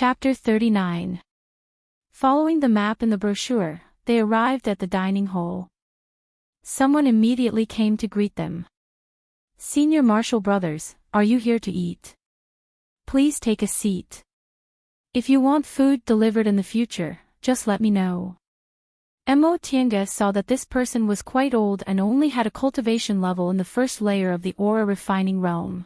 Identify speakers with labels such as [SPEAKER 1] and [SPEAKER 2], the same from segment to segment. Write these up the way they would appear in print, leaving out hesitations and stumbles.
[SPEAKER 1] Chapter 39. Following the map in the brochure, they arrived at the dining hall. Someone immediately came to greet them. "Senior Marshall Brothers, are you here to eat? Please take a seat. If you want food delivered in the future, just let me know." Mo Tiange saw that this person was quite old and only had a cultivation level in the first layer of the aura refining realm.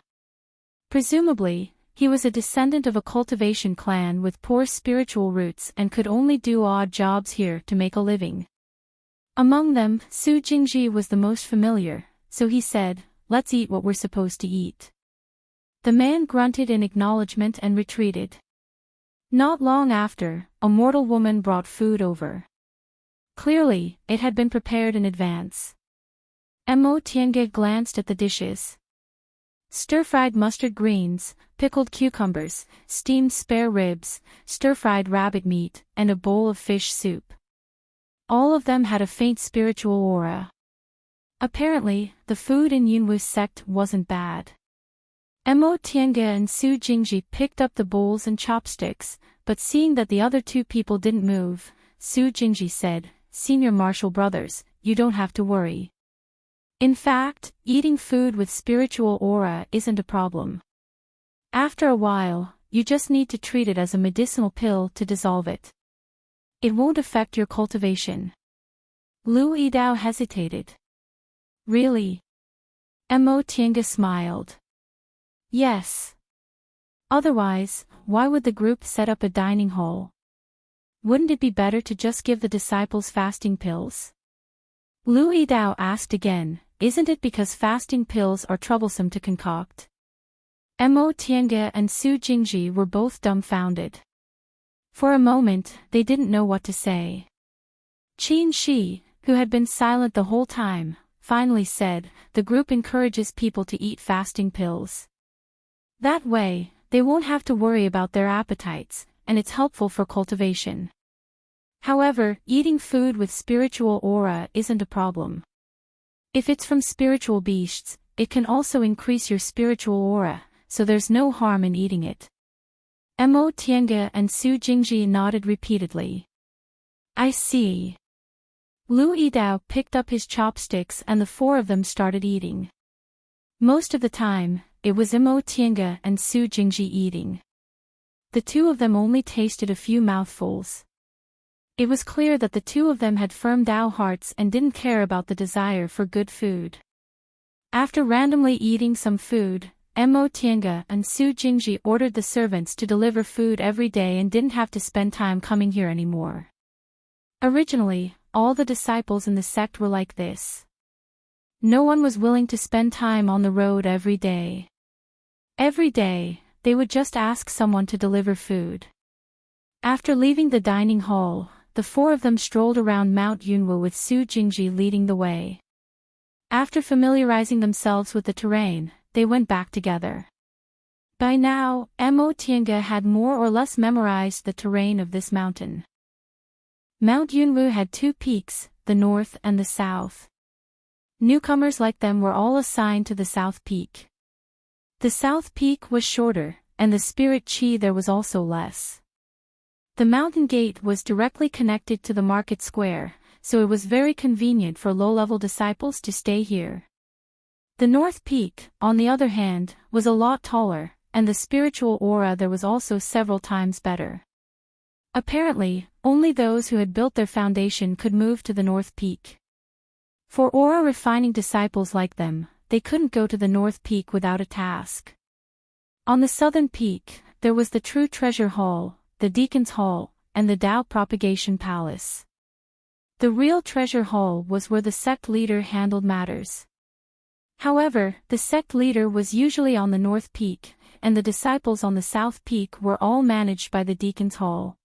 [SPEAKER 1] Presumably, he was a descendant of a cultivation clan with poor spiritual roots and could only do odd jobs here to make a living. Among them, Su Jingji was the most familiar, so he said, "Let's eat what we're supposed to eat." The man grunted in acknowledgement and retreated. Not long after, a mortal woman brought food over. Clearly, it had been prepared in advance. Mo Tiange glanced at the dishes. Stir-fried mustard greens, pickled cucumbers, steamed spare ribs, stir-fried rabbit meat, and a bowl of fish soup. All of them had a faint spiritual aura. Apparently, the food in Yunwu's sect wasn't bad. Mo Tiange and Su Jingji picked up the bowls and chopsticks, but seeing that the other two people didn't move, Su Jingji said, "Senior Marshall Brothers, you don't have to worry. In fact, eating food with spiritual aura isn't a problem. After a while, you just need to treat it as a medicinal pill to dissolve it. It won't affect your cultivation." Lu Yidao hesitated. "Really?" Mo Tiange smiled. "Yes. Otherwise, why would the group set up a dining hall? Wouldn't it be better to just give the disciples fasting pills?" Lu Yidao asked again, "Isn't it because fasting pills are troublesome to concoct?" Mo Tiange and Su Jingji were both dumbfounded. For a moment, they didn't know what to say. Qin Shi, who had been silent the whole time, finally said, "The group encourages people to eat fasting pills. That way, they won't have to worry about their appetites, and it's helpful for cultivation. However, eating food with spiritual aura isn't a problem. If it's from spiritual beasts, it can also increase your spiritual aura, so there's no harm in eating it." Mo Tiange and Su Jingji nodded repeatedly. "I see." Lu Yidao picked up his chopsticks and the four of them started eating. Most of the time, it was Mo Tiange and Su Jingji eating. The two of them only tasted a few mouthfuls. It was clear that the two of them had firm Tao hearts and didn't care about the desire for good food. After randomly eating some food, Mo Tiange and Su Jingji ordered the servants to deliver food every day and didn't have to spend time coming here anymore. Originally, all the disciples in the sect were like this. No one was willing to spend time on the road every day. Every day, they would just ask someone to deliver food. After leaving the dining hall, the four of them strolled around Mount Yunwu with Su Jingji leading the way. After familiarizing themselves with the terrain, they went back together. By now, Mo Tiange had more or less memorized the terrain of this mountain. Mount Yunwu had two peaks, the north and the south. Newcomers like them were all assigned to the south peak. The south peak was shorter, and the spirit chi there was also less. The mountain gate was directly connected to the market square, so it was very convenient for low-level disciples to stay here. The north peak, on the other hand, was a lot taller, and the spiritual aura there was also several times better. Apparently, only those who had built their foundation could move to the north peak. For aura-refining disciples like them, they couldn't go to the north peak without a task. On the southern peak, there was the True Treasure Hall, the Deacon's Hall, and the Tao Propagation Palace. The real treasure hall was where the sect leader handled matters. However, the sect leader was usually on the north peak, and the disciples on the south peak were all managed by the Deacon's Hall.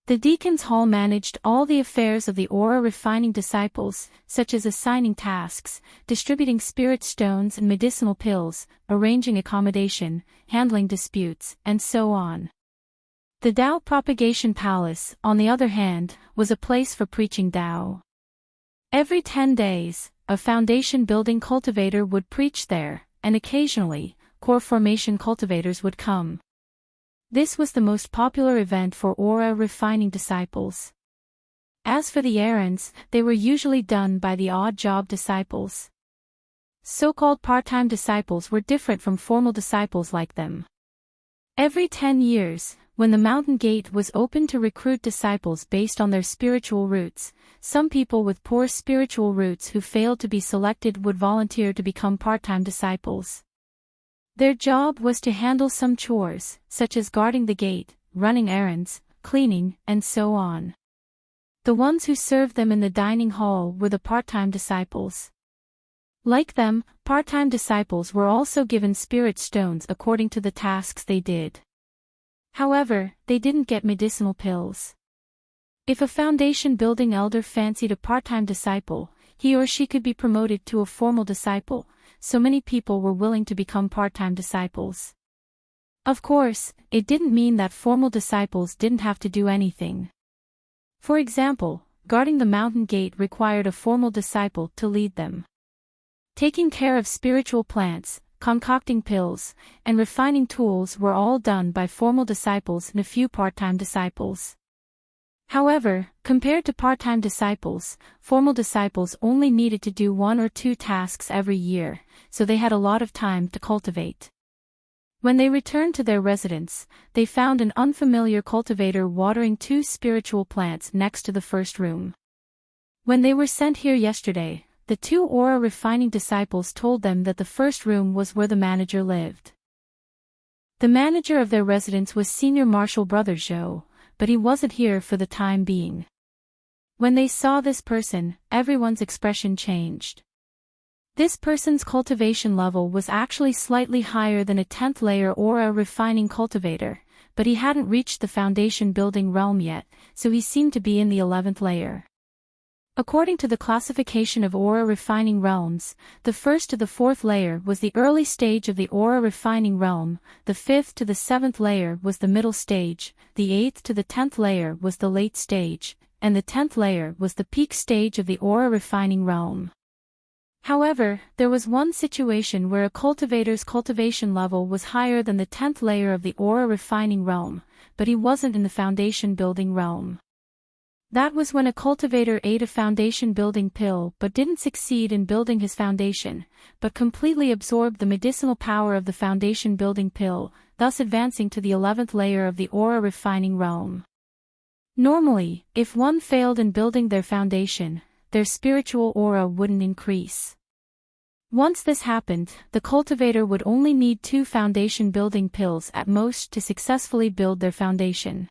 [SPEAKER 1] The Deacon's Hall managed all the affairs of the aura-refining disciples, such as assigning tasks, distributing spirit stones and medicinal pills, arranging accommodation, handling disputes, and so on. The Tao Propagation Palace, on the other hand, was a place for preaching Tao. Every 10 days, a foundation-building cultivator would preach there, and occasionally, core formation cultivators would come. This was the most popular event for aura refining disciples. As for the errands, they were usually done by the odd job disciples. So-called part-time disciples were different from formal disciples like them. Every 10 years, when the mountain gate was open to recruit disciples based on their spiritual roots, some people with poor spiritual roots who failed to be selected would volunteer to become part-time disciples. Their job was to handle some chores, such as guarding the gate, running errands, cleaning, and so on. The ones who served them in the dining hall were the part-time disciples. Like them, part-time disciples were also given spirit stones according to the tasks they did. However, they didn't get medicinal pills. If a foundation-building elder fancied a part-time disciple, he or she could be promoted to a formal disciple, so many people were willing to become part-time disciples. Of course, it didn't mean that formal disciples didn't have to do anything. For example, guarding the mountain gate required a formal disciple to lead them. Taking care of spiritual plants, concocting pills, and refining tools were all done by formal disciples and a few part-time disciples. However, compared to part-time disciples, formal disciples only needed to do 1 or 2 tasks every year, so they had a lot of time to cultivate. When they returned to their residence, they found an unfamiliar cultivator watering 2 spiritual plants next to the first room. When they were sent here yesterday, the 2 aura refining disciples told them that the first room was where the manager lived. The manager of their residence was Senior Marshal Brother Joe, but he wasn't here for the time being. When they saw this person, everyone's expression changed. This person's cultivation level was actually slightly higher than a 10th layer aura refining cultivator, but he hadn't reached the foundation building realm yet, so he seemed to be in the 11th layer. According to the classification of aura refining realms, the 1st to the 4th layer was the early stage of the aura refining realm, the 5th to the 7th layer was the middle stage, the 8th to the 10th layer was the late stage, and the 10th layer was the peak stage of the aura refining realm. However, there was one situation where a cultivator's cultivation level was higher than the 10th layer of the aura refining realm, but he wasn't in the foundation building realm. That was when a cultivator ate a foundation building pill but didn't succeed in building his foundation, but completely absorbed the medicinal power of the foundation building pill, thus advancing to the 11th layer of the aura refining realm. Normally, if one failed in building their foundation, their spiritual aura wouldn't increase. Once this happened, the cultivator would only need 2 foundation building pills at most to successfully build their foundation.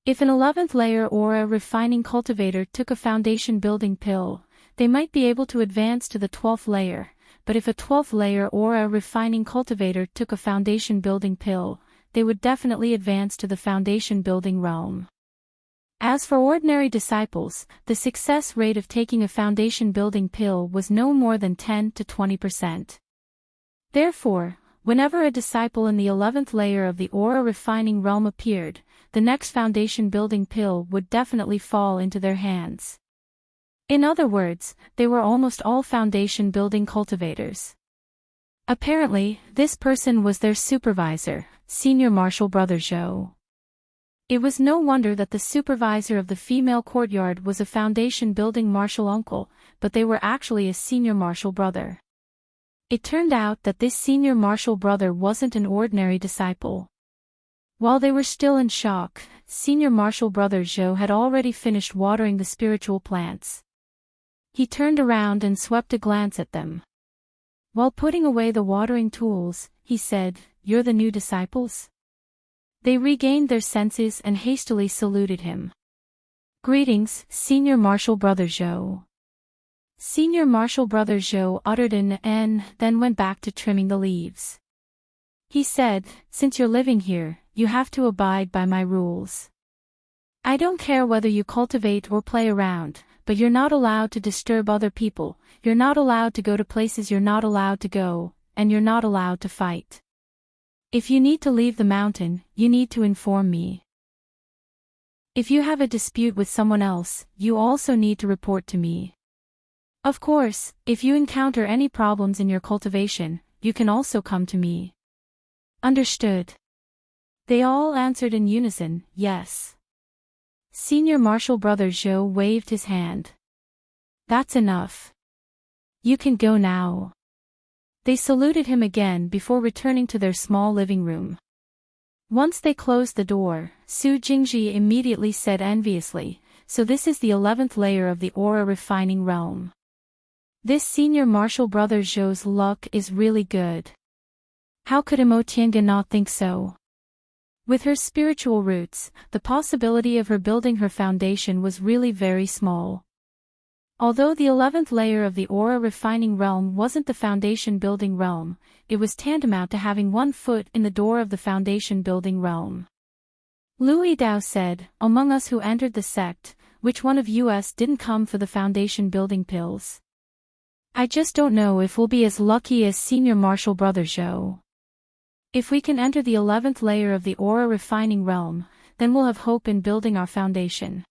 [SPEAKER 1] If an 11th layer aura refining cultivator took a foundation building pill, they might be able to advance to the 12th layer, but if a 12th layer aura refining cultivator took a foundation building pill, they would definitely advance to the foundation building realm. As for ordinary disciples, the success rate of taking a foundation building pill was no more than 10 to 20%. Therefore, whenever a disciple in the 11th layer of the aura refining realm appeared, the next foundation building pill would definitely fall into their hands. In other words, they were almost all foundation building cultivators. Apparently, this person was their supervisor, Senior Marshal Brother Joe. It was no wonder that the supervisor of the female courtyard was a foundation building marshal uncle, but they were actually a senior marshal brother. It turned out that this senior marshal brother wasn't an ordinary disciple. While they were still in shock, Senior Marshal Brother Joe had already finished watering the spiritual plants. He turned around and swept a glance at them. While putting away the watering tools, he said, "You're the new disciples?" They regained their senses and hastily saluted him. "Greetings, Senior Marshal Brother Joe." Senior Marshal Brother Joe uttered an "N," then went back to trimming the leaves. He said, "Since you're living here, you have to abide by my rules. I don't care whether you cultivate or play around, but you're not allowed to disturb other people, you're not allowed to go to places you're not allowed to go, and you're not allowed to fight. If you need to leave the mountain, you need to inform me. If you have a dispute with someone else, you also need to report to me. Of course, if you encounter any problems in your cultivation, you can also come to me." Understood. They all answered in unison, yes. Senior Marshall Brother Zhou waved his hand. That's enough. You can go now. They saluted him again before returning to their small living room. Once they closed the door, Su Jingji immediately said enviously, so this is the 11th layer of the aura refining realm. This Senior Marshall Brother Zhou's luck is really good. How could Imotianga not think so? With her spiritual roots, the possibility of her building her foundation was really very small. Although the 11th layer of the aura refining realm wasn't the foundation building realm, it was tantamount to having one foot in the door of the foundation building realm. Louis Dao said, among us who entered the sect, which one of us didn't come for the foundation building pills? I just don't know if we'll be as lucky as Senior Marshall Brother Zhou. If we can enter the 11th layer of the aura refining realm, then we'll have hope in building our foundation.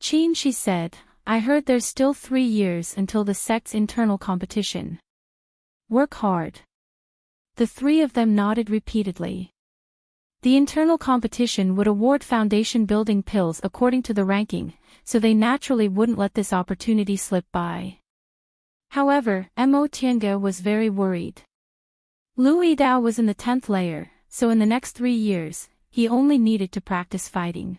[SPEAKER 1] Qin, she said, I heard there's still 3 years until the sect's internal competition. Work hard. The three of them nodded repeatedly. The internal competition would award foundation building pills according to the ranking, so they naturally wouldn't let this opportunity slip by. However, Mo Tiange was very worried. Louis Dao was in the 10th layer, so in the next 3 years, he only needed to practice fighting.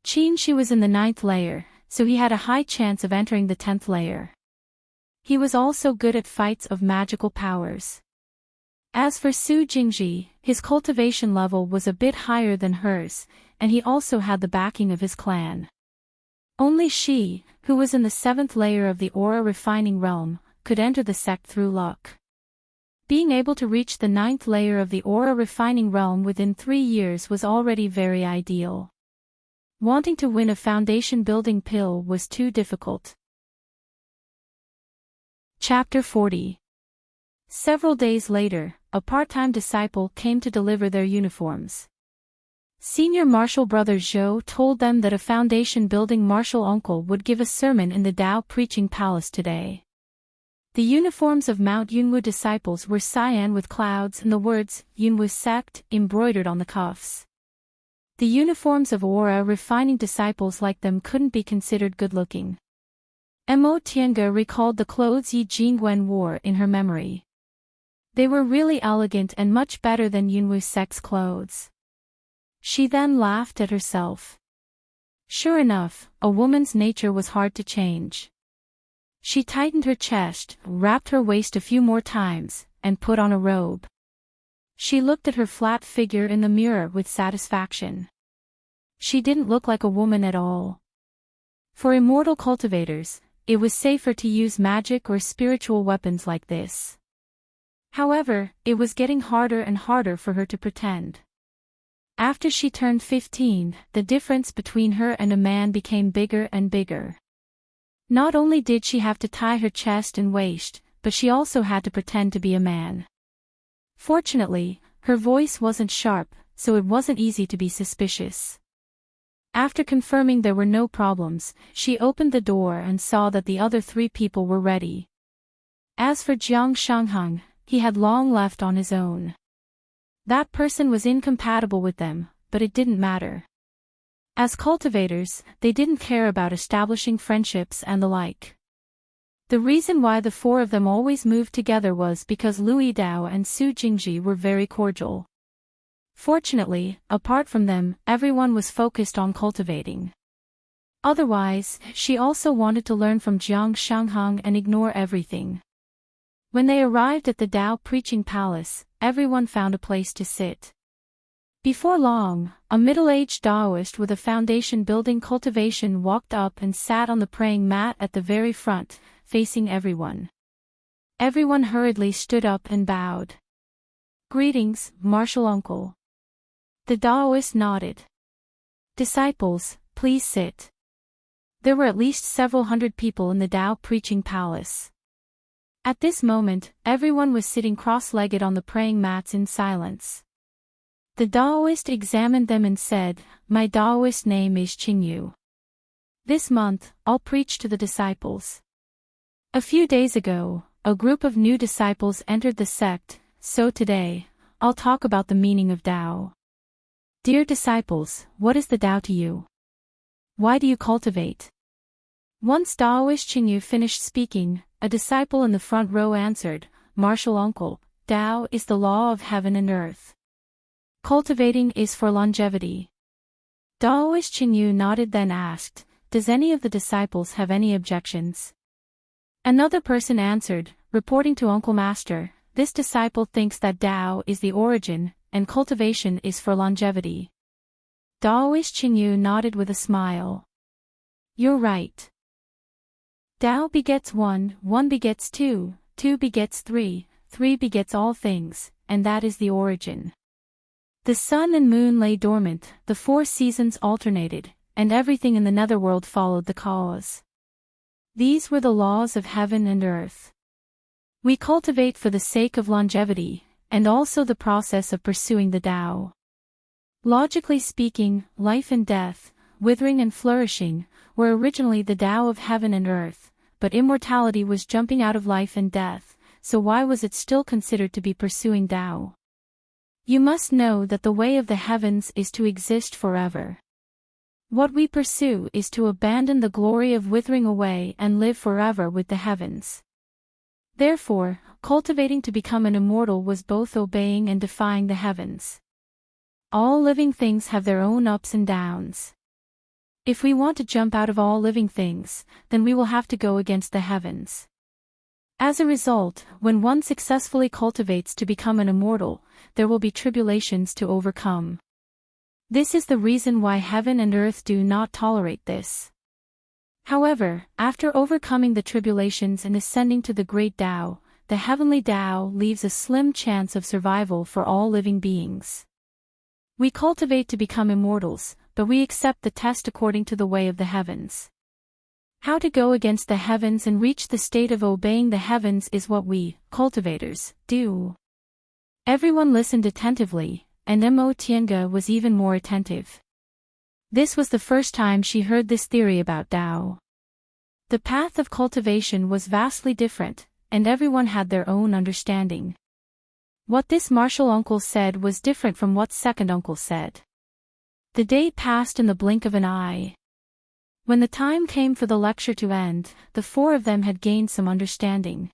[SPEAKER 1] Qin Shi was in the 9th layer, so he had a high chance of entering the 10th layer. He was also good at fights of magical powers. As for Su Jingji, his cultivation level was a bit higher than hers, and he also had the backing of his clan. Only she, who was in the 7th layer of the aura refining realm, could enter the sect through luck. Being able to reach the 9th layer of the aura refining realm within 3 years was already very ideal. Wanting to win a foundation building pill was too difficult. Chapter 40. Several days later, a part-time disciple came to deliver their uniforms. Senior Marshall Brother Zhou told them that a foundation building martial uncle would give a sermon in the Tao Preaching Palace today. The uniforms of Mount Yunwu disciples were cyan with clouds and the words, Yunwu Sect, embroidered on the cuffs. The uniforms of aura refining disciples like them couldn't be considered good-looking. Mo Tiange recalled the clothes Yi Jingwen wore in her memory. They were really elegant and much better than Yunwu Sect's clothes. She then laughed at herself. Sure enough, a woman's nature was hard to change. She tightened her chest, wrapped her waist a few more times, and put on a robe. She looked at her flat figure in the mirror with satisfaction. She didn't look like a woman at all. For immortal cultivators, it was safer to use magic or spiritual weapons like this. However, it was getting harder and harder for her to pretend. After she turned 15, the difference between her and a man became bigger and bigger. Not only did she have to tie her chest and waist, but she also had to pretend to be a man. Fortunately, her voice wasn't sharp, so it wasn't easy to be suspicious. After confirming there were no problems, she opened the door and saw that the other 3 people were ready. As for Jiang Shanghang, he had long left on his own. That person was incompatible with them, but it didn't matter. As cultivators, they didn't care about establishing friendships and the like. The reason why the 4 of them always moved together was because Louis Dao and Su Jingji were very cordial. Fortunately, apart from them, everyone was focused on cultivating. Otherwise, she also wanted to learn from Jiang Shanghang and ignore everything. When they arrived at the Tao Preaching Palace, everyone found a place to sit. Before long, a middle-aged Taoist with a foundation building cultivation walked up and sat on the praying mat at the very front, facing everyone. Everyone hurriedly stood up and bowed. Greetings, Martial Uncle. The Taoist nodded. Disciples, please sit. There were at least several hundred people in the Tao Preaching Palace. At this moment, everyone was sitting cross-legged on the praying mats in silence. The Taoist examined them and said, My Taoist name is Qingyu. This month, I'll preach to the disciples. A few days ago, a group of new disciples entered the sect, so today, I'll talk about the meaning of Tao. Dear disciples, what is the Tao to you? Why do you cultivate? Once Daoist Qingyu finished speaking, a disciple in the front row answered, Martial uncle, Tao is the law of heaven and earth. Cultivating is for longevity. Daoist Qingyu nodded, then asked, does any of the disciples have any objections? Another person answered, reporting to Uncle Master, this disciple thinks that Tao is the origin, and cultivation is for longevity. Daoist Qingyu nodded with a smile. You're right. Tao begets one, one begets two, two begets three, three begets all things, and that is the origin. The sun and moon lay dormant, the 4 seasons alternated, and everything in the netherworld followed the cause. These were the laws of heaven and earth. We cultivate for the sake of longevity, and also the process of pursuing the Tao. Logically speaking, life and death, withering and flourishing, were originally the Tao of heaven and earth, but immortality was jumping out of life and death, so why was it still considered to be pursuing Tao? You must know that the way of the heavens is to exist forever. What we pursue is to abandon the glory of withering away and live forever with the heavens. Therefore, cultivating to become an immortal was both obeying and defying the heavens. All living things have their own ups and downs. If we want to jump out of all living things, then we will have to go against the heavens. As a result, when one successfully cultivates to become an immortal, there will be tribulations to overcome. This is the reason why heaven and earth do not tolerate this. However, after overcoming the tribulations and ascending to the great Tao, the heavenly Tao leaves a slim chance of survival for all living beings. We cultivate to become immortals, but we accept the test according to the way of the heavens. How to go against the heavens and reach the state of obeying the heavens is what we, cultivators, do. Everyone listened attentively, and Mo Tiange was even more attentive. This was the first time she heard this theory about Tao. The path of cultivation was vastly different, and everyone had their own understanding. What this martial uncle said was different from what second uncle said. The day passed in the blink of an eye. When the time came for the lecture to end, the 4 of them had gained some understanding.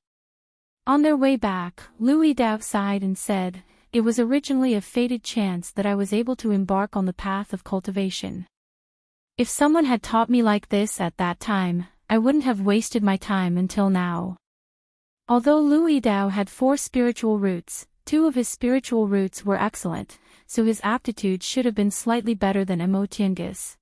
[SPEAKER 1] On their way back, Louis Dao sighed and said, it was originally a fated chance that I was able to embark on the path of cultivation. If someone had taught me like this at that time, I wouldn't have wasted my time until now. Although Louis Dao had 4 spiritual roots, 2 of his spiritual roots were excellent, so his aptitude should have been slightly better than Mo Tiange's.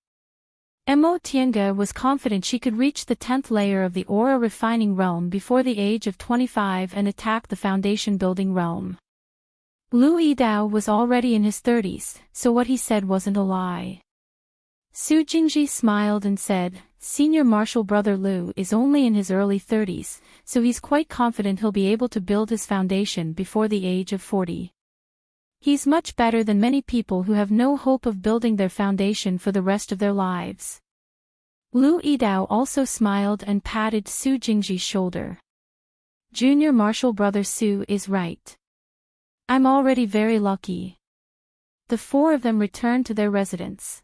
[SPEAKER 1] Mo Tiange was confident she could reach the 10th layer of the aura refining realm before the age of 25 and attack the foundation building realm. Louis Dao was already in his 30s, so what he said wasn't a lie. Su Jingji smiled and said, Senior Martial Brother Lu is only in his early 30s, so he's quite confident he'll be able to build his foundation before the age of 40. He's much better than many people who have no hope of building their foundation for the rest of their lives. Lu Yidao also smiled and patted Su Jingji's shoulder. Junior Martial Brother Su is right. I'm already very lucky. The 4 of them returned to their residence.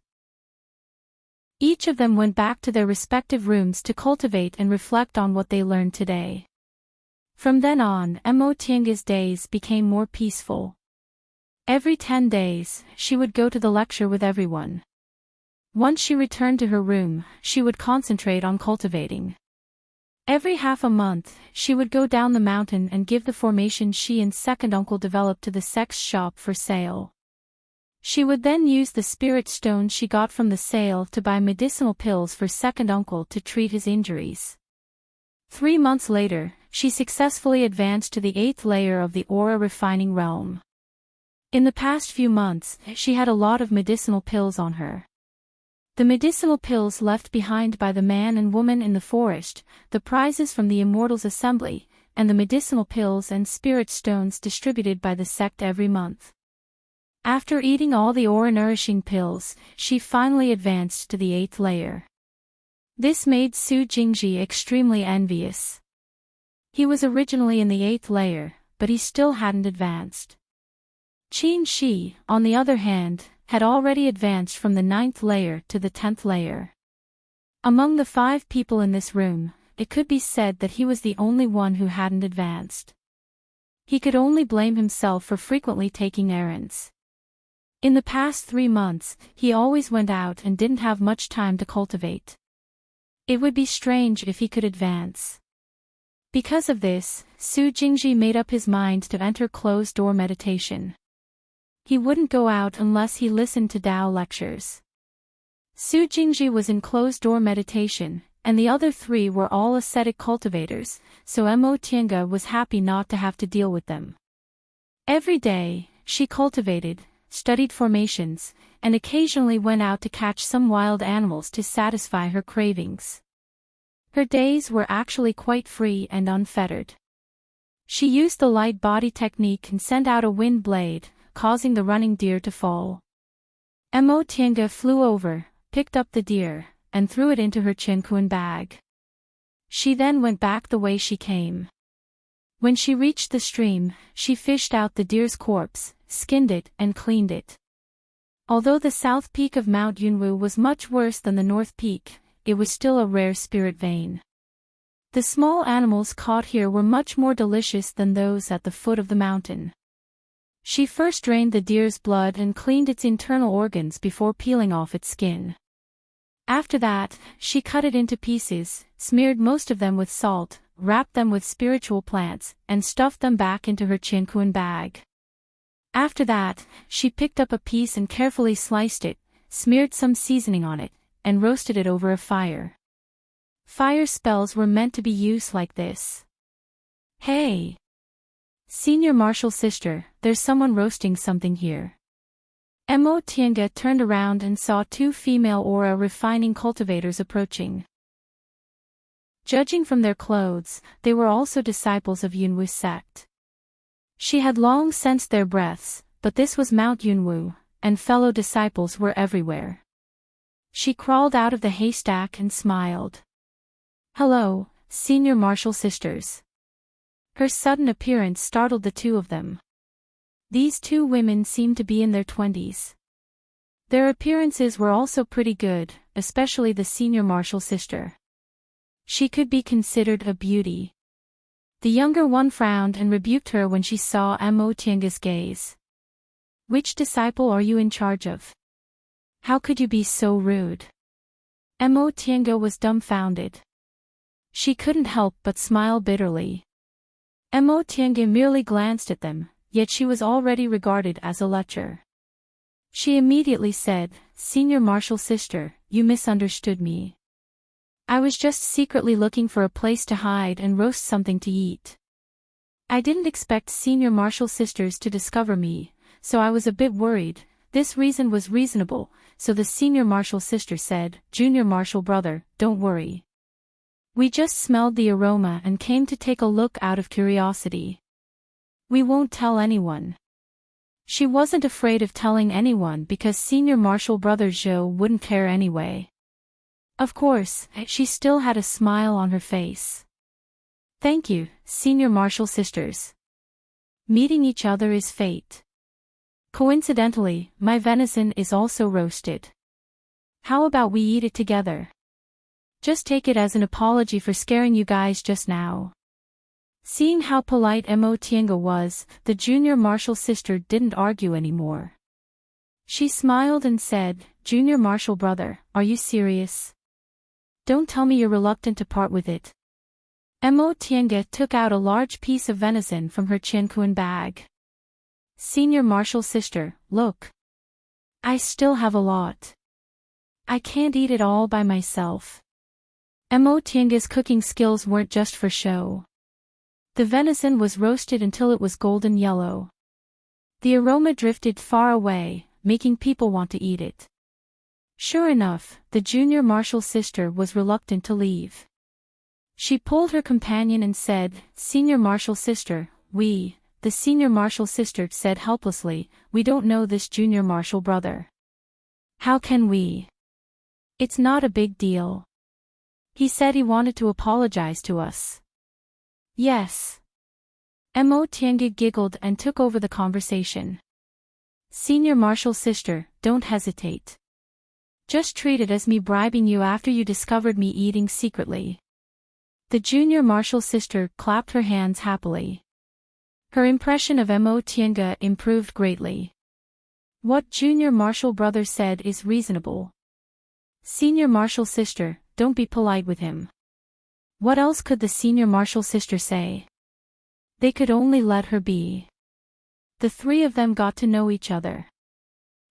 [SPEAKER 1] Each of them went back to their respective rooms to cultivate and reflect on what they learned today. From then on, Mo Tiange's days became more peaceful. Every 10 days, she would go to the lecture with everyone. Once she returned to her room, she would concentrate on cultivating. Every half a month, she would go down the mountain and give the formation she and second uncle developed to the sex shop for sale. She would then use the spirit stone she got from the sale to buy medicinal pills for second uncle to treat his injuries. 3 months later, she successfully advanced to the 8th layer of the aura refining realm. In the past few months, she had a lot of medicinal pills on her. The medicinal pills left behind by the man and woman in the forest, the prizes from the Immortals' assembly, and the medicinal pills and spirit stones distributed by the sect every month. After eating all the aura-nourishing pills, she finally advanced to the 8th layer. This made Su Jingji extremely envious. He was originally in the 8th layer, but he still hadn't advanced. Qin Shi, on the other hand, had already advanced from the 9th layer to the 10th layer. Among the 5 people in this room, it could be said that he was the only one who hadn't advanced. He could only blame himself for frequently taking errands. In the past 3 months, he always went out and didn't have much time to cultivate. It would be strange if he could advance. Because of this, Su Jingji made up his mind to enter closed-door meditation. He wouldn't go out unless he listened to Tao lectures. Su Jingji was in closed-door meditation, and the other 3 were all ascetic cultivators, so Mo Tiange was happy not to have to deal with them. Every day, she cultivated, studied formations, and occasionally went out to catch some wild animals to satisfy her cravings. Her days were actually quite free and unfettered. She used the light body technique and sent out a wind blade, causing the running deer to fall. Mo Tiange flew over, picked up the deer, and threw it into her Qianquan bag. She then went back the way she came. When she reached the stream, she fished out the deer's corpse, skinned it, and cleaned it. Although the south peak of Mount Yunwu was much worse than the north peak, it was still a rare spirit vein. The small animals caught here were much more delicious than those at the foot of the mountain. She first drained the deer's blood and cleaned its internal organs before peeling off its skin. After that, she cut it into pieces, smeared most of them with salt, wrapped them with spiritual plants, and stuffed them back into her Qianquan bag. After that, she picked up a piece and carefully sliced it, smeared some seasoning on it, and roasted it over a fire. Fire spells were meant to be used like this. Hey! Senior Martial Sister, there's someone roasting something here. Mo Tiange turned around and saw 2 female aura refining cultivators approaching. Judging from their clothes, they were also disciples of Yunwu sect. She had long sensed their breaths, but this was Mount Yunwu, and fellow disciples were everywhere. She crawled out of the haystack and smiled. Hello, Senior Martial Sisters. Her sudden appearance startled the 2 of them. These 2 women seemed to be in their 20s. Their appearances were also pretty good, especially the Senior Martial Sister. She could be considered a beauty. The younger one frowned and rebuked her when she saw Mo Tiange's gaze. Which disciple are you in charge of? How could you be so rude? Mo Tiange was dumbfounded. She couldn't help but smile bitterly. Mo Tiange merely glanced at them, yet she was already regarded as a lecher. She immediately said, Senior Martial Sister, you misunderstood me. I was just secretly looking for a place to hide and roast something to eat. I didn't expect Senior Martial Sisters to discover me, so I was a bit worried. This reason was reasonable, so the Senior Martial Sister said, Junior Martial Brother, don't worry. We just smelled the aroma and came to take a look out of curiosity. We won't tell anyone. She wasn't afraid of telling anyone because Senior Martial Brother Zhou wouldn't care anyway. Of course, she still had a smile on her face. Thank you, Senior Martial Sisters. Meeting each other is fate. Coincidentally, my venison is also roasted. How about we eat it together? Just take it as an apology for scaring you guys just now. Seeing how polite Mo Tiange was, the Junior Martial Sister didn't argue anymore. She smiled and said, Junior Martial Brother, are you serious? Don't tell me you're reluctant to part with it. Mo Tiange took out a large piece of venison from her Qianquan bag. Senior Martial Sister, look. I still have a lot. I can't eat it all by myself. Mo Tiange's cooking skills weren't just for show. The venison was roasted until it was golden yellow. The aroma drifted far away, making people want to eat it. Sure enough, the Junior Martial Sister was reluctant to leave. She pulled her companion and said, Senior Martial Sister, the Senior Martial Sister said helplessly, we don't know this Junior Martial Brother. How can we? It's not a big deal. He said he wanted to apologize to us. Yes. Mo Tiange giggled and took over the conversation. Senior Marshal sister, don't hesitate. Just treat it as me bribing you after you discovered me eating secretly. The Junior Marshal sister clapped her hands happily. Her impression of Mo Tiange improved greatly. What Junior Marshal brother said is reasonable. Senior Marshal sister, don't be polite with him. What else could the Senior Marshal sister say? They could only let her be. The three of them got to know each other.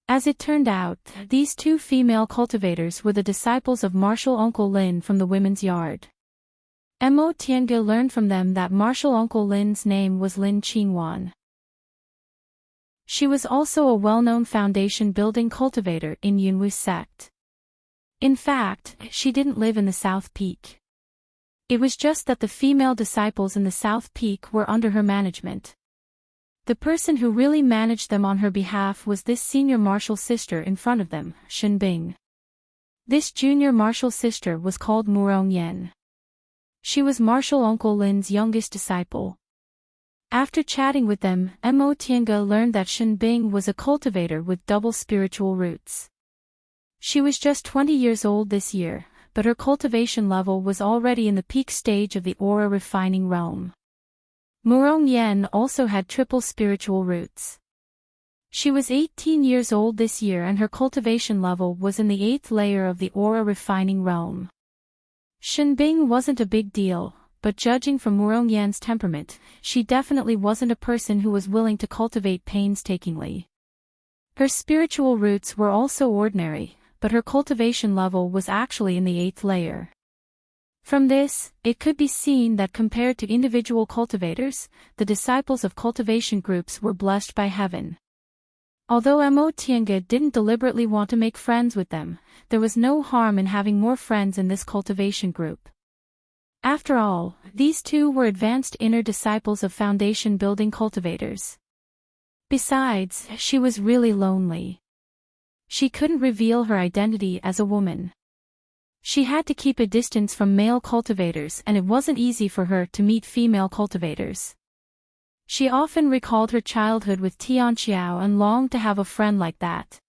[SPEAKER 1] As it turned out, these two female cultivators were the disciples of Marshal Uncle Lin from the women's yard. Mo Tiange learned from them that Marshal Uncle Lin's name was Lin Qingwan. She was also a well-known foundation-building cultivator in Yunwu sect. In fact, she didn't live in the South Peak. It was just that the female disciples in the South Peak were under her management. The person who really managed them on her behalf was this Senior Marshal sister in front of them, Shenbing. This Junior Marshal sister was called Murong Yan. She was Marshal Uncle Lin's youngest disciple. After chatting with them, Mo Tiange learned that Shenbing was a cultivator with double spiritual roots. She was just 20 years old this year, but her cultivation level was already in the peak stage of the aura refining realm. Murong Yan also had triple spiritual roots. She was 18 years old this year and her cultivation level was in the 8th layer of the aura refining realm. Shenbing wasn't a big deal, but judging from Murong Yan's temperament, she definitely wasn't a person who was willing to cultivate painstakingly. Her spiritual roots were also ordinary, but her cultivation level was actually in the 8th layer. From this, it could be seen that compared to individual cultivators, the disciples of cultivation groups were blessed by heaven. Although Mo Tiange didn't deliberately want to make friends with them, there was no harm in having more friends in this cultivation group. After all, these two were advanced inner disciples of foundation-building cultivators. Besides, she was really lonely. She couldn't reveal her identity as a woman. She had to keep a distance from male cultivators and it wasn't easy for her to meet female cultivators. She often recalled her childhood with Tianqiao and longed to have a friend like that.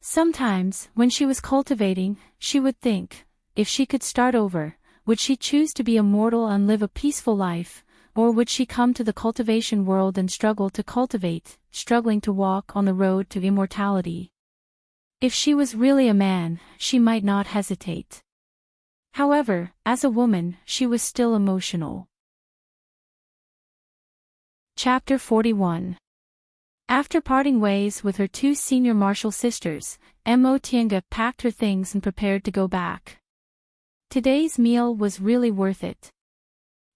[SPEAKER 1] Sometimes, when she was cultivating, she would think, if she could start over, would she choose to be immortal and live a peaceful life, or would she come to the cultivation world and struggle to cultivate, struggling to walk on the road to immortality? If she was really a man, she might not hesitate. However, as a woman, she was still emotional. Chapter 41. After parting ways with her two Senior Marshal sisters, Mo Tiange packed her things and prepared to go back. Today's meal was really worth it.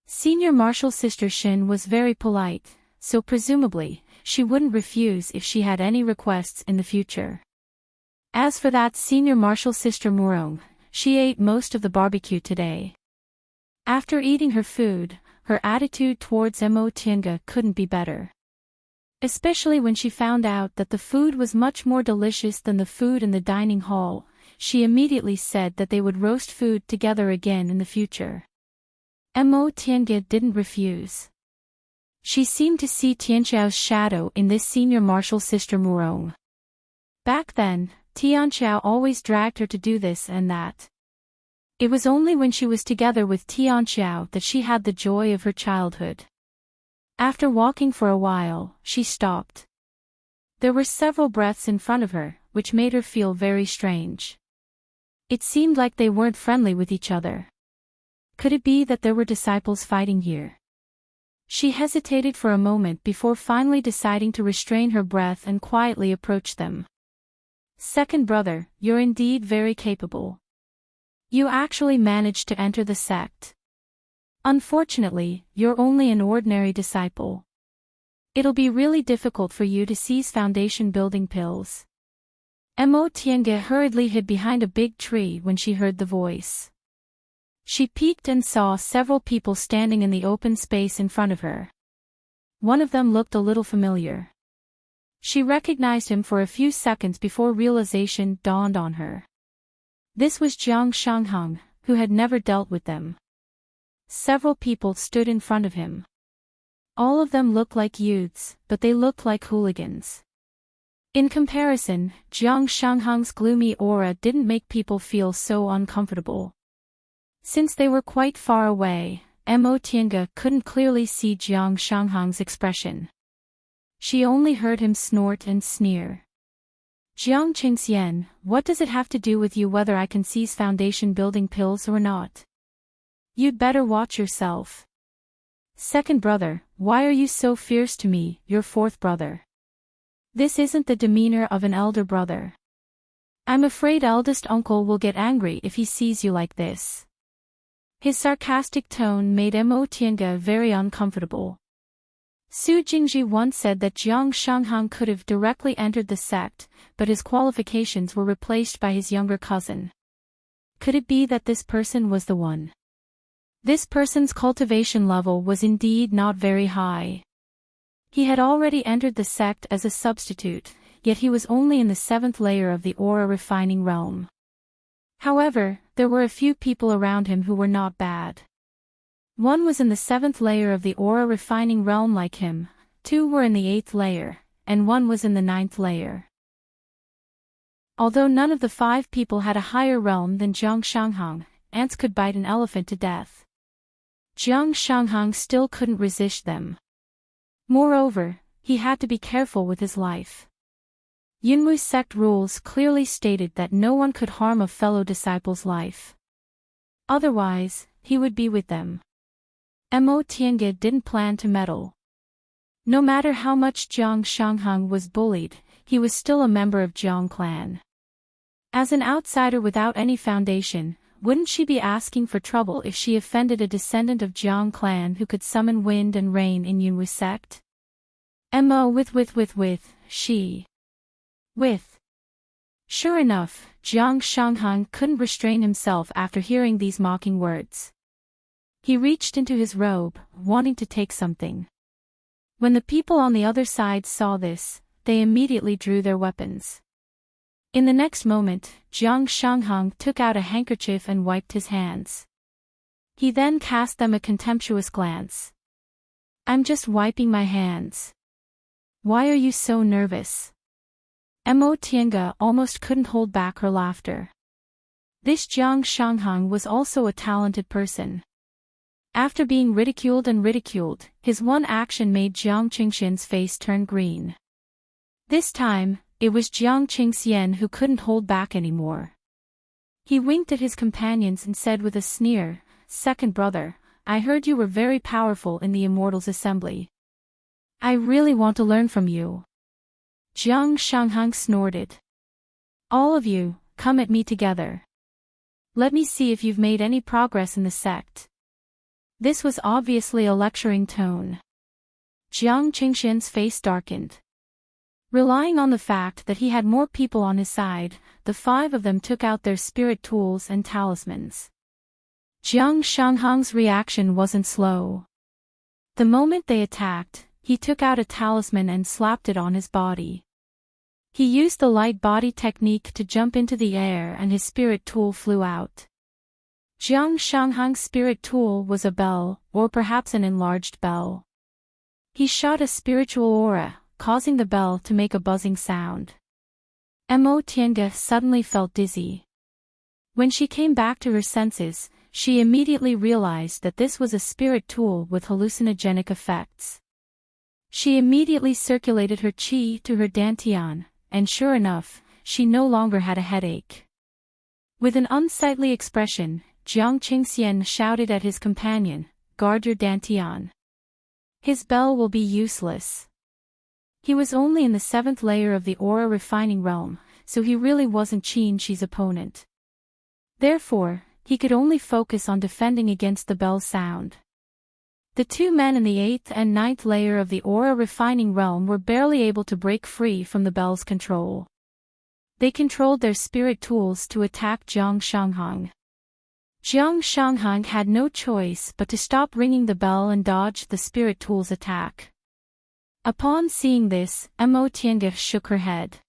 [SPEAKER 1] Senior Marshal sister Shin was very polite, so presumably, she wouldn't refuse if she had any requests in the future. As for that Senior Marshal sister Murong, she ate most of the barbecue today. After eating her food, her attitude towards Mo Tiange couldn't be better. Especially when she found out that the food was much more delicious than the food in the dining hall, she immediately said that they would roast food together again in the future. Mo Tiange didn't refuse. She seemed to see Tianqiao's shadow in this Senior Marshal sister Murong. Back then, Tianqiao always dragged her to do this and that. It was only when she was together with Tianqiao that she had the joy of her childhood. After walking for a while, she stopped. There were several breaths in front of her, which made her feel very strange. It seemed like they weren't friendly with each other. Could it be that there were disciples fighting here? She hesitated for a moment before finally deciding to restrain her breath and quietly approach them. Second brother, you're indeed very capable. You actually managed to enter the sect. Unfortunately, you're only an ordinary disciple. It'll be really difficult for you to seize foundation building pills. Mo Tiange hurriedly hid behind a big tree when she heard the voice. She peeked and saw several people standing in the open space in front of her. One of them looked a little familiar. She recognized him for a few seconds before realization dawned on her. This was Jiang Shangheng, who had never dealt with them. Several people stood in front of him. All of them looked like youths, but they looked like hooligans. In comparison, Jiang Shanghang's gloomy aura didn't make people feel so uncomfortable. Since they were quite far away, Mo Tiange couldn't clearly see Jiang Shanghang's expression. She only heard him snort and sneer. Jiang Qingxian, what does it have to do with you whether I can seize foundation building pills or not? You'd better watch yourself. Second brother, why are you so fierce to me, your fourth brother? This isn't the demeanor of an elder brother. I'm afraid eldest uncle will get angry if he sees you like this. His sarcastic tone made Mo Tiange very uncomfortable. Su Jingji once said that Jiang Shanghang could have directly entered the sect, but his qualifications were replaced by his younger cousin. Could it be that this person was the one? This person's cultivation level was indeed not very high. He had already entered the sect as a substitute, yet he was only in the 7th layer of the aura refining realm. However, there were a few people around him who were not bad. One was in the 7th layer of the aura refining realm like him, 2 were in the 8th layer, and 1 was in the 9th layer. Although none of the 5 people had a higher realm than Jiang Shanghang, ants could bite an elephant to death. Jiang Shanghang still couldn't resist them. Moreover, he had to be careful with his life. Yunwu sect rules clearly stated that no one could harm a fellow disciple's life. Otherwise, he would be with them. Mo Tiange didn't plan to meddle. No matter how much Jiang Shanghang was bullied, he was still a member of Jiang clan. As an outsider without any foundation, wouldn't she be asking for trouble if she offended a descendant of Jiang clan who could summon wind and rain in Yunwu sect? Sure enough, Jiang Shanghang couldn't restrain himself after hearing these mocking words. He reached into his robe, wanting to take something. When the people on the other side saw this, they immediately drew their weapons. In the next moment, Jiang Shanghang took out a handkerchief and wiped his hands. He then cast them a contemptuous glance. I'm just wiping my hands. Why are you so nervous? Mo Tiange almost couldn't hold back her laughter. This Jiang Shanghang was also a talented person. After being ridiculed, his one action made Jiang Qingxian's face turn green. This time, it was Jiang Qingxian who couldn't hold back anymore. He winked at his companions and said with a sneer, "Second brother, I heard you were very powerful in the Immortals assembly. I really want to learn from you." Jiang Shanghang snorted. "All of you, come at me together. Let me see if you've made any progress in the sect." This was obviously a lecturing tone. Jiang Qingxian's face darkened. Relying on the fact that he had more people on his side, the 5 of them took out their spirit tools and talismans. Jiang Shanghang's reaction wasn't slow. The moment they attacked, he took out a talisman and slapped it on his body. He used the light body technique to jump into the air and his spirit tool flew out. Jiang Shanghang's spirit tool was a bell, or perhaps an enlarged bell. He shot a spiritual aura, causing the bell to make a buzzing sound. Mo Tiange suddenly felt dizzy. When she came back to her senses, she immediately realized that this was a spirit tool with hallucinogenic effects. She immediately circulated her qi to her dantian, and sure enough, she no longer had a headache. With an unsightly expression, Jiang Qingxian shouted at his companion, "Guard your dantian. His bell will be useless." He was only in the 7th layer of the aura refining realm, so he really wasn't Qin Shi's opponent. Therefore, he could only focus on defending against the bell sound. The 2 men in the 8th and 9th layer of the aura refining realm were barely able to break free from the bell's control. They controlled their spirit tools to attack Jiang Shanghang. Jiang Shanghang had no choice but to stop ringing the bell and dodge the spirit tool's attack. Upon seeing this, Mo Tiange shook her head.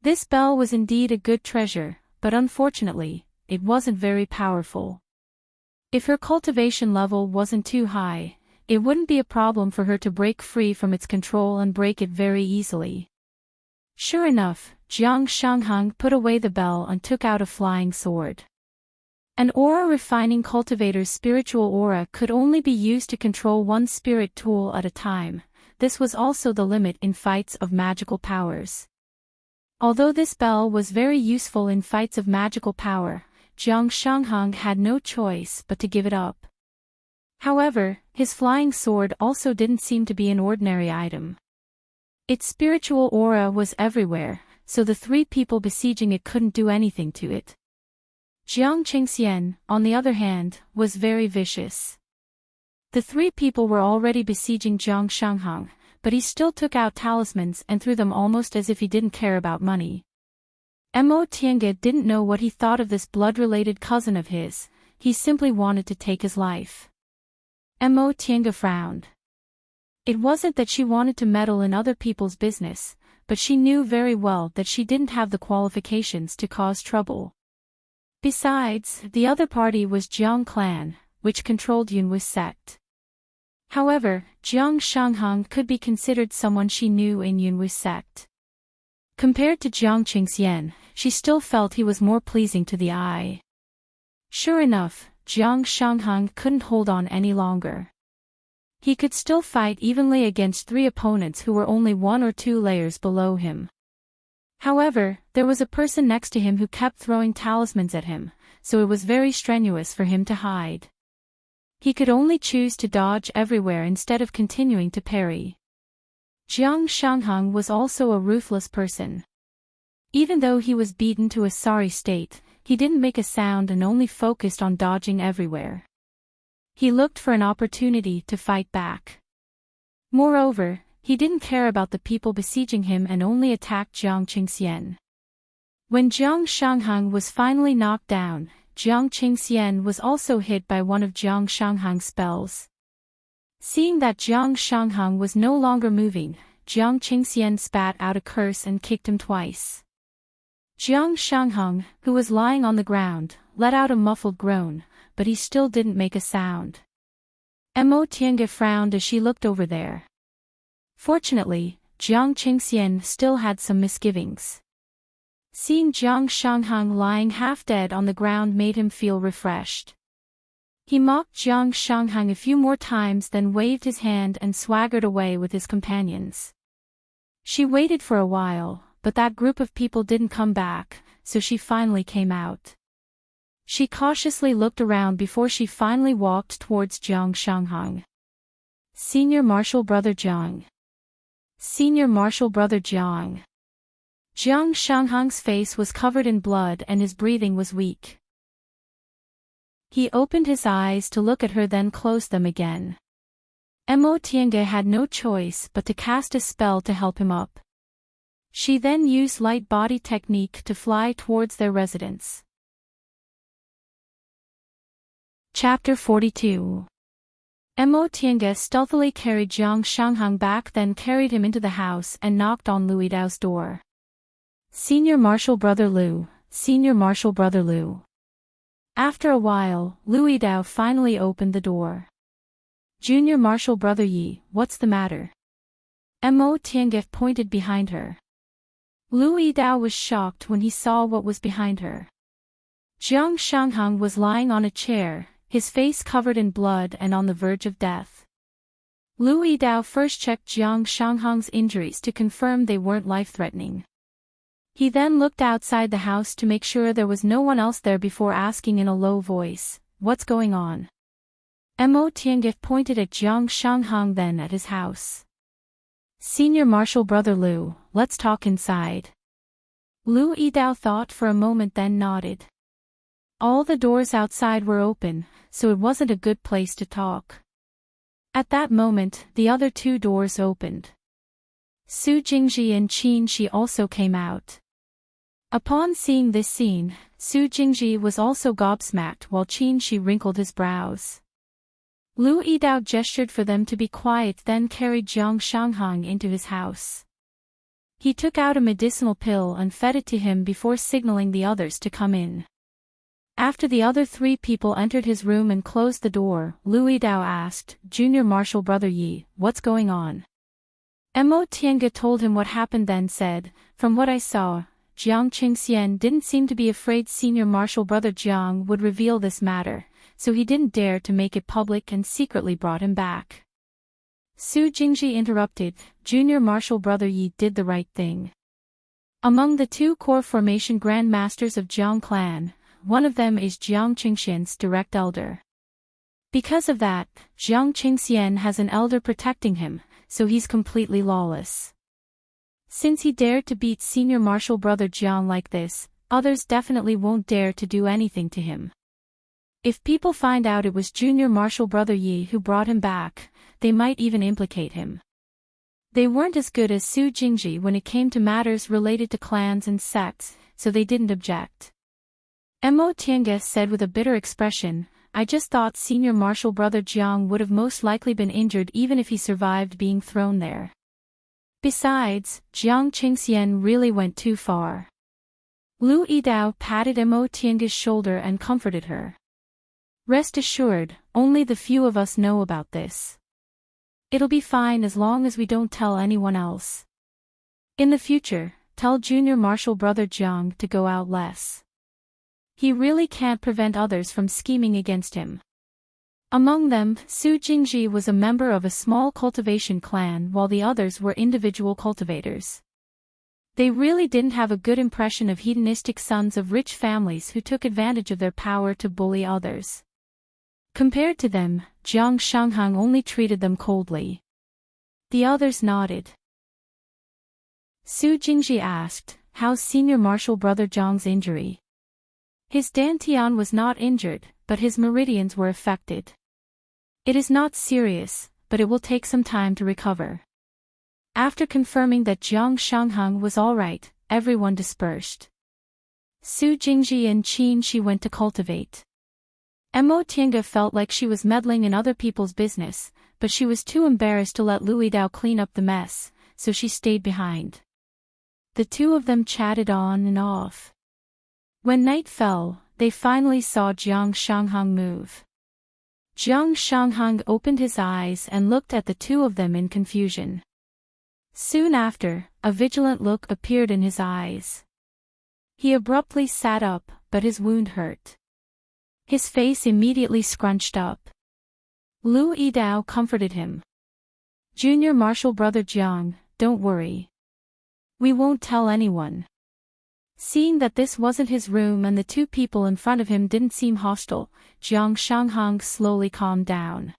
[SPEAKER 1] This bell was indeed a good treasure, but unfortunately, it wasn't very powerful. If her cultivation level wasn't too high, it wouldn't be a problem for her to break free from its control and break it very easily. Sure enough, Jiang Shanghang put away the bell and took out a flying sword. An aura refining cultivator's spiritual aura could only be used to control one spirit tool at a time. This was also the limit in fights of magical powers. Although this bell was very useful in fights of magical power, Jiang Shanghang had no choice but to give it up. However, his flying sword also didn't seem to be an ordinary item. Its spiritual aura was everywhere, so the three people besieging it couldn't do anything to it. Jiang Qingxian, on the other hand, was very vicious. The three people were already besieging Jiang Shanghang, but he still took out talismans and threw them almost as if he didn't care about money. Mo Tiange didn't know what he thought of this blood-related cousin of his. He simply wanted to take his life. Mo Tiange frowned. It wasn't that she wanted to meddle in other people's business, but she knew very well that she didn't have the qualifications to cause trouble. Besides, the other party was Jiang clan, which controlled Yunwu's sect. However, Jiang Shanghang could be considered someone she knew in Yunwu's sect. Compared to Jiang Qingxian, she still felt he was more pleasing to the eye. Sure enough, Jiang Shanghang couldn't hold on any longer. He could still fight evenly against three opponents who were only 1 or 2 layers below him. However, there was a person next to him who kept throwing talismans at him, so it was very strenuous for him to hide. He could only choose to dodge everywhere instead of continuing to parry. Jiang Shanghang was also a ruthless person. Even though he was beaten to a sorry state, he didn't make a sound and only focused on dodging everywhere. He looked for an opportunity to fight back. Moreover, he didn't care about the people besieging him and only attacked Jiang Qingxian. When Jiang Shanghang was finally knocked down, Jiang Qingxian was also hit by one of Jiang Shanghang's spells. Seeing that Jiang Shanghang was no longer moving, Jiang Qingxian spat out a curse and kicked him twice. Jiang Shanghang, who was lying on the ground, let out a muffled groan, but he still didn't make a sound. Mo Tiange frowned as she looked over there. Fortunately, Jiang Qingxian still had some misgivings. Seeing Jiang Shanghang lying half-dead on the ground made him feel refreshed. He mocked Jiang Shanghang a few more times, then waved his hand and swaggered away with his companions. She waited for a while, but that group of people didn't come back, so she finally came out. She cautiously looked around before she finally walked towards Jiang Shanghang. Senior Marshal Brother Jiang. Senior Marshal Brother Jiang. Jiang Shanghang's face was covered in blood and his breathing was weak. He opened his eyes to look at her, then closed them again. Mo Tiange had no choice but to cast a spell to help him up. She then used light body technique to fly towards their residence. Chapter 42. Mo Tiange stealthily carried Jiang Shanghang back, then carried him into the house and knocked on Lu Yidao's door. Senior Marshal Brother Lu, Senior Marshal Brother Lu. After a while, Lu Yidao finally opened the door. Junior Marshal Brother Yi, what's the matter? Mo Tiange pointed behind her. Lu Yidao was shocked when he saw what was behind her. Jiang Shanghang was lying on a chair, his face covered in blood and on the verge of death. Lu Yidao first checked Jiang Shanghang's injuries to confirm they weren't life-threatening. He then looked outside the house to make sure there was no one else there before asking in a low voice, what's going on? Mo Tiange pointed at Jiang Shanghang, then at his house. Senior Marshal Brother Lu, let's talk inside. Lu Yidao thought for a moment, then nodded. All the doors outside were open, so it wasn't a good place to talk. At that moment, the other 2 doors opened. Su Jingji and Qin Shi also came out. Upon seeing this scene, Su Jingji was also gobsmacked while Qin Shi wrinkled his brows. Lu Yidao gestured for them to be quiet, then carried Jiang Shanghang into his house. He took out a medicinal pill and fed it to him before signaling the others to come in. After the other 3 people entered his room and closed the door, Lu Yidao asked, Junior Marshal Brother Yi, what's going on? Mo Tiange told him what happened, then said, "From what I saw, Jiang Qingxian didn't seem to be afraid Senior Marshal Brother Jiang would reveal this matter, so he didn't dare to make it public and secretly brought him back." Su Jingji interrupted, "Junior Marshal Brother Yi did the right thing. Among the two core formation Grand Masters of Jiang clan, one of them is Jiang Qingxian's direct elder. Because of that, Jiang Qingxian has an elder protecting him, so he's completely lawless. Since he dared to beat Senior Marshal Brother Jiang like this, others definitely won't dare to do anything to him. If people find out it was Junior Marshal Brother Yi who brought him back, they might even implicate him." They weren't as good as Su Jingji when it came to matters related to clans and sects, so they didn't object. Mo Tiange said with a bitter expression, "I just thought Senior Marshal Brother Jiang would have most likely been injured even if he survived being thrown there. Besides, Jiang Qingxian really went too far." Lu Yidao patted Mo Tiange's shoulder and comforted her. "Rest assured, only the few of us know about this. It'll be fine as long as we don't tell anyone else. In the future, tell Junior Marshal Brother Jiang to go out less. He really can't prevent others from scheming against him." Among them, Su Jingji was a member of a small cultivation clan while the others were individual cultivators. They really didn't have a good impression of hedonistic sons of rich families who took advantage of their power to bully others. Compared to them, Jiang Shanghang only treated them coldly. The others nodded. Su Jingji asked, "How's Senior Marshal Brother Jiang's injury?" "His dantian was not injured, but his meridians were affected. It is not serious, but it will take some time to recover." After confirming that Jiang Shanghang was alright, everyone dispersed. Su Jingji and Qin Shi went to cultivate. Mo Tiange felt like she was meddling in other people's business, but she was too embarrassed to let Lu Yidao clean up the mess, so she stayed behind. The two of them chatted on and off. When night fell, they finally saw Jiang Shanghang move. Jiang Shanghang opened his eyes and looked at the two of them in confusion. Soon after, a vigilant look appeared in his eyes. He abruptly sat up, but his wound hurt. His face immediately scrunched up. Lu Yidao comforted him. "Junior Marshal Brother Jiang, don't worry. We won't tell anyone." Seeing that this wasn't his room and the two people in front of him didn't seem hostile, Jiang Shanghang slowly calmed down.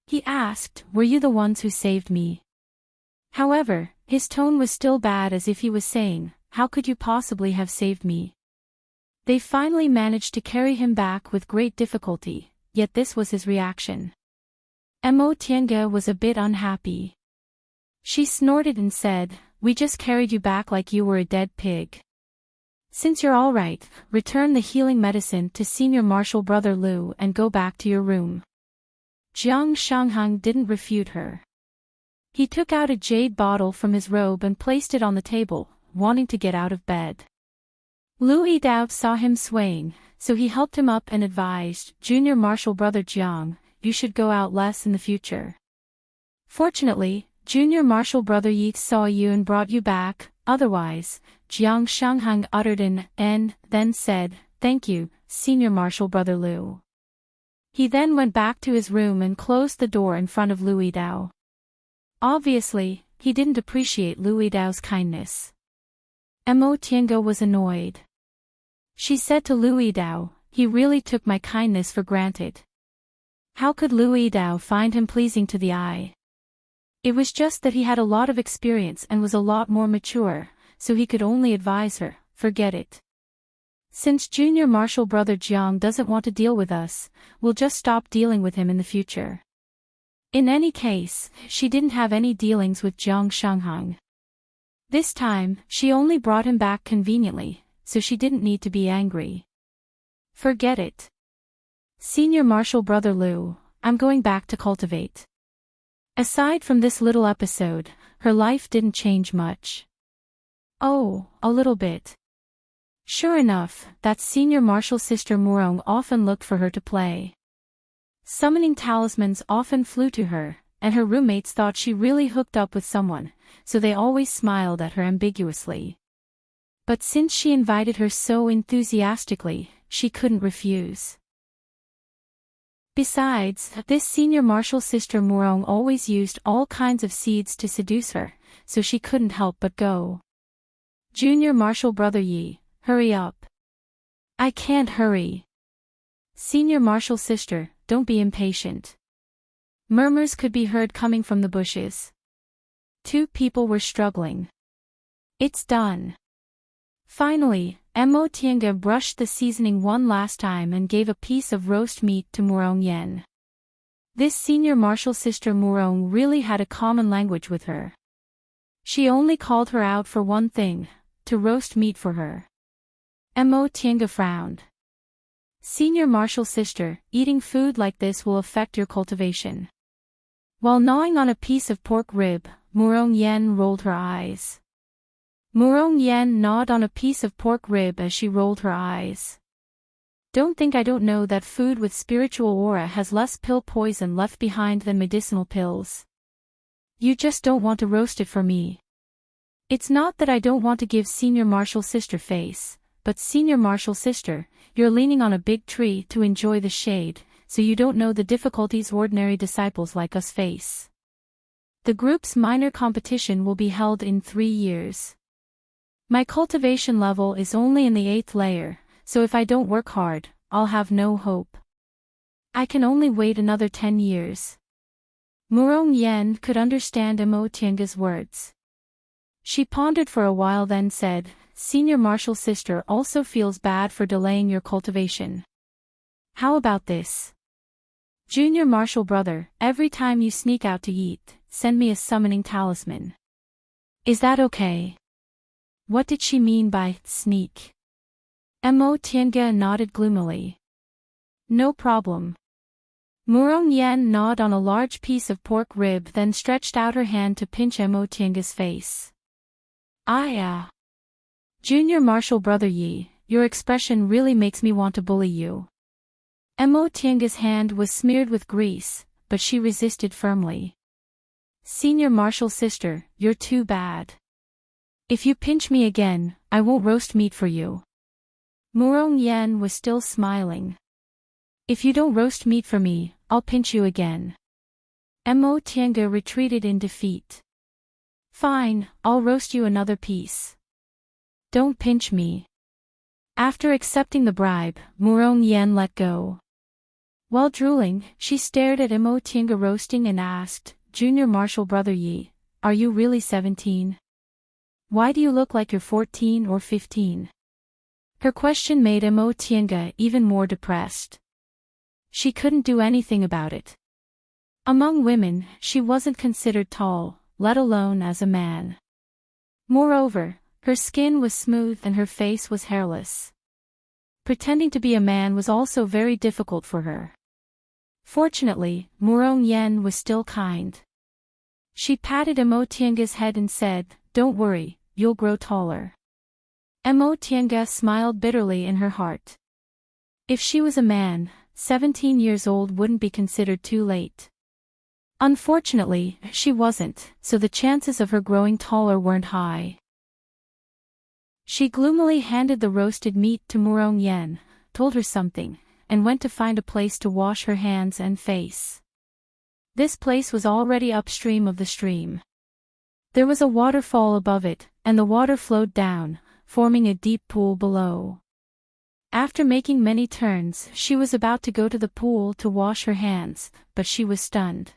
[SPEAKER 1] He asked, "Were you the ones who saved me?" However, his tone was still bad, as if he was saying, "How could you possibly have saved me?" They finally managed to carry him back with great difficulty, yet this was his reaction. Mo Tiange was a bit unhappy. She snorted and said, "We just carried you back like you were a dead pig. Since you're alright, return the healing medicine to Senior Marshal Brother Lu and go back to your room." Jiang Shanghang didn't refute her. He took out a jade bottle from his robe and placed it on the table, wanting to get out of bed. Lu Yidao saw him swaying, so he helped him up and advised, "Junior Marshal Brother Jiang, you should go out less in the future. Fortunately, Junior Marshal Brother Yi saw you and brought you back, otherwise," Jiang Shanghang uttered an "N," then said, "Thank you, Senior Marshal Brother Lu." He then went back to his room and closed the door in front of Lu Yidao. Obviously, he didn't appreciate Lu Yidao's kindness. Mo Tiange was annoyed. She said to Lu Yidao, "He really took my kindness for granted. How could Lu Yidao find him pleasing to the eye? It was just that he had a lot of experience and was a lot more mature, so he could only advise her, forget it. Since Junior Marshal Brother Jiang doesn't want to deal with us, we'll just stop dealing with him in the future." In any case, she didn't have any dealings with Jiang Shanghang. This time, she only brought him back conveniently, so she didn't need to be angry. "Forget it. Senior Marshal Brother Lu, I'm going back to cultivate." Aside from this little episode, her life didn't change much. Oh, a little bit. Sure enough, that Senior Marshal sister Murong often looked for her to play. Summoning talismans often flew to her, and her roommates thought she really hooked up with someone, so they always smiled at her ambiguously. But since she invited her so enthusiastically, she couldn't refuse. Besides, this senior martial sister Murong always used all kinds of seeds to seduce her, so she couldn't help but go. Junior martial brother Yi, hurry up. I can't hurry. Senior martial sister, don't be impatient. Murmurs could be heard coming from the bushes. Two people were struggling. It's done. Finally, Mo Tianga brushed the seasoning one last time and gave a piece of roast meat to Murong Yen. This senior martial sister Murong really had a common language with her. She only called her out for one thing, to roast meat for her. Mo Tianga frowned. Senior martial sister, eating food like this will affect your cultivation. While gnawing on a piece of pork rib, Murong Yen rolled her eyes. Murong Yen gnawed on a piece of pork rib as she rolled her eyes. Don't think I don't know that food with spiritual aura has less pill poison left behind than medicinal pills. You just don't want to roast it for me. It's not that I don't want to give senior martial sister face, but senior martial sister, you're leaning on a big tree to enjoy the shade, so you don't know the difficulties ordinary disciples like us face. The group's minor competition will be held in 3 years. My cultivation level is only in the 8th layer, so if I don't work hard, I'll have no hope. I can only wait another 10 years. Murong Yen could understand Mo Tianga's words. She pondered for a while then said, Senior martial sister also feels bad for delaying your cultivation. How about this? Junior martial brother, every time you sneak out to eat, send me a summoning talisman. Is that okay? What did she mean by sneak? Mo Tianga nodded gloomily. No problem. Murong Yen gnawed on a large piece of pork rib then stretched out her hand to pinch Mo Tianga's face. Junior martial brother Yi, your expression really makes me want to bully you. Mo Tianga's hand was smeared with grease, but she resisted firmly. Senior martial sister, you're too bad. If you pinch me again, I won't roast meat for you. Murong Yen was still smiling. If you don't roast meat for me, I'll pinch you again. Mo Tianga retreated in defeat. Fine, I'll roast you another piece. Don't pinch me. After accepting the bribe, Murong Yen let go. While drooling, she stared at Mo Tianga roasting and asked, Junior martial brother Yi, are you really 17? Why do you look like you're 14 or 15? Her question made Mo Tianga even more depressed. She couldn't do anything about it. Among women, she wasn't considered tall, let alone as a man. Moreover, her skin was smooth and her face was hairless. Pretending to be a man was also very difficult for her. Fortunately, Murong Yen was still kind. She patted Mo Tianga's head and said, Don't worry, you'll grow taller. Mo Tianga smiled bitterly in her heart. If she was a man, 17 years old wouldn't be considered too late. Unfortunately, she wasn't, so the chances of her growing taller weren't high. She gloomily handed the roasted meat to Murong Yen, told her something, and went to find a place to wash her hands and face. This place was already upstream of the stream. There was a waterfall above it, and the water flowed down, forming a deep pool below. After making many turns, she was about to go to the pool to wash her hands, but she was stunned.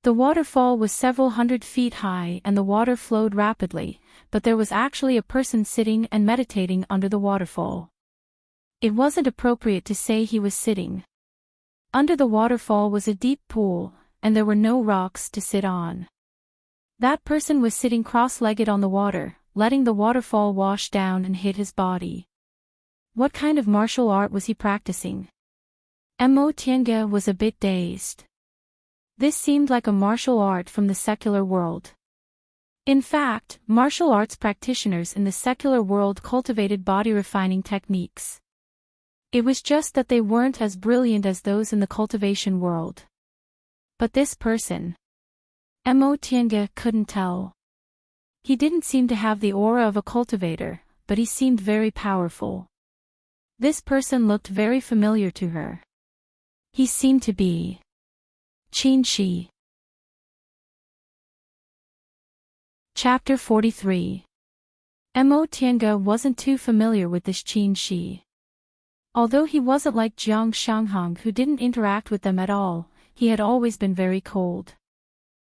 [SPEAKER 1] The waterfall was several hundred feet high and the water flowed rapidly, but there was actually a person sitting and meditating under the waterfall. It wasn't appropriate to say he was sitting. Under the waterfall was a deep pool, and there were no rocks to sit on. That person was sitting cross-legged on the water, letting the waterfall wash down and hit his body. What kind of martial art was he practicing? Mo Tianga was a bit dazed. This seemed like a martial art from the secular world. In fact, martial arts practitioners in the secular world cultivated body-refining techniques. It was just that they weren't as brilliant as those in the cultivation world. But this person, Mo Tiange couldn't tell. He didn't seem to have the aura of a cultivator, but he seemed very powerful. This person looked very familiar to her. He seemed to be Qin Shi. Chapter 43. Mo Tiange wasn't too familiar with this Qin Shi. Although he wasn't like Jiang Shanghang who didn't interact with them at all, he had always been very cold.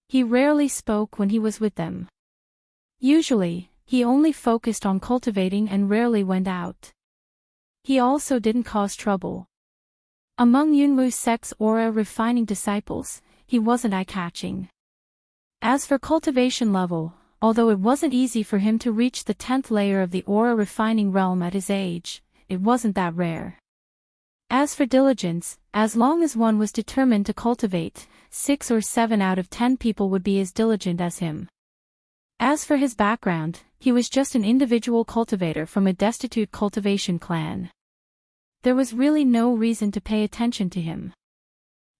[SPEAKER 1] He rarely spoke when he was with them. Usually, he only focused on cultivating and rarely went out. He also didn't cause trouble. Among Yunwu's sect's aura-refining disciples, he wasn't eye-catching. As for cultivation level, although it wasn't easy for him to reach the 10th layer of the aura-refining realm at his age, it wasn't that rare. As for diligence, as long as one was determined to cultivate, 6 or 7 out of 10 people would be as diligent as him. As for his background, he was just an individual cultivator from a destitute cultivation clan. There was really no reason to pay attention to him.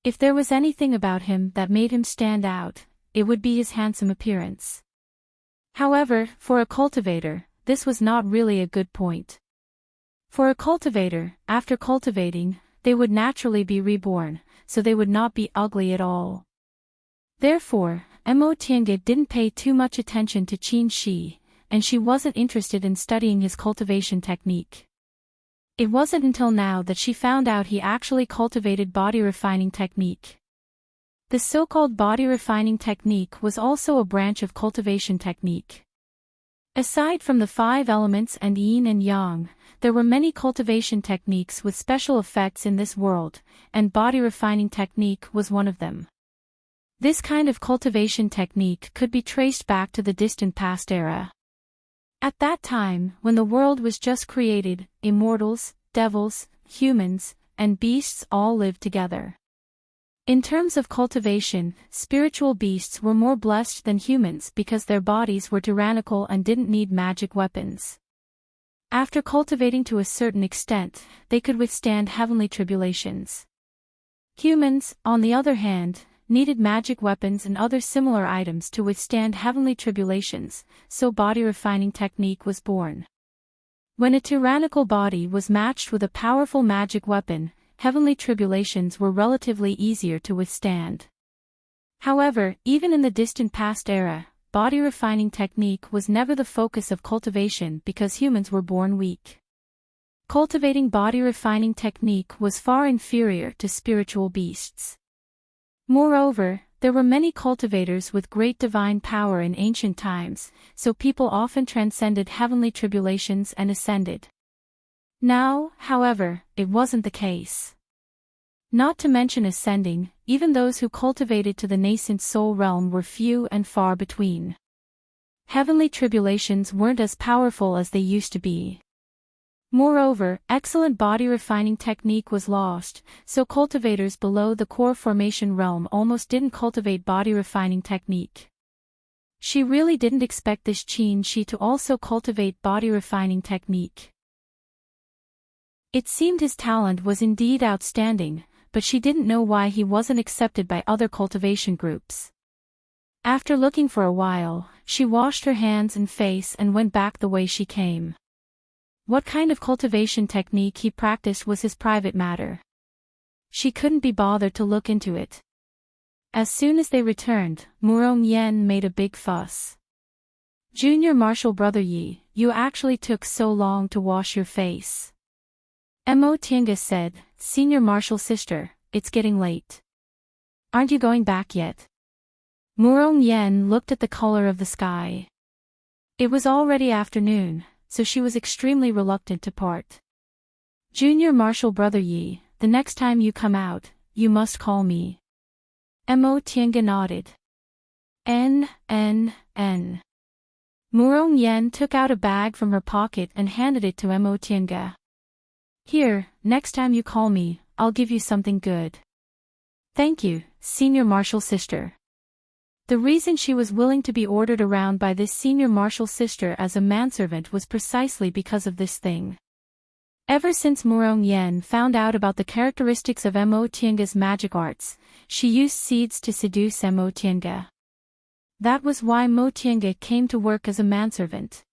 [SPEAKER 1] If there was anything about him that made him stand out, it would be his handsome appearance. However, for a cultivator, this was not really a good point. For a cultivator, after cultivating, they would naturally be reborn, so they would not be ugly at all. Therefore, Mo Tiange didn't pay too much attention to Qin Shi, and she wasn't interested in studying his cultivation technique. It wasn't until now that she found out he actually cultivated body refining technique. The so-called body refining technique was also a branch of cultivation technique. Aside from the 5 elements and yin and yang, there were many cultivation techniques with special effects in this world, and body refining technique was one of them. This kind of cultivation technique could be traced back to the distant past era. At that time, when the world was just created, immortals, devils, humans, and beasts all lived together. In terms of cultivation, spiritual beasts were more blessed than humans because their bodies were tyrannical and didn't need magic weapons. After cultivating to a certain extent, they could withstand heavenly tribulations. Humans, on the other hand, needed magic weapons and other similar items to withstand heavenly tribulations, so body refining technique was born. When a tyrannical body was matched with a powerful magic weapon, heavenly tribulations were relatively easier to withstand. However, even in the distant past era, body refining technique was never the focus of cultivation because humans were born weak. Cultivating body refining technique was far inferior to spiritual beasts. Moreover, there were many cultivators with great divine power in ancient times, so people often transcended heavenly tribulations and ascended. Now, however, it wasn't the case. Not to mention ascending, even those who cultivated to the nascent soul realm were few and far between. Heavenly tribulations weren't as powerful as they used to be. Moreover, excellent body refining technique was lost, so cultivators below the core formation realm almost didn't cultivate body refining technique. She really didn't expect this Qin Shi to also cultivate body refining technique. It seemed his talent was indeed outstanding, but she didn't know why he wasn't accepted by other cultivation groups. After looking for a while, she washed her hands and face and went back the way she came. What kind of cultivation technique he practiced was his private matter. She couldn't be bothered to look into it. As soon as they returned, Murong Yen made a big fuss. "Junior Marshal Brother Yi, you actually took so long to wash your face." Mo Tiange said, "Senior Marshal Sister, it's getting late. Aren't you going back yet?" Murong Yen looked at the color of the sky. It was already afternoon, so she was extremely reluctant to part. "Junior Marshal Brother Yi, the next time you come out, you must call me." Mo Tiange nodded. N. Murong Yen took out a bag from her pocket and handed it to Mo Tiange. "Here, next time you call me, I'll give you something good." "Thank you, Senior Marshal Sister." The reason she was willing to be ordered around by this Senior Marshal Sister as a manservant was precisely because of this thing. Ever since Murong Yen found out about the characteristics of Mo Tiange's magic arts, she used seeds to seduce Mo Tiange. That was why Mo Tiange came to work as a manservant.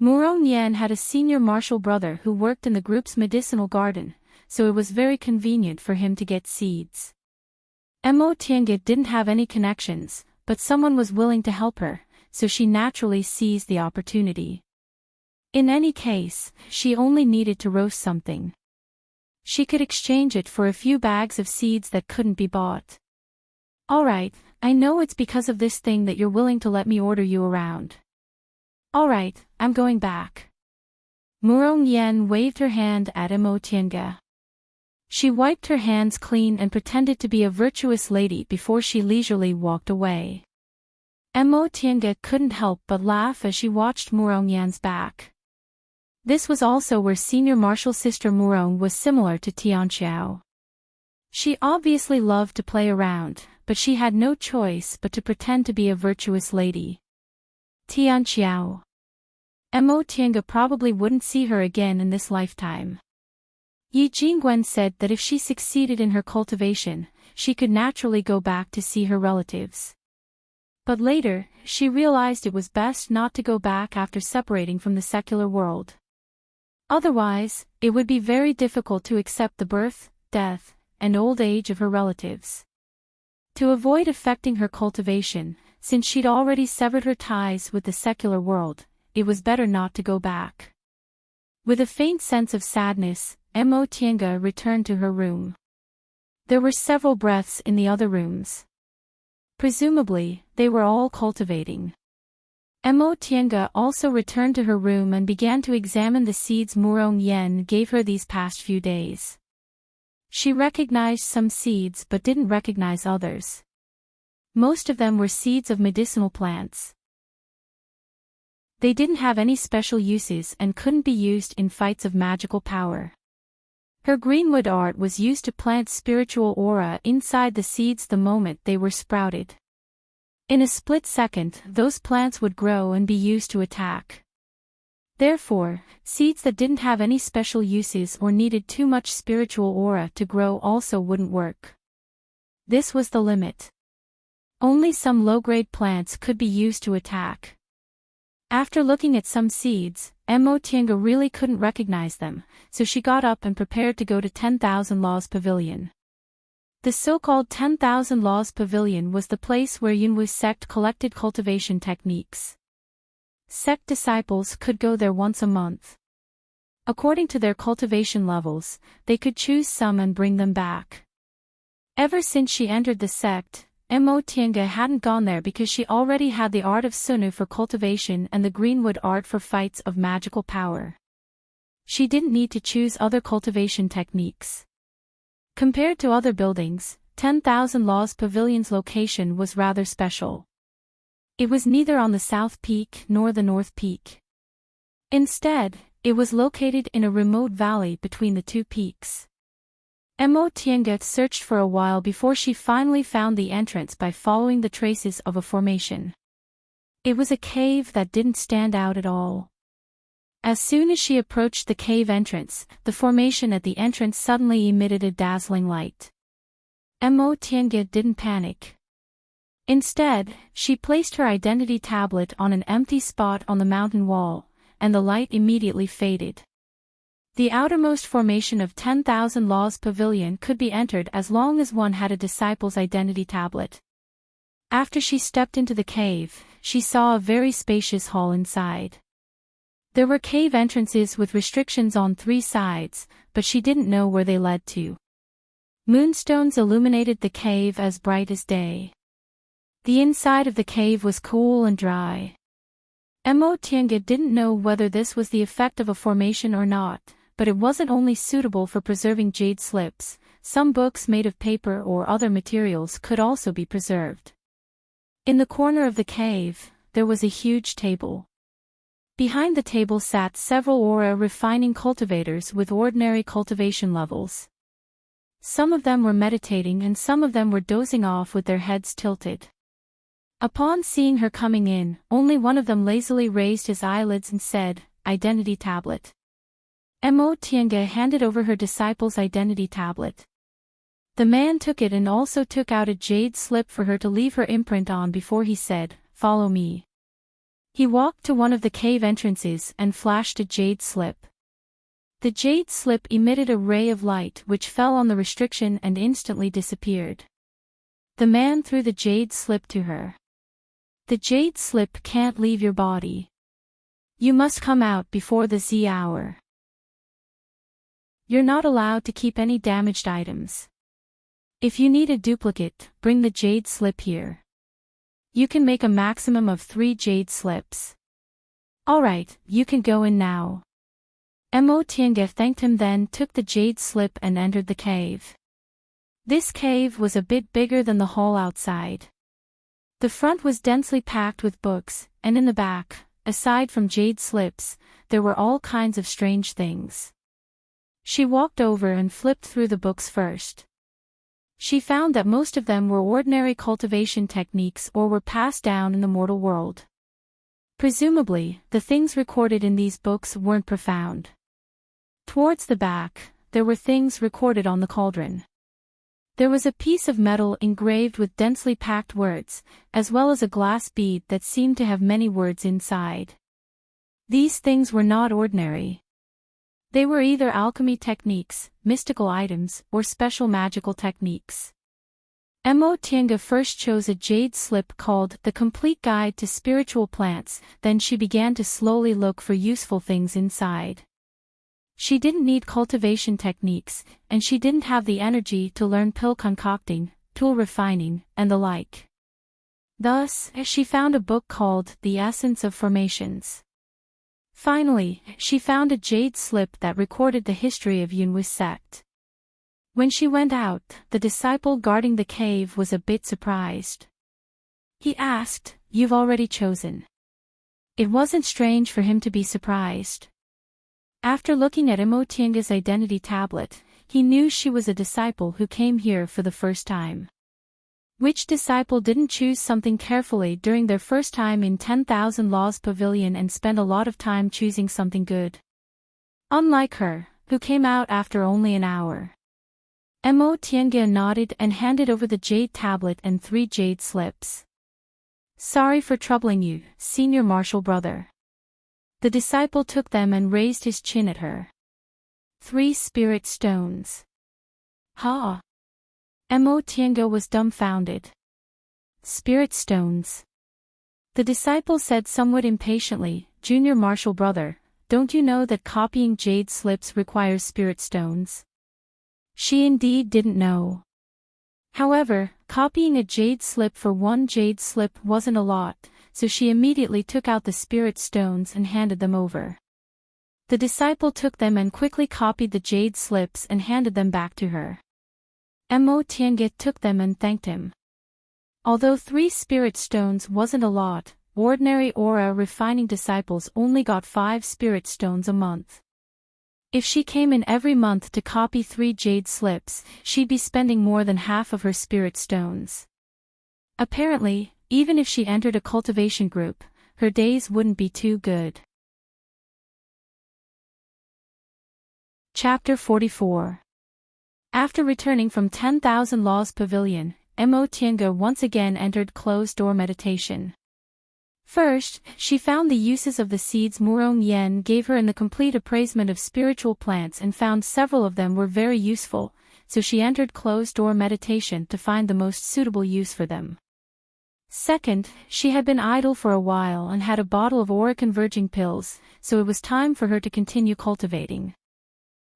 [SPEAKER 1] Murong Yan had a senior martial brother who worked in the group's medicinal garden, so it was very convenient for him to get seeds. Mo Tiange didn't have any connections, but someone was willing to help her, so she naturally seized the opportunity. In any case, she only needed to roast something. She could exchange it for a few bags of seeds that couldn't be bought. Alright, I know it's because of this thing that you're willing to let me order you around. Alright, I'm going back. Murong Yan waved her hand at Mo Tiange. She wiped her hands clean and pretended to be a virtuous lady before she leisurely walked away. Mo Tiange couldn't help but laugh as she watched Murong Yan's back. This was also where senior martial sister Murong was similar to Tianqiao. She obviously loved to play around, but she had no choice but to pretend to be a virtuous lady. Tianqiao. Mo Tiange probably wouldn't see her again in this lifetime. Yi Jingwen said that if she succeeded in her cultivation, she could naturally go back to see her relatives. But later, she realized it was best not to go back after separating from the secular world. Otherwise, it would be very difficult to accept the birth, death, and old age of her relatives. To avoid affecting her cultivation, since she'd already severed her ties with the secular world, it was better not to go back. With a faint sense of sadness, Mo Tiange returned to her room. There were several breaths in the other rooms. Presumably, they were all cultivating. Mo Tiange also returned to her room and began to examine the seeds Murong Yan gave her these past few days. She recognized some seeds but didn't recognize others. Most of them were seeds of medicinal plants. They didn't have any special uses and couldn't be used in fights of magical power. Her greenwood art was used to plant spiritual aura inside the seeds the moment they were sprouted. In a split second, those plants would grow and be used to attack. Therefore, seeds that didn't have any special uses or needed too much spiritual aura to grow also wouldn't work. This was the limit. Only some low-grade plants could be used to attack. After looking at some seeds, Mo Tiange really couldn't recognize them, so she got up and prepared to go to 10,000 Laws Pavilion. The so-called 10,000 Laws Pavilion was the place where Yunwu's sect collected cultivation techniques. Sect disciples could go there once a month. According to their cultivation levels, they could choose some and bring them back. Ever since she entered the sect, Mo Tiange hadn't gone there because she already had the art of Sunu for cultivation and the greenwood art for fights of magical power. She didn't need to choose other cultivation techniques. Compared to other buildings, 10,000 Laws Pavilion's location was rather special. It was neither on the South Peak nor the North Peak. Instead, it was located in a remote valley between the two peaks. Mo Tiange searched for a while before she finally found the entrance by following the traces of a formation. It was a cave that didn't stand out at all. As soon as she approached the cave entrance, the formation at the entrance suddenly emitted a dazzling light. Mo Tiange didn't panic. Instead, she placed her identity tablet on an empty spot on the mountain wall, and the light immediately faded. The outermost formation of 10,000 Laws Pavilion could be entered as long as one had a disciple's identity tablet. After she stepped into the cave, she saw a very spacious hall inside. There were cave entrances with restrictions on 3 sides, but she didn't know where they led to. Moonstones illuminated the cave as bright as day. The inside of the cave was cool and dry. Mo Tiange didn't know whether this was the effect of a formation or not, but it wasn't only suitable for preserving jade slips, some books made of paper or other materials could also be preserved. In the corner of the cave, there was a huge table. Behind the table sat several aura refining cultivators with ordinary cultivation levels. Some of them were meditating and some of them were dozing off with their heads tilted. Upon seeing her coming in, only one of them lazily raised his eyelids and said, "Identity tablet." Mo Tiange handed over her disciple's identity tablet. The man took it and also took out a jade slip for her to leave her imprint on before he said, "Follow me." He walked to one of the cave entrances and flashed a jade slip. The jade slip emitted a ray of light which fell on the restriction and instantly disappeared. The man threw the jade slip to her. "The jade slip can't leave your body. You must come out before the Z hour. You're not allowed to keep any damaged items. If you need a duplicate, bring the jade slip here. You can make a maximum of 3 jade slips. Alright, you can go in now." Tiange thanked him, then took the jade slip and entered the cave. This cave was a bit bigger than the hall outside. The front was densely packed with books, and in the back, aside from jade slips, there were all kinds of strange things. She walked over and flipped through the books first. She found that most of them were ordinary cultivation techniques or were passed down in the mortal world. Presumably, the things recorded in these books weren't profound. Towards the back, there were things recorded on the cauldron. There was a piece of metal engraved with densely packed words, as well as a glass bead that seemed to have many words inside. These things were not ordinary. They were either alchemy techniques, mystical items, or special magical techniques. Tiange first chose a jade slip called The Complete Guide to Spiritual Plants, then she began to slowly look for useful things inside. She didn't need cultivation techniques, and she didn't have the energy to learn pill concocting, tool refining, and the like. Thus, she found a book called The Essence of Formations. Finally, she found a jade slip that recorded the history of Yunhui sect. When she went out, the disciple guarding the cave was a bit surprised. He asked, "You've already chosen?" It wasn't strange for him to be surprised. After looking at Tiange's identity tablet, he knew she was a disciple who came here for the first time. Which disciple didn't choose something carefully during their first time in 10,000 Laws Pavilion and spend a lot of time choosing something good? Unlike her, who came out after only an hour. Tiange nodded and handed over the jade tablet and 3 jade slips. "Sorry for troubling you, senior martial brother." The disciple took them and raised his chin at her. 3 spirit stones. Ha! Tiange was dumbfounded. Spirit stones. The disciple said somewhat impatiently, "Junior martial brother, don't you know that copying jade slips requires spirit stones?" She indeed didn't know. However, copying a jade slip for 1 jade slip wasn't a lot, so she immediately took out the spirit stones and handed them over. The disciple took them and quickly copied the jade slips and handed them back to her. Tiange took them and thanked him. Although 3 spirit stones wasn't a lot, ordinary aura refining disciples only got 5 spirit stones a month. If she came in every month to copy 3 jade slips, she'd be spending more than half of her spirit stones. Apparently, even if she entered a cultivation group, her days wouldn't be too good. Chapter 44. After returning from 10,000 Laws Pavilion, Tiange once again entered closed-door meditation. First, she found the uses of the seeds Murong Yen gave her in the complete appraisement of spiritual plants and found several of them were very useful, so she entered closed-door meditation to find the most suitable use for them. Second, she had been idle for a while and had a bottle of aura converging pills, so it was time for her to continue cultivating.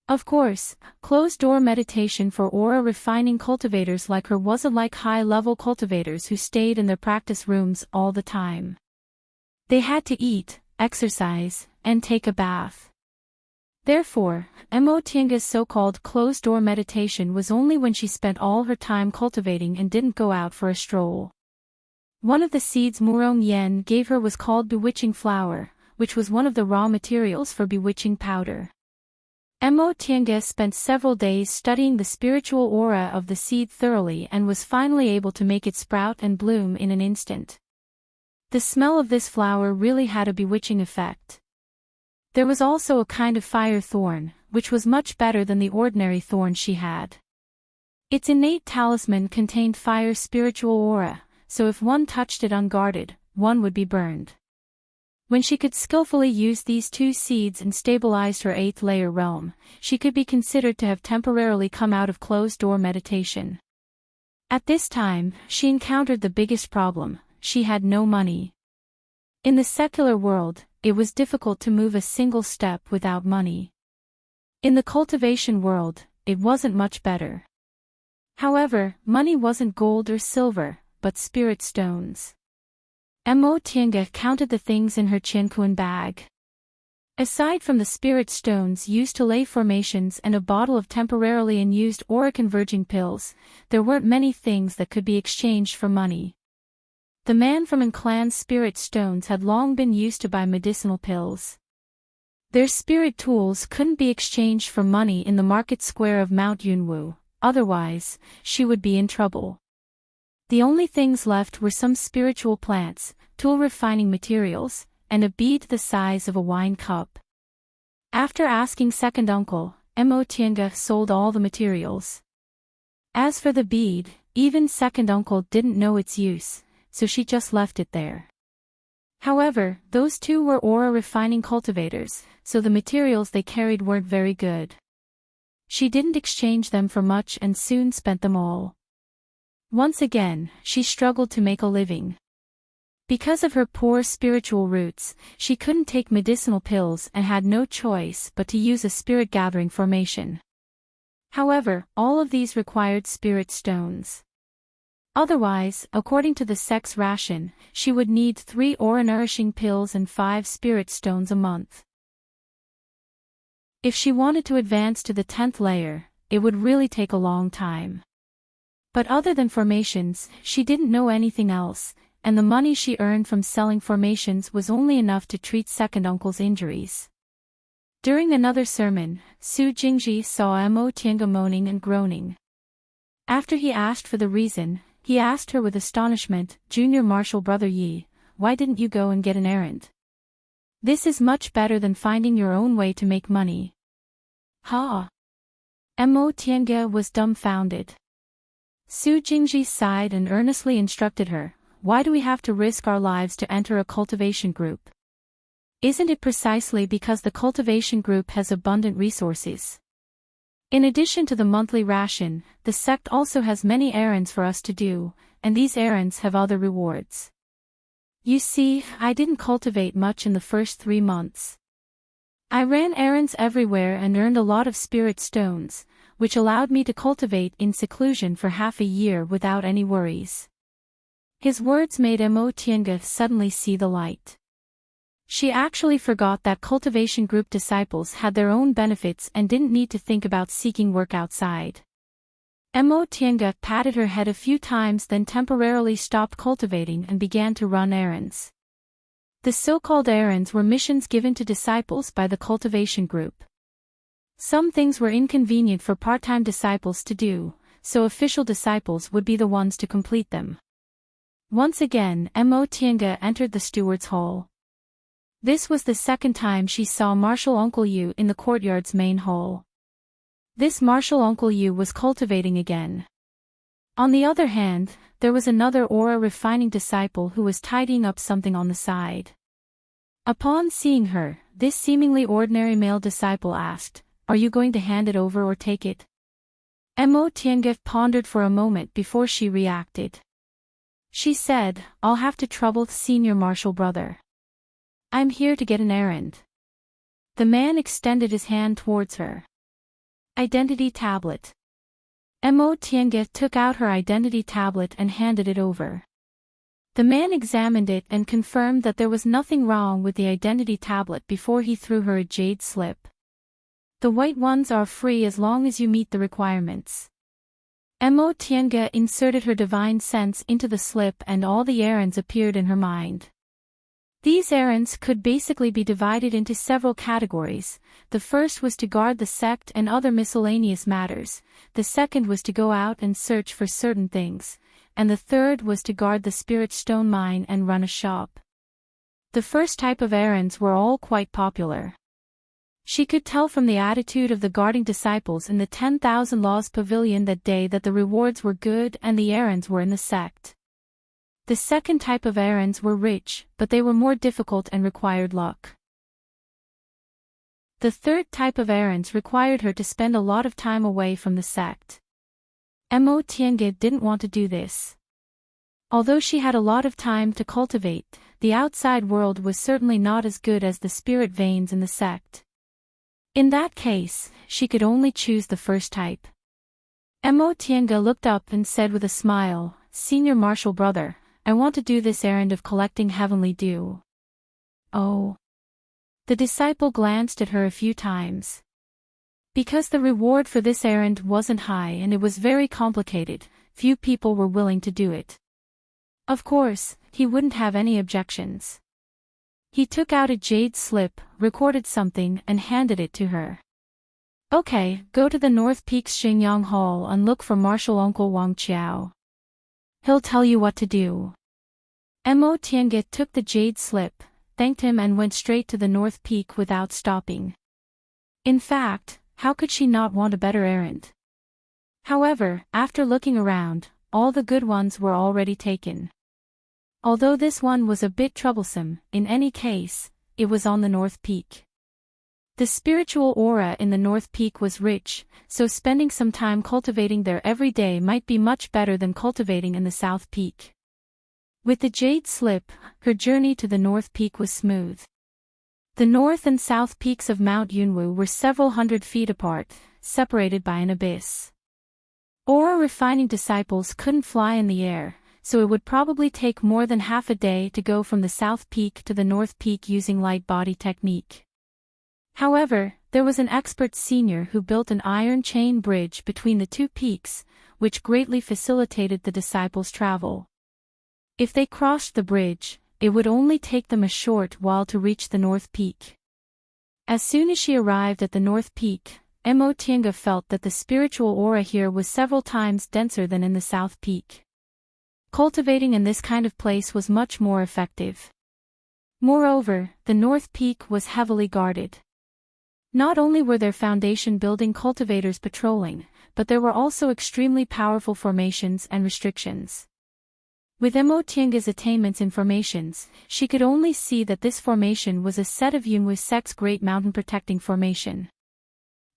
[SPEAKER 1] Of course, closed-door meditation for aura refining cultivators like her wasn't like high-level cultivators who stayed in their practice rooms all the time. They had to eat, exercise, and take a bath. Therefore, Tiange's so-called closed-door meditation was only when she spent all her time cultivating and didn't go out for a stroll. One of the seeds Murong Yen gave her was called bewitching flower, which was one of the raw materials for bewitching powder. Tiange spent several days studying the spiritual aura of the seed thoroughly and was finally able to make it sprout and bloom in an instant. The smell of this flower really had a bewitching effect. There was also a kind of fire thorn, which was much better than the ordinary thorn she had. Its innate talisman contained fire's spiritual aura, so if one touched it unguarded, one would be burned. When she could skillfully use these 2 seeds and stabilized her 8th layer realm, she could be considered to have temporarily come out of closed-door meditation. At this time, she encountered the biggest problem: she had no money. In the secular world, it was difficult to move a single step without money. In the cultivation world, it wasn't much better. However, money wasn't gold or silver, but spirit stones. Mo Tiange counted the things in her Qianquan bag. Aside from the spirit stones used to lay formations and a bottle of temporarily unused aura converging pills, there weren't many things that could be exchanged for money. The man from Enchanting's spirit stones had long been used to buy medicinal pills. Their spirit tools couldn't be exchanged for money in the market square of Mount Yunwu, otherwise, she would be in trouble. The only things left were some spiritual plants, tool refining materials, and a bead the size of a wine cup. After asking second uncle, Mo Tiange sold all the materials. As for the bead, even second uncle didn't know its use, so she just left it there. However, those 2 were aura refining cultivators, so the materials they carried weren't very good. She didn't exchange them for much and soon spent them all. Once again, she struggled to make a living. Because of her poor spiritual roots, she couldn't take medicinal pills and had no choice but to use a spirit gathering formation. However, all of these required spirit stones. Otherwise, according to the sect's ration, she would need 3 aura-nourishing pills and 5 spirit stones a month. If she wanted to advance to the 10th layer, it would really take a long time. But other than formations, she didn't know anything else, and the money she earned from selling formations was only enough to treat second uncle's injuries. During another sermon, Su Jingji saw Mo Tiange moaning and groaning. After he asked for the reason, he asked her with astonishment, "Junior Marshal Brother Yi, why didn't you go and get an errand? This is much better than finding your own way to make money." Ha! Mo Tiange was dumbfounded. Su Jingji sighed and earnestly instructed her, "Why do we have to risk our lives to enter a cultivation group? Isn't it precisely because the cultivation group has abundant resources? In addition to the monthly ration, the sect also has many errands for us to do, and these errands have other rewards. You see, I didn't cultivate much in the first 3 months. I ran errands everywhere and earned a lot of spirit stones, which allowed me to cultivate in seclusion for half a year without any worries." His words made Mo Tiange suddenly see the light. She actually forgot that cultivation group disciples had their own benefits and didn't need to think about seeking work outside. Mo Tiange patted her head a few times, then temporarily stopped cultivating and began to run errands. The so-called errands were missions given to disciples by the cultivation group. Some things were inconvenient for part-time disciples to do, so official disciples would be the ones to complete them. Once again, Mo Tiange entered the steward's hall. This was the second time she saw Marshal Uncle Yu in the courtyard's main hall. This Marshal Uncle Yu was cultivating again. On the other hand, there was another aura refining disciple who was tidying up something on the side. Upon seeing her, this seemingly ordinary male disciple asked, "Are you going to hand it over or take it?" Mo Tiange pondered for a moment before she reacted. She said, "I'll have to trouble Senior Marshal Brother. I'm here to get an errand." The man extended his hand towards her. Identity tablet. Mo Tiange took out her identity tablet and handed it over. The man examined it and confirmed that there was nothing wrong with the identity tablet before he threw her a jade slip. "The white ones are free as long as you meet the requirements." Mo Tiange inserted her divine sense into the slip and all the errands appeared in her mind. These errands could basically be divided into several categories. The first was to guard the sect and other miscellaneous matters, the second was to go out and search for certain things, and the third was to guard the spirit stone mine and run a shop. The first type of errands were all quite popular. She could tell from the attitude of the guarding disciples in the 10,000 Laws Pavilion that day that the rewards were good and the errands were in the sect. The second type of errands were rich, but they were more difficult and required luck. The third type of errands required her to spend a lot of time away from the sect. Mo Tiange didn't want to do this. Although she had a lot of time to cultivate, the outside world was certainly not as good as the spirit veins in the sect. In that case, she could only choose the first type. Mo Tiange looked up and said with a smile, "Senior Martial Brother, I want to do this errand of collecting heavenly dew." Oh. The disciple glanced at her a few times. Because the reward for this errand wasn't high and it was very complicated, few people were willing to do it. Of course, he wouldn't have any objections. He took out a jade slip, recorded something and handed it to her. "Okay, go to the North Peaks Xingyang Hall and look for Martial Uncle Wang Qiao. He'll tell you what to do." Mo Tiange took the jade slip, thanked him and went straight to the North Peak without stopping. In fact, how could she not want a better errand? However, after looking around, all the good ones were already taken. Although this one was a bit troublesome, in any case, it was on the North Peak. The spiritual aura in the North Peak was rich, so spending some time cultivating there every day might be much better than cultivating in the South Peak. With the jade slip, her journey to the North Peak was smooth. The North and South Peaks of Mount Yunwu were several hundred feet apart, separated by an abyss. Aura refining disciples couldn't fly in the air, so it would probably take more than half a day to go from the South Peak to the North Peak using light body technique. However, there was an expert senior who built an iron chain bridge between the two peaks, which greatly facilitated the disciples' travel. If they crossed the bridge, it would only take them a short while to reach the North Peak. As soon as she arrived at the North Peak, Mo Tiange felt that the spiritual aura here was several times denser than in the South Peak. Cultivating in this kind of place was much more effective. Moreover, the North Peak was heavily guarded. Not only were there foundation-building cultivators patrolling, but there were also extremely powerful formations and restrictions. With Mo Tiange's attainments in formations, she could only see that this formation was a set of Yunwu Sect's Great Mountain Protecting Formation.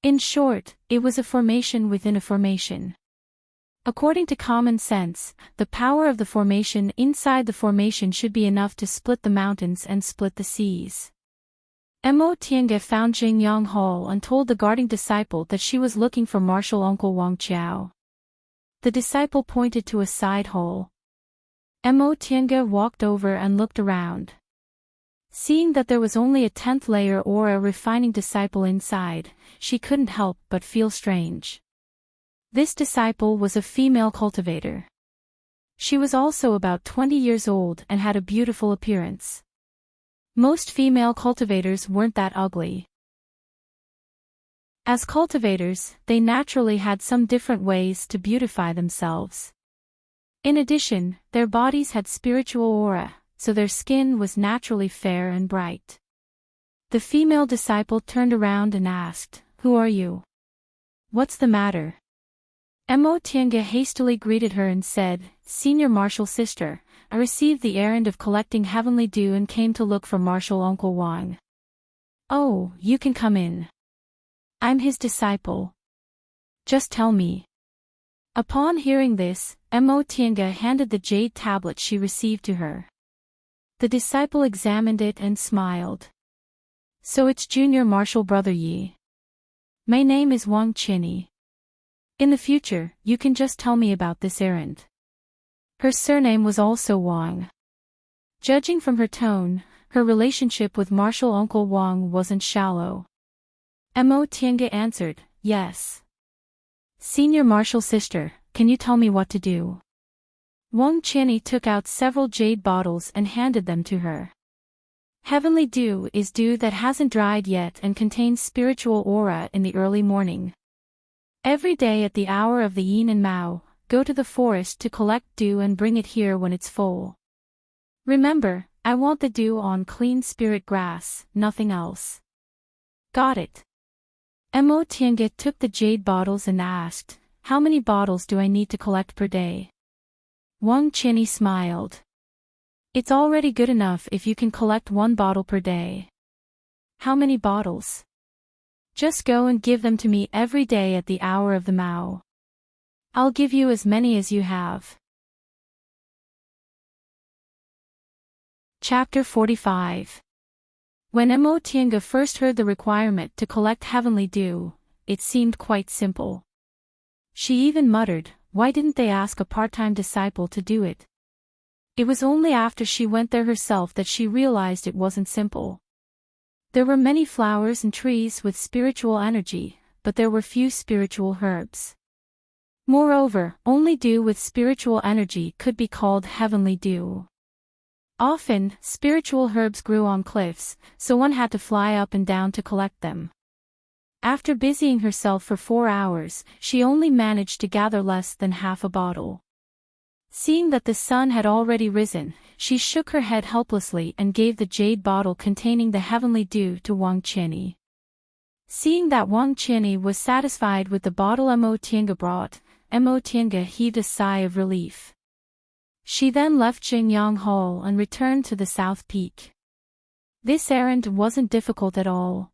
[SPEAKER 1] In short, it was a formation within a formation. According to common sense, the power of the formation inside the formation should be enough to split the mountains and split the seas. Mo Tiange found Xingyang Hall and told the guarding disciple that she was looking for Martial Uncle Wang Qiao. The disciple pointed to a side hole. Mo Tiange walked over and looked around. Seeing that there was only a 10th layer aura refining disciple inside, she couldn't help but feel strange. This disciple was a female cultivator. She was also about 20 years old and had a beautiful appearance. Most female cultivators weren't that ugly. As cultivators, they naturally had some different ways to beautify themselves. In addition, their bodies had spiritual aura, so their skin was naturally fair and bright. The female disciple turned around and asked, "Who are you? What's the matter?" Mo Tiange hastily greeted her and said, "Senior Martial Sister, I received the errand of collecting heavenly dew and came to look for Martial Uncle Wang." "Oh, you can come in. I'm his disciple. Just tell me." Upon hearing this, Mo Tiange handed the jade tablet she received to her. The disciple examined it and smiled. "So it's Junior Martial Brother Yi. My name is Wang Qini. In the future, you can just tell me about this errand." Her surname was also Wang. Judging from her tone, her relationship with Martial Uncle Wang wasn't shallow. Mo Tiange answered, "Yes. Senior Martial Sister, can you tell me what to do?" Wang Qini took out several jade bottles and handed them to her. Heavenly dew is dew that hasn't dried yet and contains spiritual aura in the early morning. Every day at the hour of the yin and mao, go to the forest to collect dew and bring it here when it's full. Remember, I want the dew on clean spirit grass, nothing else. Got it. Mo Tiange took the jade bottles and asked, how many bottles do I need to collect per day? Wang Qinyi smiled. It's already good enough if you can collect 1 bottle per day. How many bottles? Just go and give them to me every day at the hour of the Mao. I'll give you as many as you have. Chapter 45. When Mo Tiange first heard the requirement to collect heavenly dew, it seemed quite simple. She even muttered, why didn't they ask a part-time disciple to do it? It was only after she went there herself that she realized it wasn't simple. There were many flowers and trees with spiritual energy, but there were few spiritual herbs. Moreover, only dew with spiritual energy could be called heavenly dew. Often, spiritual herbs grew on cliffs, so one had to fly up and down to collect them. After busying herself for 4 hours, she only managed to gather less than half a bottle. Seeing that the sun had already risen, she shook her head helplessly and gave the jade bottle containing the heavenly dew to Wang Qinyi. Seeing that Wang Qinyi was satisfied with the bottle Mo Tiange brought, Mo Tiange heaved a sigh of relief. She then left Jingyang Hall and returned to the South Peak. This errand wasn't difficult at all.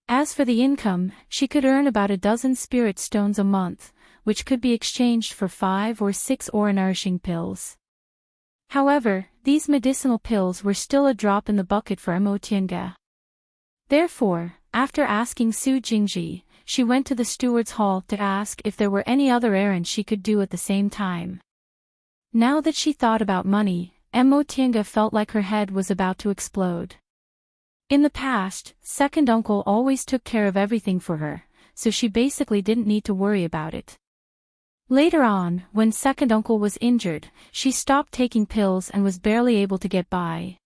[SPEAKER 1] As for the income, she could earn about a dozen spirit stones a month, which could be exchanged for 5 or 6 aura-nourishing pills. However, these medicinal pills were still a drop in the bucket for Mo Tiange. Therefore, after asking Su Jingji, she went to the steward's hall to ask if there were any other errands she could do at the same time. Now that she thought about money, Mo Tiange felt like her head was about to explode. In the past, second uncle always took care of everything for her, so she basically didn't need to worry about it. Later on, when second uncle was injured, she stopped taking pills and was barely able to get by.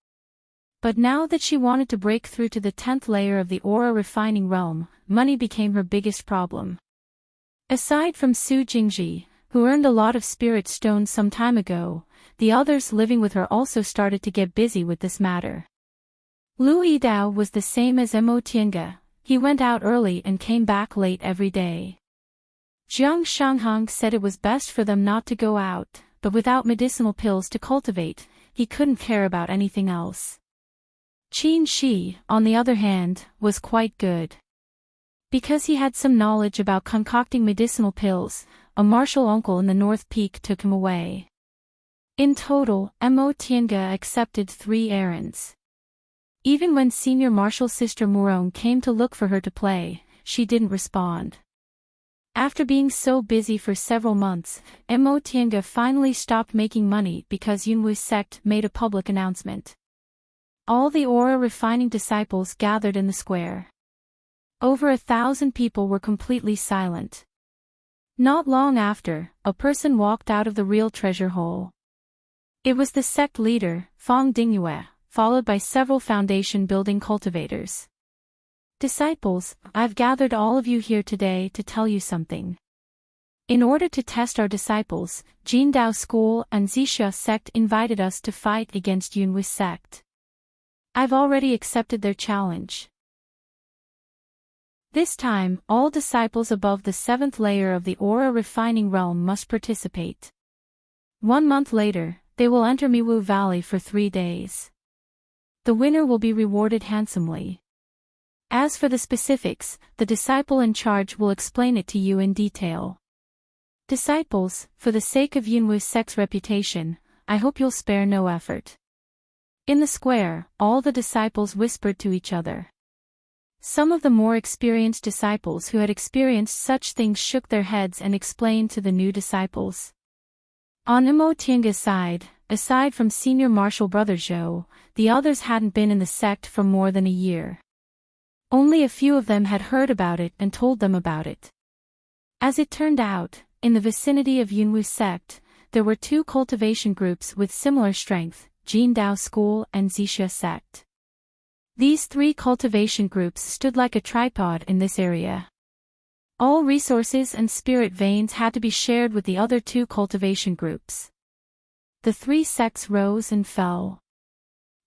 [SPEAKER 1] But now that she wanted to break through to the 10th layer of the aura refining realm, money became her biggest problem. Aside from Su Jingji, who earned a lot of spirit stones some time ago, the others living with her also started to get busy with this matter. Lu Yidao was the same as Mo Tiange. He went out early and came back late every day. Jiang Shanghang said it was best for them not to go out, but without medicinal pills to cultivate, he couldn't care about anything else. Qin Shi, on the other hand, was quite good. Because he had some knowledge about concocting medicinal pills, a martial uncle in the North Peak took him away. In total, Mo Tiange accepted 3 errands. Even when senior martial sister Murong came to look for her to play, she didn't respond. After being so busy for several months, Mo Tiange finally stopped making money because Yunwu's sect made a public announcement. All the aura refining disciples gathered in the square. Over 1,000 people were completely silent. Not long after, a person walked out of the real treasure hole. It was the sect leader, Fang Dingyue, followed by several foundation building cultivators. Disciples, I've gathered all of you here today to tell you something. In order to test our disciples, Jindao School and Zixia sect invited us to fight against Yunwu's sect. I've already accepted their challenge. This time, all disciples above the 7th layer of the aura refining realm must participate. 1 month later, they will enter Miwu Valley for 3 days. The winner will be rewarded handsomely. As for the specifics, the disciple in charge will explain it to you in detail. Disciples, for the sake of Yunwu's sect's reputation, I hope you'll spare no effort. In the square, all the disciples whispered to each other. Some of the more experienced disciples who had experienced such things shook their heads and explained to the new disciples. On Mo Tiange's side, aside from senior martial brother Zhou, the others hadn't been in the sect for more than a year. Only a few of them had heard about it and told them about it. As it turned out, in the vicinity of Yunwu's sect, there were 2 cultivation groups with similar strength, Jindao School and Zixia sect. These 3 cultivation groups stood like a tripod in this area. All resources and spirit veins had to be shared with the other 2 cultivation groups. The 3 sects rose and fell.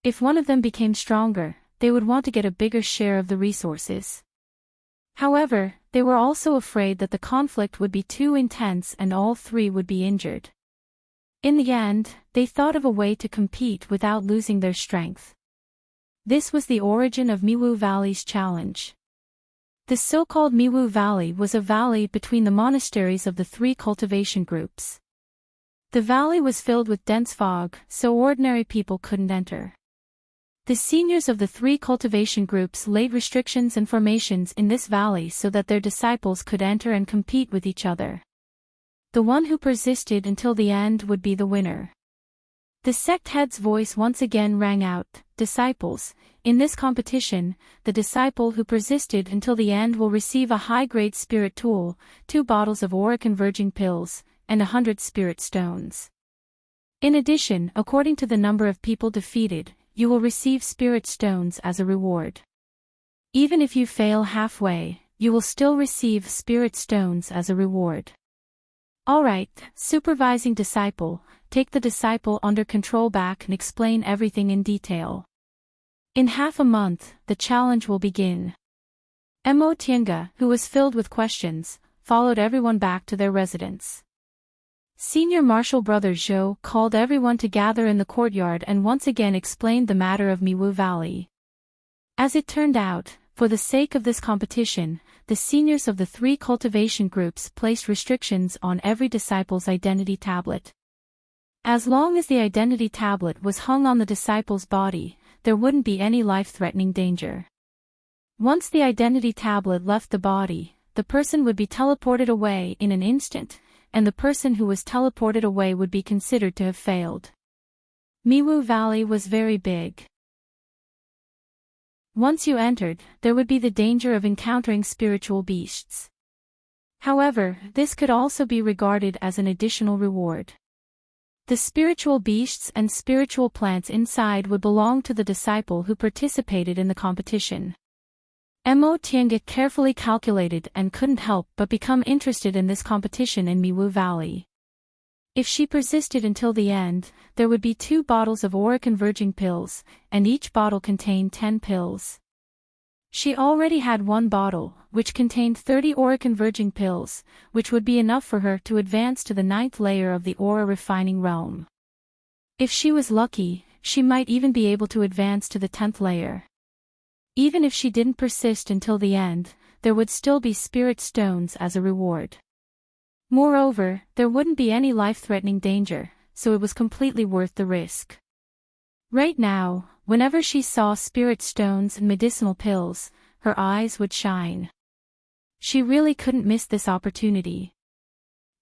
[SPEAKER 1] If one of them became stronger, they would want to get a bigger share of the resources. However, they were also afraid that the conflict would be too intense and all three would be injured. In the end, they thought of a way to compete without losing their strength. This was the origin of Miwu Valley's challenge. The so-called Miwu Valley was a valley between the monasteries of the three cultivation groups. The valley was filled with dense fog, so ordinary people couldn't enter. The seniors of the three cultivation groups laid restrictions and formations in this valley so that their disciples could enter and compete with each other. The one who persisted until the end would be the winner. The sect head's voice once again rang out, "Disciples, in this competition, the disciple who persisted until the end will receive a high-grade spirit tool, 2 bottles of aura converging pills, and 100 spirit stones. In addition, according to the number of people defeated, you will receive spirit stones as a reward. Even if you fail halfway, you will still receive spirit stones as a reward. Alright, supervising disciple, take the disciple under control back and explain everything in detail. In half a month, the challenge will begin." Mo Tienga, who was filled with questions, followed everyone back to their residence. Senior Martial Brother Zhou called everyone to gather in the courtyard and once again explained the matter of Miwu Valley. As it turned out, for the sake of this competition, the seniors of the three cultivation groups placed restrictions on every disciple's identity tablet. As long as the identity tablet was hung on the disciple's body, there wouldn't be any life-threatening danger. Once the identity tablet left the body, the person would be teleported away in an instant, and the person who was teleported away would be considered to have failed. Miwu Valley was very big. Once you entered, there would be the danger of encountering spiritual beasts. However, this could also be regarded as an additional reward. The spiritual beasts and spiritual plants inside would belong to the disciple who participated in the competition. Mo Tienga carefully calculated and couldn't help but become interested in this competition in Miwu Valley. If she persisted until the end, there would be 2 bottles of aura converging pills, and each bottle contained 10 pills. She already had 1 bottle, which contained 30 aura converging pills, which would be enough for her to advance to the 9th layer of the aura refining realm. If she was lucky, she might even be able to advance to the 10th layer. Even if she didn't persist until the end, there would still be spirit stones as a reward. Moreover, there wouldn't be any life-threatening danger, so it was completely worth the risk. Right now, whenever she saw spirit stones and medicinal pills, her eyes would shine. She really couldn't miss this opportunity.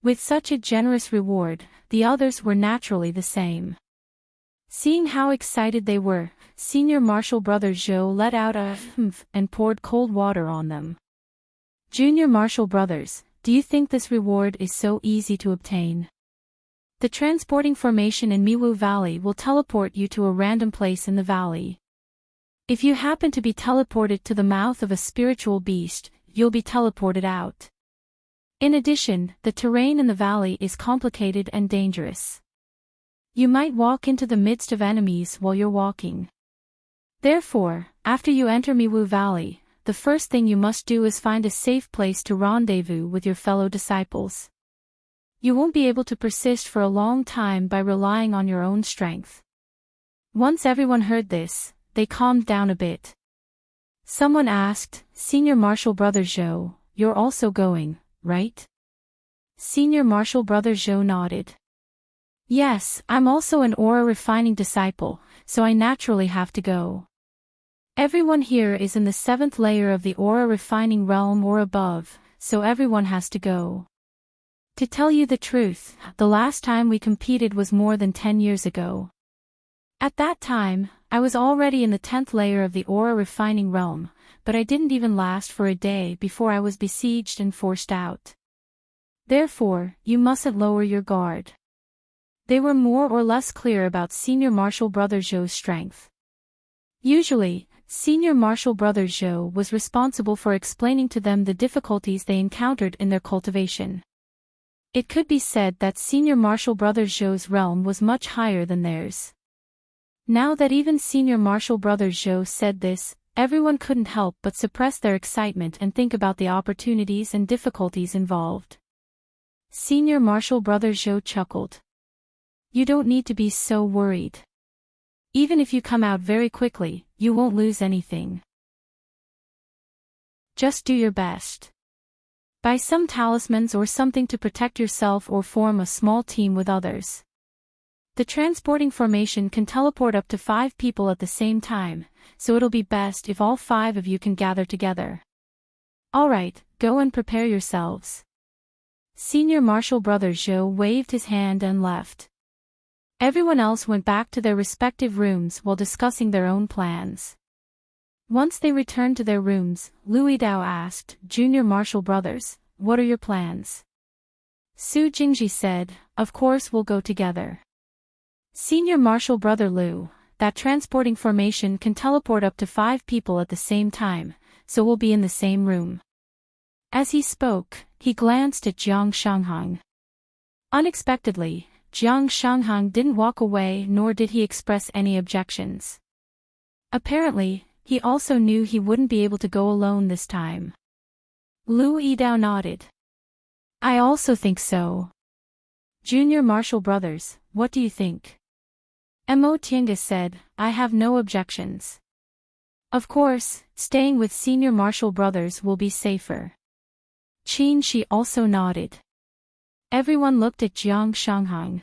[SPEAKER 1] With such a generous reward, the others were naturally the same. Seeing how excited they were, Senior Martial Brother Zhou let out a humph and poured cold water on them. "Junior Martial Brothers, do you think this reward is so easy to obtain? The transporting formation in Miwu Valley will teleport you to a random place in the valley. If you happen to be teleported to the mouth of a spiritual beast, you'll be teleported out. In addition, the terrain in the valley is complicated and dangerous. You might walk into the midst of enemies while you're walking. Therefore, after you enter Miwu Valley, the first thing you must do is find a safe place to rendezvous with your fellow disciples. You won't be able to persist for a long time by relying on your own strength." Once everyone heard this, they calmed down a bit. Someone asked, "Senior Martial Brother Zhou, you're also going, right?" Senior Martial Brother Zhou nodded. "Yes, I'm also an aura refining disciple, so I naturally have to go. Everyone here is in the 7th layer of the aura refining realm or above, so everyone has to go. To tell you the truth, the last time we competed was more than 10 years ago. At that time, I was already in the 10th layer of the aura refining realm, but I didn't even last for a day before I was besieged and forced out. Therefore, you mustn't lower your guard." They were more or less clear about Senior Martial Brother Zhou's strength. Usually, Senior Martial Brother Zhou was responsible for explaining to them the difficulties they encountered in their cultivation. It could be said that Senior Martial Brother Zhou's realm was much higher than theirs. Now that even Senior Marshall Brothers Zhou said this, everyone couldn't help but suppress their excitement and think about the opportunities and difficulties involved. Senior Marshall Brothers Zhou chuckled. You don't need to be so worried. Even if you come out very quickly, you won't lose anything. Just do your best. Buy some talismans or something to protect yourself or form a small team with others. The transporting formation can teleport up to 5 people at the same time, so it'll be best if all 5 of you can gather together. Alright, go and prepare yourselves. Senior Marshall Brothers Zhou waved his hand and left. Everyone else went back to their respective rooms while discussing their own plans. Once they returned to their rooms, Louis Dao asked, Junior Marshall Brothers, what are your plans? Su Jingji said, of course we'll go together. Senior Marshall Brother Liu, that transporting formation can teleport up to 5 people at the same time, so we'll be in the same room. As he spoke, he glanced at Jiang Shanghang. Unexpectedly, Jiang Shanghang didn't walk away nor did he express any objections. Apparently, he also knew he wouldn't be able to go alone this time. Lu Yidao nodded. I also think so. Junior Marshall Brothers, what do you think? Mo Tiange said, I have no objections. Of course, staying with Senior Marshall Brothers will be safer. Qin Shi also nodded. Everyone looked at Jiang Shanghang.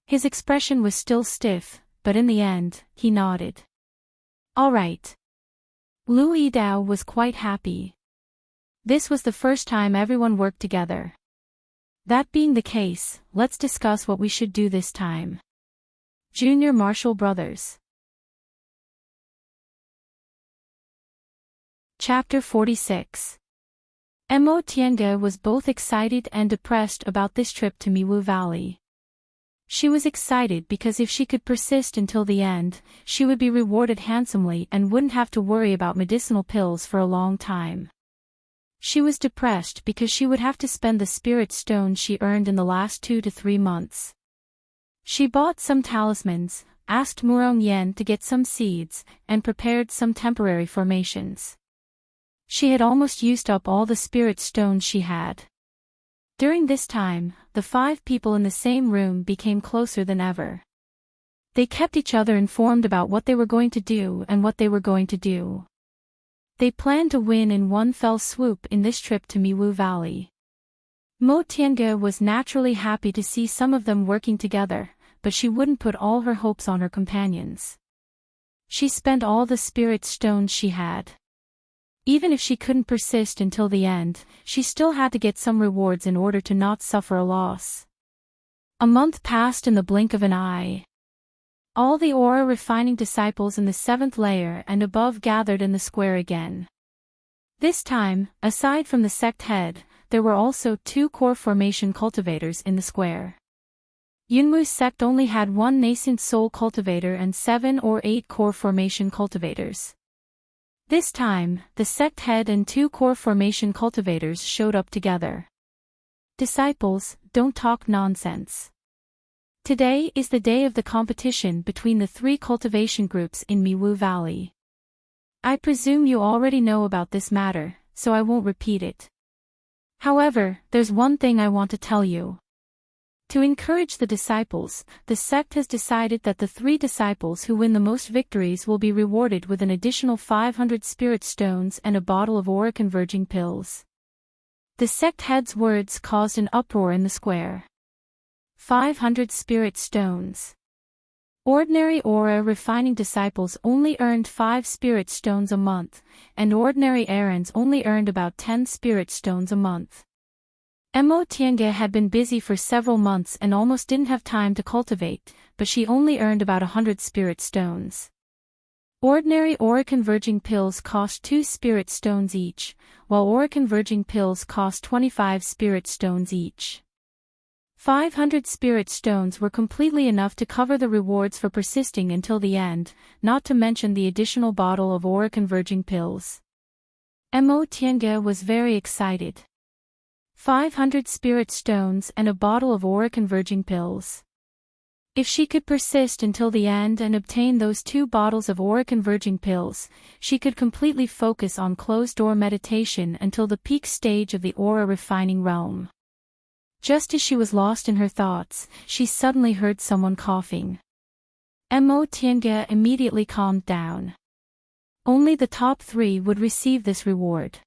[SPEAKER 1] His expression was still stiff, but in the end, he nodded. All right. Lu Yidao was quite happy. This was the first time everyone worked together. That being the case, let's discuss what we should do this time. Junior Marshall Brothers. Chapter 46. Mo Tiange was both excited and depressed about this trip to Miwu Valley. She was excited because if she could persist until the end, she would be rewarded handsomely and wouldn't have to worry about medicinal pills for a long time. She was depressed because she would have to spend the spirit stone she earned in the last 2 to 3 months. She bought some talismans, asked Murong Yen to get some seeds, and prepared some temporary formations. She had almost used up all the spirit stones she had. During this time, the 5 people in the same room became closer than ever. They kept each other informed about what they were going to do and what they were going to do. They planned to win in one fell swoop in this trip to Miwu Valley. Mo Tiange was naturally happy to see some of them working together, but she wouldn't put all her hopes on her companions. She spent all the spirit stones she had. Even if she couldn't persist until the end, she still had to get some rewards in order to not suffer a loss. A month passed in the blink of an eye. All the aura refining disciples in the 7th layer and above gathered in the square again. This time, aside from the sect head, there were also 2 core formation cultivators in the square. Yunmu's sect only had 1 nascent soul cultivator and 7 or 8 core formation cultivators. This time, the sect head and 2 core formation cultivators showed up together. Disciples, don't talk nonsense. Today is the day of the competition between the 3 cultivation groups in Miwu Valley. I presume you already know about this matter, so I won't repeat it. However, there's one thing I want to tell you. To encourage the disciples, the sect has decided that the 3 disciples who win the most victories will be rewarded with an additional 500 spirit stones and a bottle of aura converging pills. The sect head's words caused an uproar in the square. 500 spirit stones. Ordinary aura refining disciples only earned 5 spirit stones a month, and ordinary errands only earned about 10 spirit stones a month. Mo Tiange had been busy for several months and almost didn't have time to cultivate, but she only earned about 100 spirit stones. Ordinary aura converging pills cost 2 spirit stones each, while aura converging pills cost 25 spirit stones each. 500 spirit stones were completely enough to cover the rewards for persisting until the end, not to mention the additional bottle of aura converging pills. Mo Tiange was very excited. 500 spirit stones and a bottle of aura converging pills. If she could persist until the end and obtain those 2 bottles of aura converging pills, she could completely focus on closed-door meditation until the peak stage of the aura refining realm. Just as she was lost in her thoughts, she suddenly heard someone coughing. Mo Tiange immediately calmed down. Only the top 3 would receive this reward.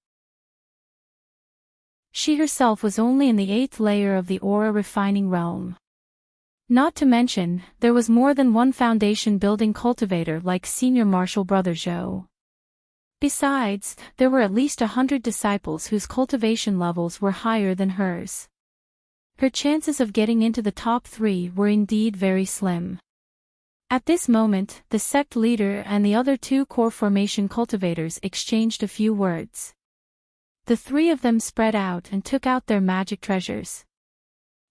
[SPEAKER 1] She herself was only in the 8th layer of the aura refining realm. Not to mention, there was more than one foundation-building cultivator like Senior Marshall Brother Zhou. Besides, there were at least 100 disciples whose cultivation levels were higher than hers. Her chances of getting into the top 3 were indeed very slim. At this moment, the sect leader and the other 2 core formation cultivators exchanged a few words. The 3 of them spread out and took out their magic treasures.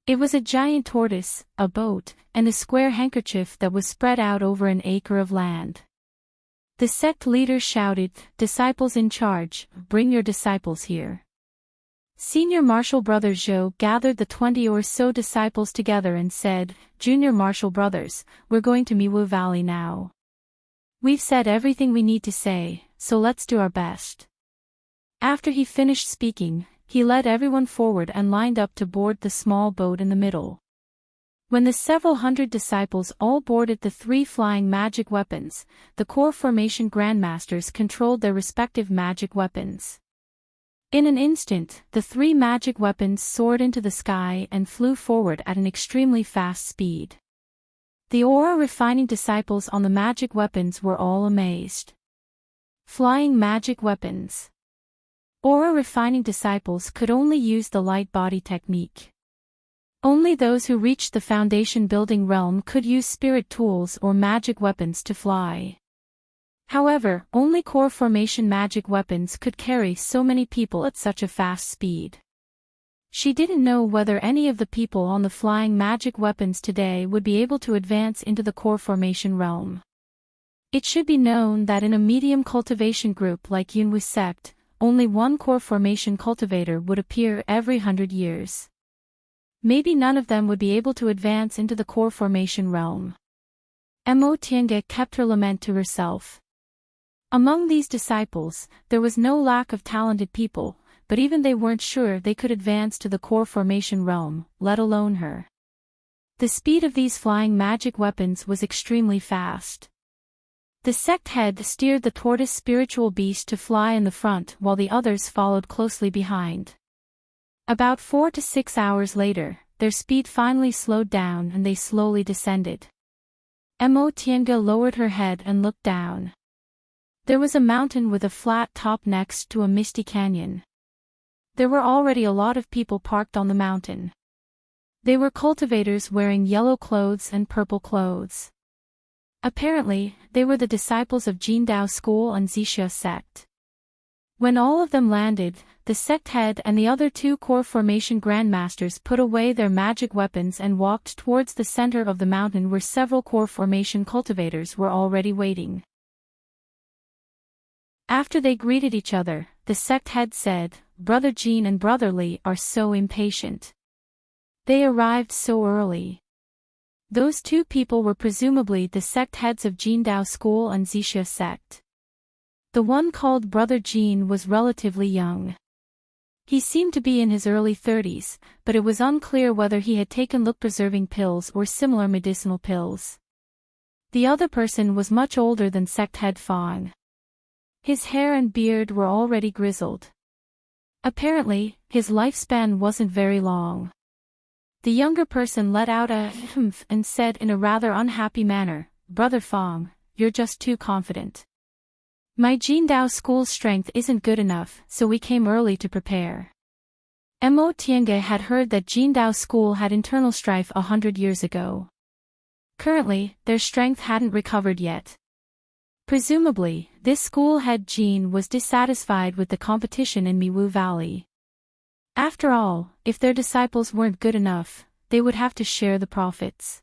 [SPEAKER 1] It was a giant tortoise, a boat, and a square handkerchief that was spread out over an acre of land. The sect leader shouted, "Disciples in charge, bring your disciples here." Senior Marshall Brothers Zhou gathered the 20 or so disciples together and said, "Junior Marshall Brothers, we're going to Miwu Valley now. We've said everything we need to say, so let's do our best." After he finished speaking, he led everyone forward and lined up to board the small boat in the middle. When the several hundred disciples all boarded the 3 flying magic weapons, the core formation grandmasters controlled their respective magic weapons. In an instant, the 3 magic weapons soared into the sky and flew forward at an extremely fast speed. The aura refining disciples on the magic weapons were all amazed. Flying magic weapons. Aura refining disciples could only use the light body technique. Only those who reached the foundation building realm could use spirit tools or magic weapons to fly. However, only core formation magic weapons could carry so many people at such a fast speed. She didn't know whether any of the people on the flying magic weapons today would be able to advance into the core formation realm. It should be known that in a medium cultivation group like Yunwu sect, only 1 core formation cultivator would appear every 100 years. Maybe none of them would be able to advance into the core formation realm. Mo Tiange kept her lament to herself. Among these disciples, there was no lack of talented people, but even they weren't sure they could advance to the core formation realm, let alone her. The speed of these flying magic weapons was extremely fast. The sect head steered the tortoise spiritual beast to fly in the front while the others followed closely behind. About 4 to 6 hours later, their speed finally slowed down and they slowly descended. Mo Tiange lowered her head and looked down. There was a mountain with a flat top next to a misty canyon. There were already a lot of people parked on the mountain. They were cultivators wearing yellow clothes and purple clothes. Apparently, they were the disciples of Jindao school and Zixia sect. When all of them landed, the sect head and the other 2 core formation grandmasters put away their magic weapons and walked towards the center of the mountain where several core formation cultivators were already waiting. After they greeted each other, the sect head said, "Brother Jean and Brother Li are so impatient. They arrived so early." Those 2 people were presumably the sect heads of Jindao school and Zixia sect. The one called Brother Jean was relatively young. He seemed to be in his early 30s, but it was unclear whether he had taken look-preserving pills or similar medicinal pills. The other person was much older than sect head Fang. His hair and beard were already grizzled. Apparently, his lifespan wasn't very long. The younger person let out a humph and said in a rather unhappy manner, "Brother Fang, you're just too confident. My Jindao school's strength isn't good enough, so we came early to prepare." Mo Tiange had heard that Jindao school had internal strife 100 years ago. Currently, their strength hadn't recovered yet. Presumably, this school head Jean was dissatisfied with the competition in Miwu Valley. After all, if their disciples weren't good enough, they would have to share the profits.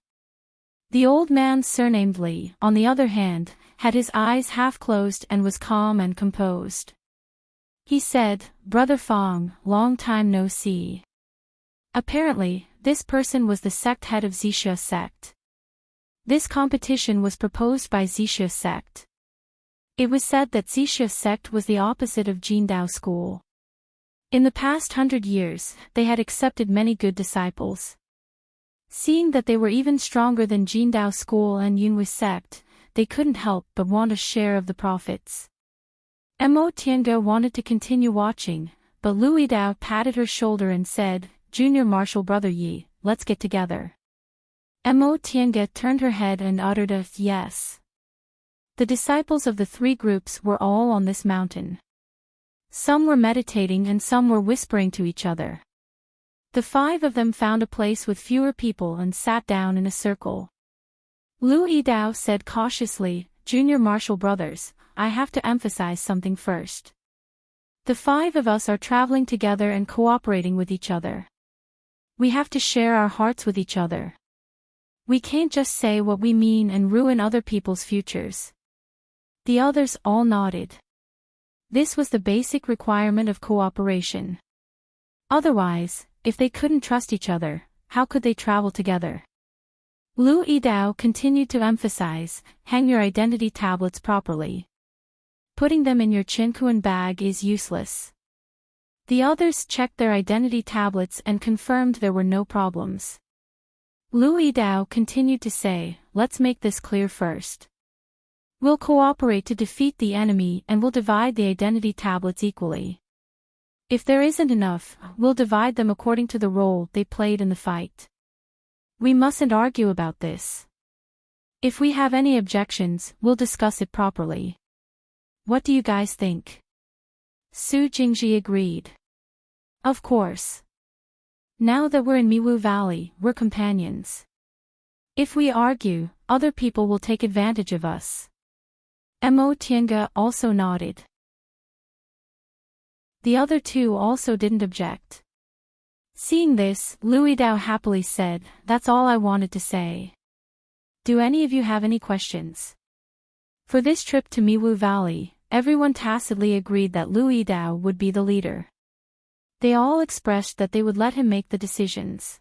[SPEAKER 1] The old man surnamed Li, on the other hand, had his eyes half closed and was calm and composed. He said, "Brother Fang, long time no see." Apparently, this person was the sect head of Zixia sect. This competition was proposed by Zixia sect. It was said that Zixia sect was the opposite of Jindao school. In the past 100 years, they had accepted many good disciples. Seeing that they were even stronger than Jindao school and Yunhui sect, they couldn't help but want a share of the profits. Mo Tiange wanted to continue watching, but Lu Yidao patted her shoulder and said, "Junior martial brother Yi, let's get together." Mo Tiange turned her head and uttered a yes. The disciples of the three groups were all on this mountain. Some were meditating and some were whispering to each other. The five of them found a place with fewer people and sat down in a circle. Lu Yidao said cautiously, "Junior martial brothers, I have to emphasize something first. The five of us are traveling together and cooperating with each other. We have to share our hearts with each other. We can't just say what we mean and ruin other people's futures." The others all nodded. This was the basic requirement of cooperation. Otherwise, if they couldn't trust each other, how could they travel together? Lu Yidao continued to emphasize, "Hang your identity tablets properly. Putting them in your Chinkuan bag is useless." The others checked their identity tablets and confirmed there were no problems. Lu Yidao continued to say, "Let's make this clear first. We'll cooperate to defeat the enemy and we'll divide the identity tablets equally. If there isn't enough, we'll divide them according to the role they played in the fight. We mustn't argue about this. If we have any objections, we'll discuss it properly. What do you guys think?" Su Jingji agreed. "Of course. Now that we're in Miwu Valley, we're companions. If we argue, other people will take advantage of us." Mo Tiange also nodded. The other two also didn't object. Seeing this, Lu Yidao happily said, "That's all I wanted to say. Do any of you have any questions?" For this trip to Miwu Valley, everyone tacitly agreed that Lu Yidao would be the leader. They all expressed that they would let him make the decisions.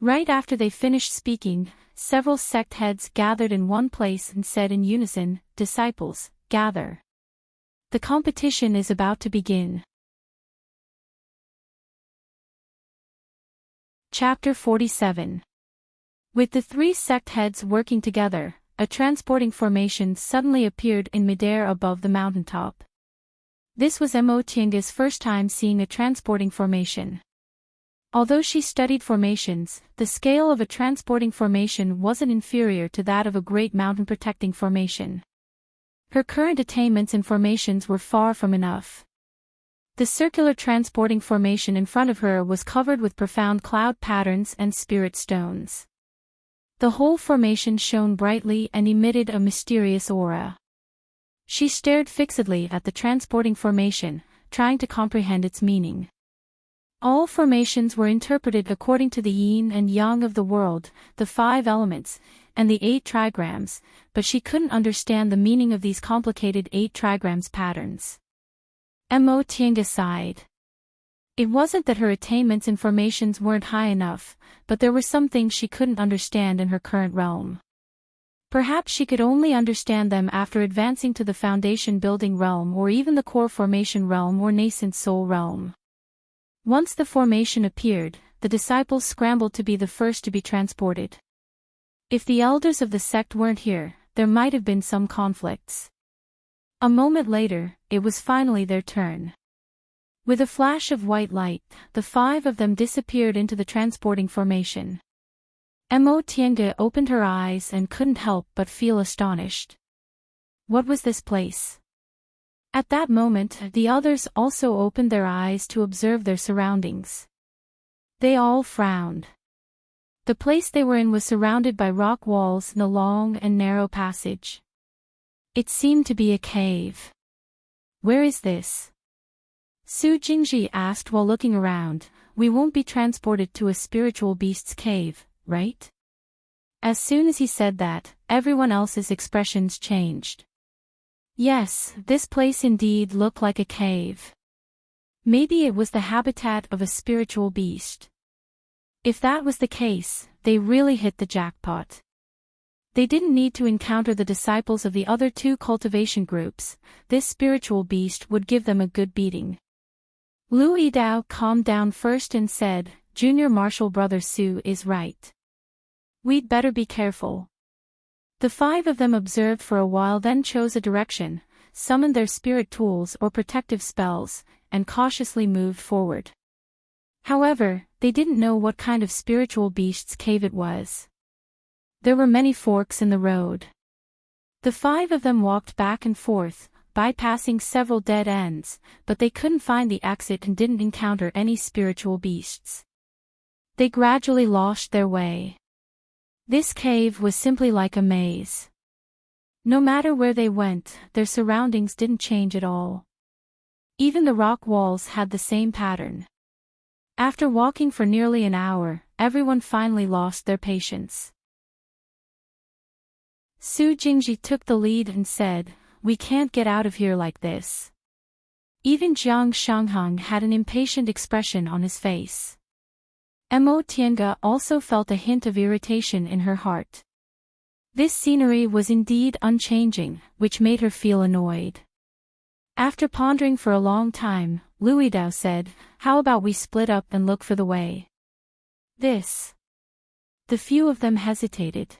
[SPEAKER 1] Right after they finished speaking, several sect heads gathered in one place and said in unison, "Disciples, gather. The competition is about to begin." Chapter 47. With the three sect heads working together, a transporting formation suddenly appeared in midair above the mountaintop. This was Mo Tiange's first time seeing a transporting formation. Although she studied formations, the scale of a transporting formation wasn't inferior to that of a great mountain protecting formation. Her current attainments in formations were far from enough. The circular transporting formation in front of her was covered with profound cloud patterns and spirit stones. The whole formation shone brightly and emitted a mysterious aura. She stared fixedly at the transporting formation, trying to comprehend its meaning. All formations were interpreted according to the yin and yang of the world, the 5 elements, and the 8 trigrams, but she couldn't understand the meaning of these complicated 8 trigrams patterns. Mo Tiange sighed. It wasn't that her attainments in formations weren't high enough, but there were some things she couldn't understand in her current realm. Perhaps she could only understand them after advancing to the foundation building realm or even the core formation realm or nascent soul realm. Once the formation appeared, the disciples scrambled to be the first to be transported. If the elders of the sect weren't here, there might have been some conflicts. A moment later, it was finally their turn. With a flash of white light, the 5 of them disappeared into the transporting formation. Mo Tiange opened her eyes and couldn't help but feel astonished. What was this place? At that moment, the others also opened their eyes to observe their surroundings. They all frowned. The place they were in was surrounded by rock walls and a long and narrow passage. It seemed to be a cave. "Where is this?" Su Jingji asked while looking around. "We won't be transported to a spiritual beast's cave, right?" As soon as he said that, everyone else's expressions changed. Yes, this place indeed looked like a cave. Maybe it was the habitat of a spiritual beast. If that was the case, they really hit the jackpot. They didn't need to encounter the disciples of the other two cultivation groups. This spiritual beast would give them a good beating. Lu Yidao calmed down first and said, Junior Martial Brother Su is right. We'd better be careful. The five of them observed for a while, then chose a direction, summoned their spirit tools or protective spells, and cautiously moved forward. However, they didn't know what kind of spiritual beast's cave it was. There were many forks in the road. The five of them walked back and forth, bypassing several dead ends, but they couldn't find the exit and didn't encounter any spiritual beasts. They gradually lost their way. This cave was simply like a maze. No matter where they went, their surroundings didn't change at all. Even the rock walls had the same pattern. After walking for nearly an hour, everyone finally lost their patience. Su Jingji took the lead and said, We can't get out of here like this. Even Jiang Shanghang had an impatient expression on his face. Mo Tiange also felt a hint of irritation in her heart. This scenery was indeed unchanging, which made her feel annoyed. After pondering for a long time, Lu Yidao said, How about we split up and look for the way? The few of them hesitated.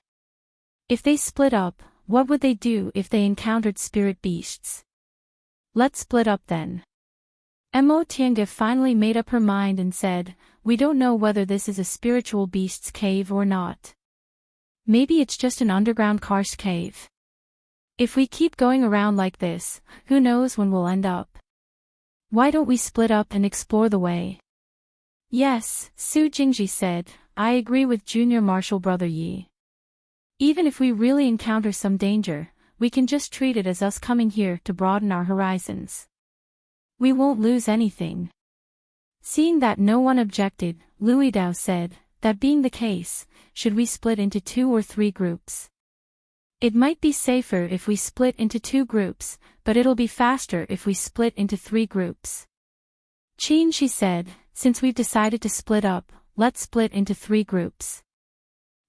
[SPEAKER 1] If they split up, what would they do if they encountered spirit beasts? Let's split up then. Mo Tiange finally made up her mind and said, We don't know whether this is a spiritual beast's cave or not. Maybe it's just an underground karst cave. If we keep going around like this, who knows when we'll end up? Why don't we split up and explore the way? Yes, Su Jingji said, I agree with Junior Martial Brother Yi. Even if we really encounter some danger, we can just treat it as us coming here to broaden our horizons. We won't lose anything. Seeing that no one objected, Lu Yidao said, That being the case, should we split into 2 or 3 groups? It might be safer if we split into 2 groups, but it'll be faster if we split into 3 groups. Qin Shi said, Since we've decided to split up, let's split into 3 groups.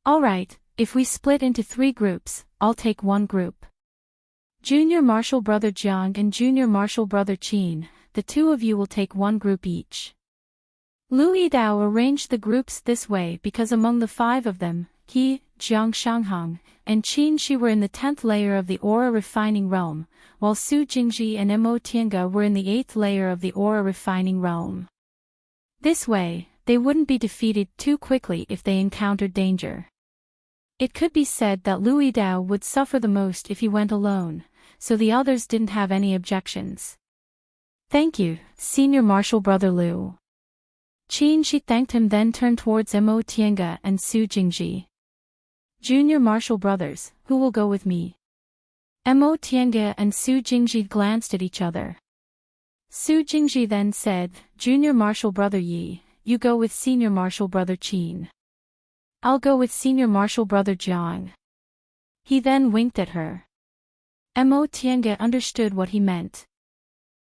[SPEAKER 1] Alright, if we split into 3 groups, I'll take 1 group. Junior Martial Brother Jiang and Junior Martial Brother Qin, the 2 of you will take 1 group each. Lu Yidao arranged the groups this way because among the 5 of them, he, Jiang Shanghang, and Qin Shi were in the 10th layer of the aura refining realm, while Su Jingji and Mo Tiange were in the 8th layer of the aura refining realm. This way, they wouldn't be defeated too quickly if they encountered danger. It could be said that Lu Yidao would suffer the most if he went alone, so the others didn't have any objections. Thank you, Senior Martial Brother Lu. Qin Shi thanked him, then turned towards Mo Tiange and Su Jingji. Junior Martial Brothers, who will go with me? Mo Tiange and Su Jingji glanced at each other. Su Jingji then said, Junior Martial Brother Yi, you go with Senior Martial Brother Qin. I'll go with Senior Martial Brother Jiang. He then winked at her. Mo Tiange understood what he meant.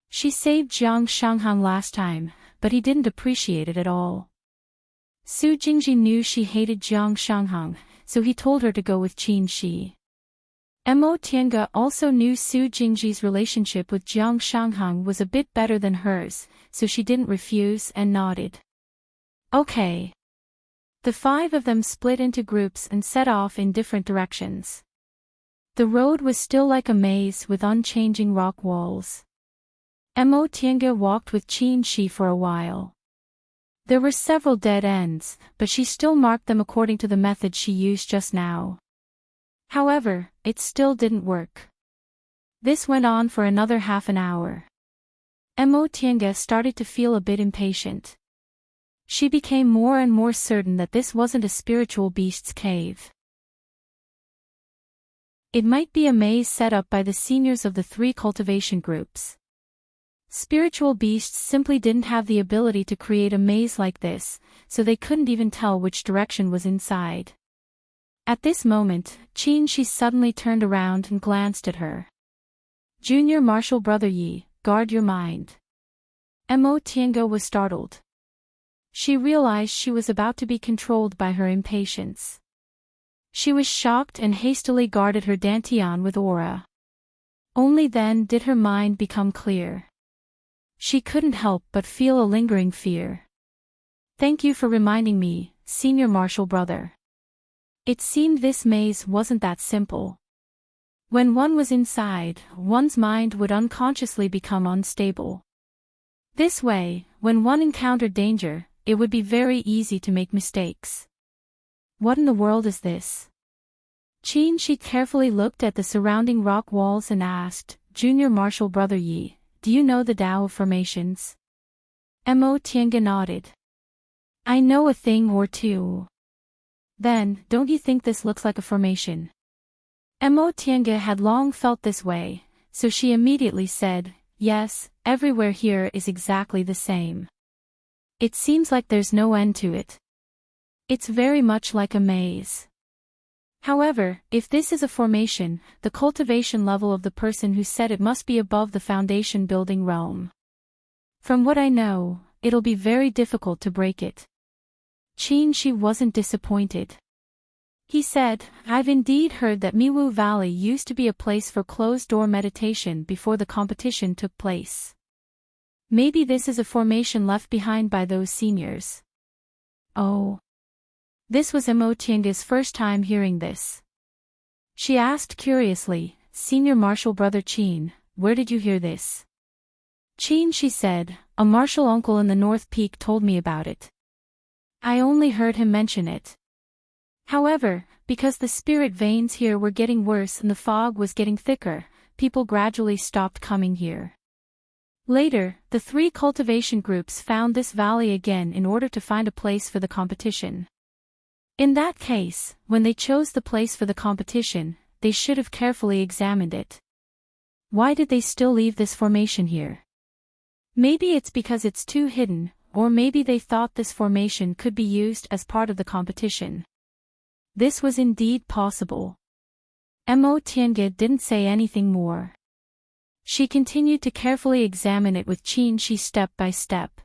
[SPEAKER 1] She saved Jiang Shanghang last time, but he didn't appreciate it at all. Su Jingji knew she hated Jiang Shanghang, so he told her to go with Qin Shi. Mo Tiange also knew Su Jingji's relationship with Jiang Shanghang was a bit better than hers, so she didn't refuse and nodded. Okay. The 5 of them split into groups and set off in different directions. The road was still like a maze with unchanging rock walls. Mo Tiange walked with Qin Shi for a while. There were several dead ends, but she still marked them according to the method she used just now. However, it still didn't work. This went on for another half an hour. Mo Tiange started to feel a bit impatient. She became more and more certain that this wasn't a spiritual beast's cave. It might be a maze set up by the seniors of the 3 cultivation groups. Spiritual beasts simply didn't have the ability to create a maze like this, so they couldn't even tell which direction was inside. At this moment, Qin Shi suddenly turned around and glanced at her. Junior Martial Brother Yi, guard your mind. Mo Tiange was startled. She realized she was about to be controlled by her impatience. She was shocked and hastily guarded her dantian with aura. Only then did her mind become clear. She couldn't help but feel a lingering fear. Thank you for reminding me, senior martial brother. It seemed this maze wasn't that simple. When one was inside, one's mind would unconsciously become unstable. This way, when one encountered danger, it would be very easy to make mistakes. What in the world is this? She carefully looked at the surrounding rock walls and asked, Junior Martial Brother Yi, do you know the Tao of formations? Mo Tiange nodded. I know a thing or two. Then, don't you think this looks like a formation? Mo Tiange had long felt this way, so she immediately said, yes, everywhere here is exactly the same. It seems like there's no end to it. It's very much like a maze. However, if this is a formation, the cultivation level of the person who said it must be above the foundation building realm. From what I know, it'll be very difficult to break it. She wasn't disappointed. He said, I've indeed heard that Miwu Valley used to be a place for closed-door meditation before the competition took place. Maybe this is a formation left behind by those seniors. Oh. This was Mo Tiange's first time hearing this. She asked curiously, Senior Martial Brother Qin, where did you hear this? Qin, she said, a martial uncle in the North Peak told me about it. I only heard him mention it. However, because the spirit veins here were getting worse and the fog was getting thicker, people gradually stopped coming here. Later, the three cultivation groups found this valley again in order to find a place for the competition. In that case, when they chose the place for the competition, they should have carefully examined it. Why did they still leave this formation here? Maybe it's because it's too hidden, or maybe they thought this formation could be used as part of the competition. This was indeed possible. Mo Tiange didn't say anything more. She continued to carefully examine it with Qin Shi step by step.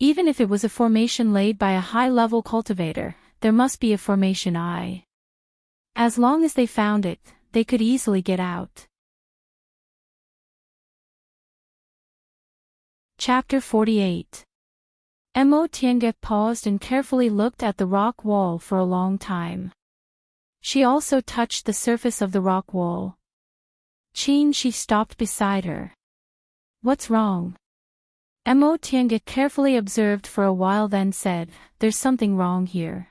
[SPEAKER 1] Even if it was a formation laid by a high-level cultivator, there must be a formation I. As long as they found it, they could easily get out. Chapter 48. Mo Tiange paused and carefully looked at the rock wall for a long time. She also touched the surface of the rock wall. Qin Shi stopped beside her. What's wrong? Mo Tiange carefully observed for a while then said, there's something wrong here.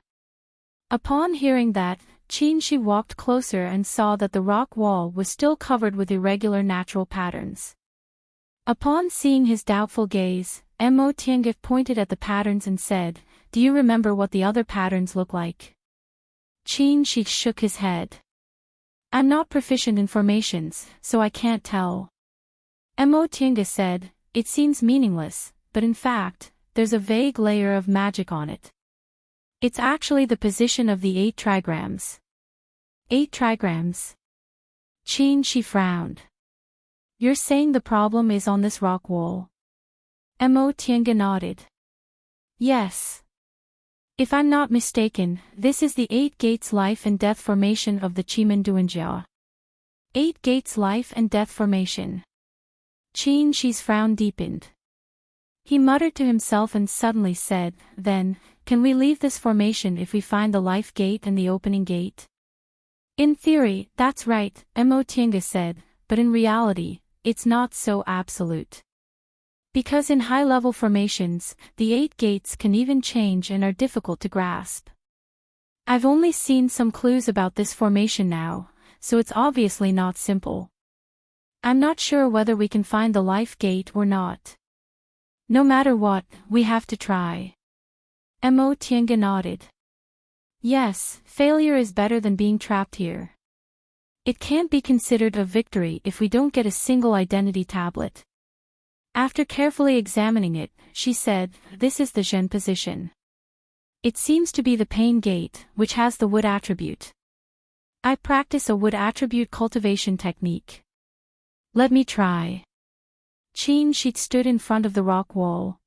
[SPEAKER 1] Upon hearing that, Qin Shi walked closer and saw that the rock wall was still covered with irregular natural patterns. Upon seeing his doubtful gaze, Mo Tiange pointed at the patterns and said, do you remember what the other patterns look like? Qin Shi shook his head. I'm not proficient in formations, so I can't tell. Mo Tiange said, it seems meaningless, but in fact, there's a vague layer of magic on it. It's actually the position of the 8 trigrams. 8 trigrams? Qin Shi frowned. You're saying the problem is on this rock wall? Mo Tiange nodded. Yes. If I'm not mistaken, this is the 8 gates life and death formation of the Qimen Duanjia. 8 gates life and death formation. Qin Shi's frown deepened. He muttered to himself and suddenly said, then, can we leave this formation if we find the life gate and the opening gate? In theory, that's right, Mo Tiange said, but in reality, it's not so absolute. Because in high-level formations, the 8 gates can even change and are difficult to grasp. I've only seen some clues about this formation now, so it's obviously not simple. I'm not sure whether we can find the life gate or not. No matter what, we have to try. Mo Tiange nodded. Yes, failure is better than being trapped here. It can't be considered a victory if we don't get a single identity tablet. After carefully examining it, she said, this is the Zhen position. It seems to be the pain gate, which has the wood attribute. I practice a wood attribute cultivation technique. Let me try. Qin Shi stood in front of the rock wall.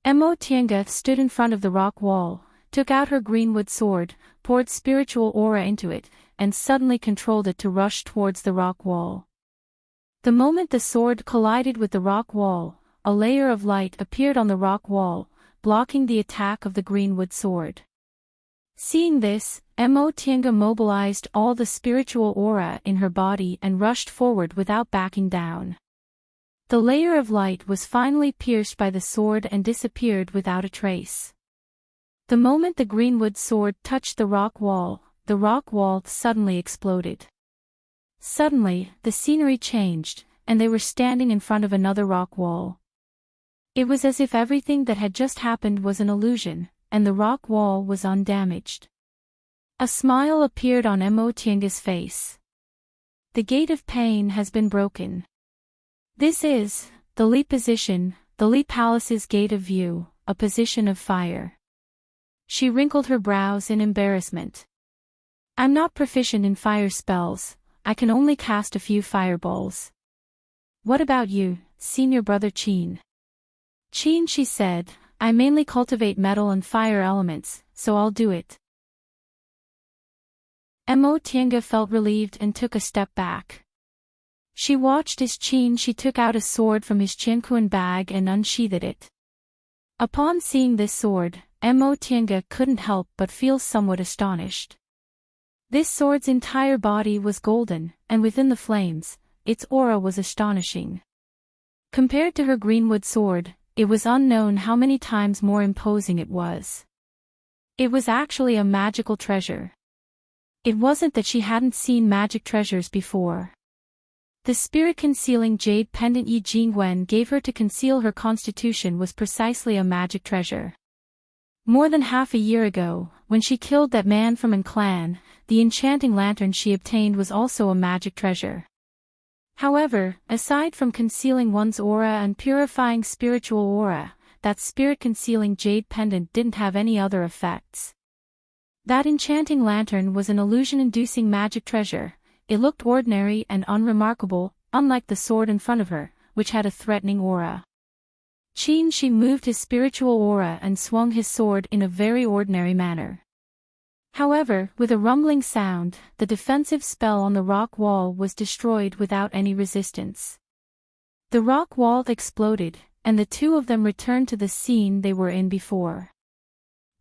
[SPEAKER 1] Mo Tiange stood in front of the rock wall, took out her greenwood sword, poured spiritual aura into it, and suddenly controlled it to rush towards the rock wall. The moment the sword collided with the rock wall, a layer of light appeared on the rock wall, blocking the attack of the greenwood sword. Seeing this, Enchanting mobilized all the spiritual aura in her body and rushed forward without backing down. The layer of light was finally pierced by the sword and disappeared without a trace. The moment the greenwood sword touched the rock wall suddenly exploded. Suddenly, the scenery changed, and they were standing in front of another rock wall. It was as if everything that had just happened was an illusion, and the rock wall was undamaged. A smile appeared on Enchanting's face. The gate of pain has been broken. This is the Li position, the Li Palace's gate of view, a position of fire. She wrinkled her brows in embarrassment. I'm not proficient in fire spells, I can only cast a few fireballs. What about you, senior brother Qin? Qin, she said, I mainly cultivate metal and fire elements, so I'll do it. Enchanting felt relieved and took a step back. She watched as she took out a sword from his chinquan bag and unsheathed it. Upon seeing this sword, Enchanting couldn't help but feel somewhat astonished. This sword's entire body was golden, and within the flames, its aura was astonishing. Compared to her greenwood sword, it was unknown how many times more imposing it was. It was actually a magical treasure. It wasn't that she hadn't seen magic treasures before. The spirit-concealing jade pendant Yi Jingwen gave her to conceal her constitution was precisely a magic treasure. More than half a year ago, when she killed that man from An clan, the enchanting lantern she obtained was also a magic treasure. However, aside from concealing one's aura and purifying spiritual aura, that spirit-concealing jade pendant didn't have any other effects. That enchanting lantern was an illusion-inducing magic treasure. It looked ordinary and unremarkable, unlike the sword in front of her, which had a threatening aura. Qin Shi moved his spiritual aura and swung his sword in a very ordinary manner. However, with a rumbling sound, the defensive spell on the rock wall was destroyed without any resistance. The rock wall exploded, and the two of them returned to the scene they were in before.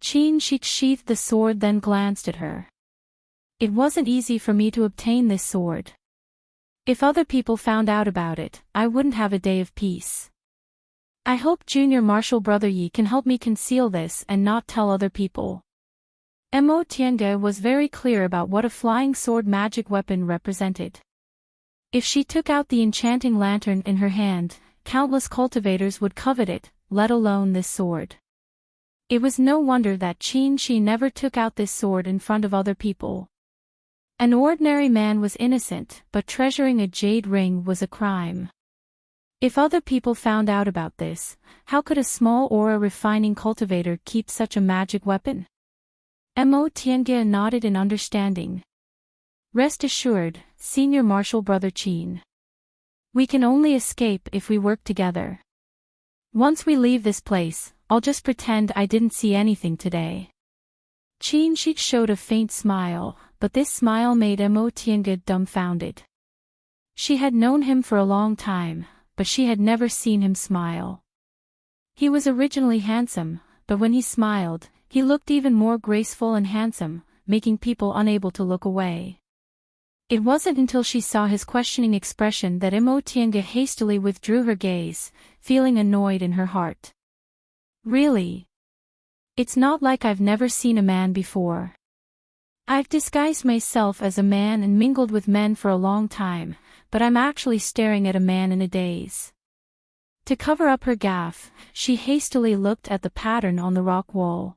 [SPEAKER 1] Qin Shi sheathed the sword, then glanced at her. It wasn't easy for me to obtain this sword. If other people found out about it, I wouldn't have a day of peace. I hope Junior Martial Brother Yi can help me conceal this and not tell other people. Enchanting was very clear about what a flying sword magic weapon represented. If she took out the enchanting lantern in her hand, countless cultivators would covet it, let alone this sword. It was no wonder that Qin Shi never took out this sword in front of other people. An ordinary man was innocent, but treasuring a jade ring was a crime. If other people found out about this, how could a small aura-refining cultivator keep such a magic weapon? Enchanting nodded in understanding. Rest assured, Senior Martial Brother Qin. We can only escape if we work together. Once we leave this place, I'll just pretend I didn't see anything today. Qin Shi showed a faint smile, but this smile made Enchanting dumbfounded. She had known him for a long time, but she had never seen him smile. He was originally handsome, but when he smiled, he looked even more graceful and handsome, making people unable to look away. It wasn't until she saw his questioning expression that Enchanting hastily withdrew her gaze, feeling annoyed in her heart. Really? It's not like I've never seen a man before. I've disguised myself as a man and mingled with men for a long time, but I'm actually staring at a man in a daze. To cover up her gaffe, she hastily looked at the pattern on the rock wall.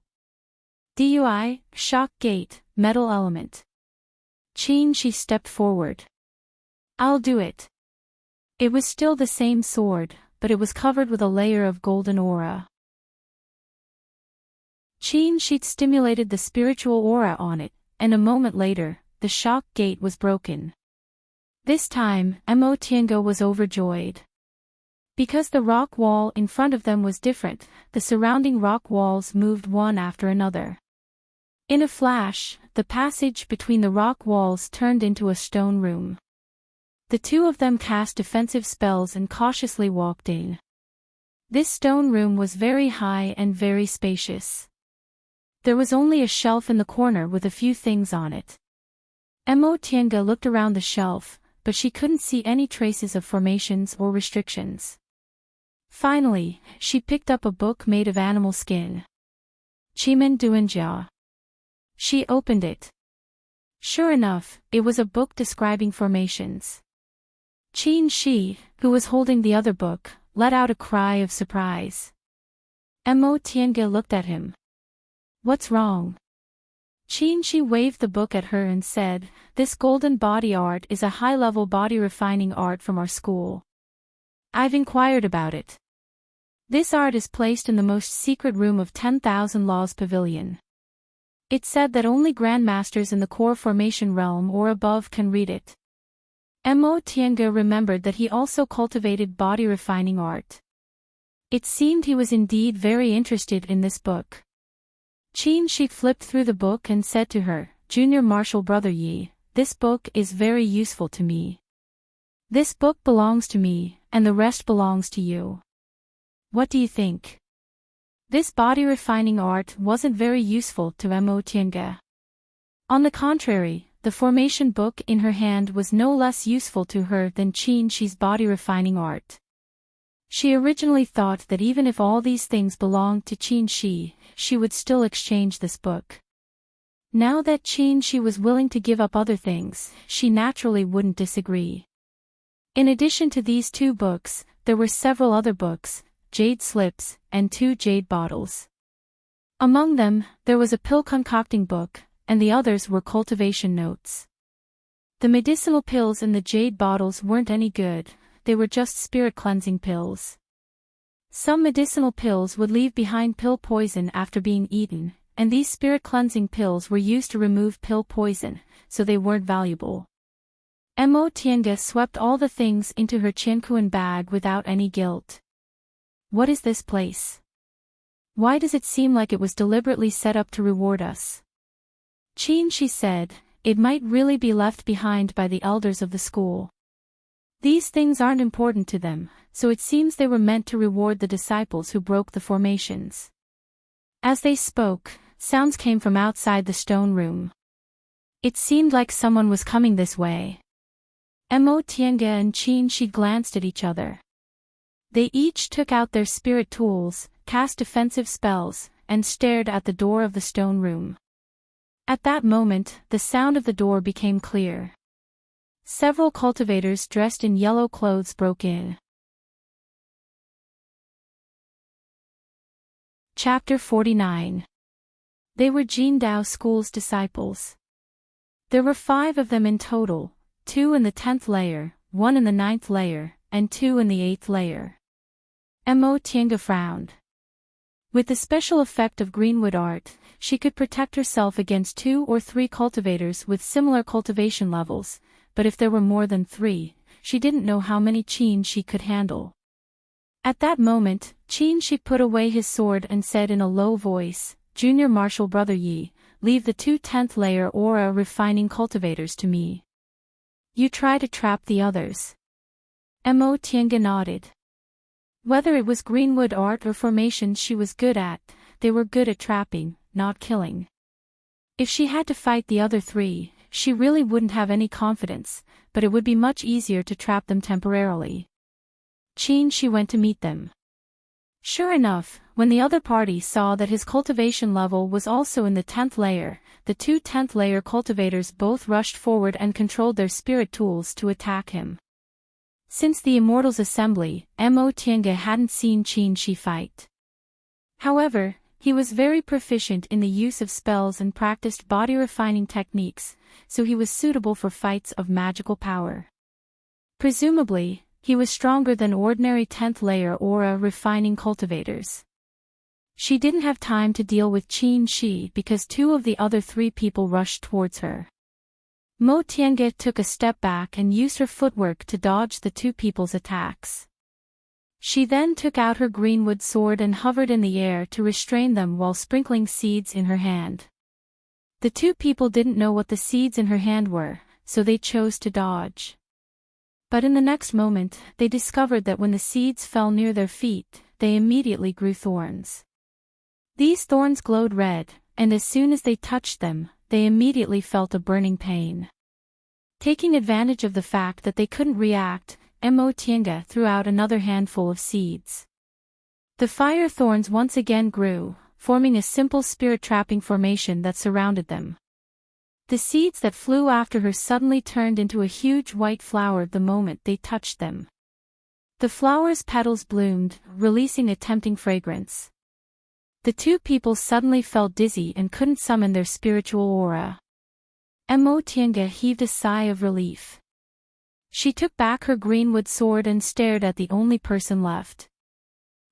[SPEAKER 1] DUI, shock gate, metal element. Qin Shi stepped forward. I'll do it. It was still the same sword, but it was covered with a layer of golden aura. Qin Shi stimulated the spiritual aura on it, and a moment later, the shock gate was broken. This time, Enchanting was overjoyed. Because the rock wall in front of them was different, the surrounding rock walls moved one after another. In a flash, the passage between the rock walls turned into a stone room. The two of them cast defensive spells and cautiously walked in. This stone room was very high and very spacious. There was only a shelf in the corner with a few things on it. Tiange looked around the shelf, but she couldn't see any traces of formations or restrictions. Finally, she picked up a book made of animal skin. Qimen Duanjia. She opened it. Sure enough, it was a book describing formations. Qin Shi, who was holding the other book, let out a cry of surprise. Tiange looked at him. What's wrong? Qin Shi waved the book at her and said, "This golden body art is a high-level body refining art from our school. I've inquired about it. This art is placed in the most secret room of 10,000 Laws Pavilion. It said that only grandmasters in the core formation realm or above can read it." Tiange remembered that he also cultivated body refining art. It seemed he was indeed very interested in this book. Qin Shi flipped through the book and said to her, "Junior Martial Brother Yi, this book is very useful to me. This book belongs to me, and the rest belongs to you. What do you think?" This body refining art wasn't very useful to Tiange. On the contrary, the formation book in her hand was no less useful to her than Qin Shi's body refining art. She originally thought that even if all these things belonged to Qin Shi, she would still exchange this book. Now that Qin Shi was willing to give up other things, she naturally wouldn't disagree. In addition to these two books, there were several other books, jade slips, and 2 jade bottles. Among them, there was a pill concocting book, and the others were cultivation notes. The medicinal pills in the jade bottles weren't any good, they were just spirit cleansing pills. Some medicinal pills would leave behind pill poison after being eaten, and these spirit cleansing pills were used to remove pill poison, so they weren't valuable. Tiange swept all the things into her Qiankuan bag without any guilt. What is this place? Why does it seem like it was deliberately set up to reward us? Qin Shi said, "It might really be left behind by the elders of the school. These things aren't important to them, so it seems they were meant to reward the disciples who broke the formations." As they spoke, sounds came from outside the stone room. It seemed like someone was coming this way. Tiange and Qin Shi glanced at each other. They each took out their spirit tools, cast defensive spells, and stared at the door of the stone room. At that moment, the sound of the door became clear. Several cultivators dressed in yellow clothes broke in. Chapter 49. They were Jindao School's disciples. There were 5 of them in total, 2 in the 10th layer, 1 in the 9th layer, and 2 in the 8th layer. Tiange frowned. With the special effect of greenwood art, she could protect herself against 2 or 3 cultivators with similar cultivation levels, but if there were more than 3, she didn't know how many Qin Shi could handle. At that moment, Qin Shi put away his sword and said in a low voice, "Junior Martial Brother Yi, leave the 2 10th layer aura refining cultivators to me. You try to trap the others." Tiange nodded. Whether it was greenwood art or formations she was good at, they were good at trapping, not killing. If she had to fight the other 3, she really wouldn't have any confidence, but it would be much easier to trap them temporarily. Qin Shi went to meet them. Sure enough, when the other party saw that his cultivation level was also in the 10th layer, the 2 10th layer cultivators both rushed forward and controlled their spirit tools to attack him. Since the Immortal's assembly, Tiange hadn't seen Qin Shi fight. However, he was very proficient in the use of spells and practiced body-refining techniques, so he was suitable for fights of magical power. Presumably, he was stronger than ordinary 10th layer aura refining cultivators. She didn't have time to deal with Qin Shi because 2 of the other 3 people rushed towards her. Tiange took a step back and used her footwork to dodge the 2 people's attacks. She then took out her greenwood sword and hovered in the air to restrain them while sprinkling seeds in her hand. The two people didn't know what the seeds in her hand were, so they chose to dodge. But in the next moment, they discovered that when the seeds fell near their feet, they immediately grew thorns. These thorns glowed red, and as soon as they touched them, they immediately felt a burning pain. Taking advantage of the fact that they couldn't react, Enchanting threw out another handful of seeds. The fire thorns once again grew, forming a simple spirit-trapping formation that surrounded them. The seeds that flew after her suddenly turned into a huge white flower the moment they touched them. The flower's petals bloomed, releasing a tempting fragrance. The two people suddenly felt dizzy and couldn't summon their spiritual aura. Enchanting heaved a sigh of relief. She took back her greenwood sword and stared at the only person left.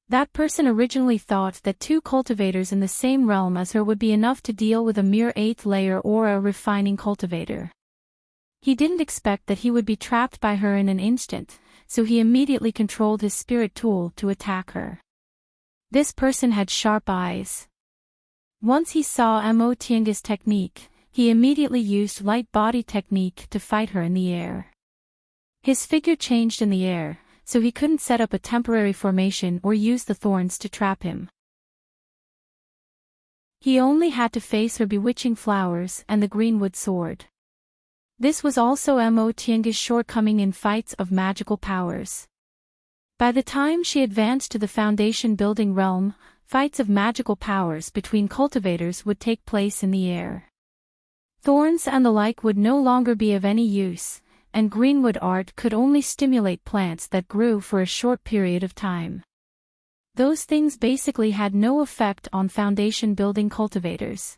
[SPEAKER 1] That person originally thought that 2 cultivators in the same realm as her would be enough to deal with a mere 8th-layer aura refining cultivator. He didn't expect that he would be trapped by her in an instant, so he immediately controlled his spirit tool to attack her. This person had sharp eyes. Once he saw Enchanting's technique, he immediately used light body technique to fight her in the air. His figure changed in the air, so he couldn't set up a temporary formation or use the thorns to trap him. He only had to face her bewitching flowers and the greenwood sword. This was also Enchanting's shortcoming in fights of magical powers. By the time she advanced to the foundation building realm, fights of magical powers between cultivators would take place in the air. Thorns and the like would no longer be of any use, and greenwood art could only stimulate plants that grew for a short period of time. Those things basically had no effect on foundation building cultivators.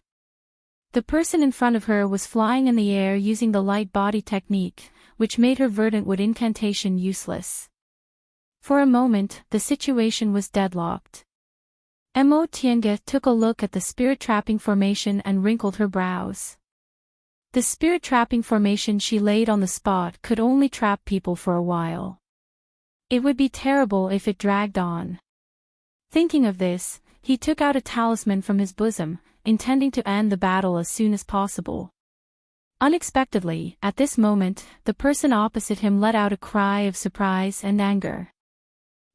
[SPEAKER 1] The person in front of her was flying in the air using the light body technique, which made her verdant wood incantation useless. For a moment, the situation was deadlocked. Enchanting took a look at the spirit-trapping formation and wrinkled her brows. The spirit-trapping formation she laid on the spot could only trap people for a while. It would be terrible if it dragged on. Thinking of this, he took out a talisman from his bosom, intending to end the battle as soon as possible. Unexpectedly, at this moment, the person opposite him let out a cry of surprise and anger.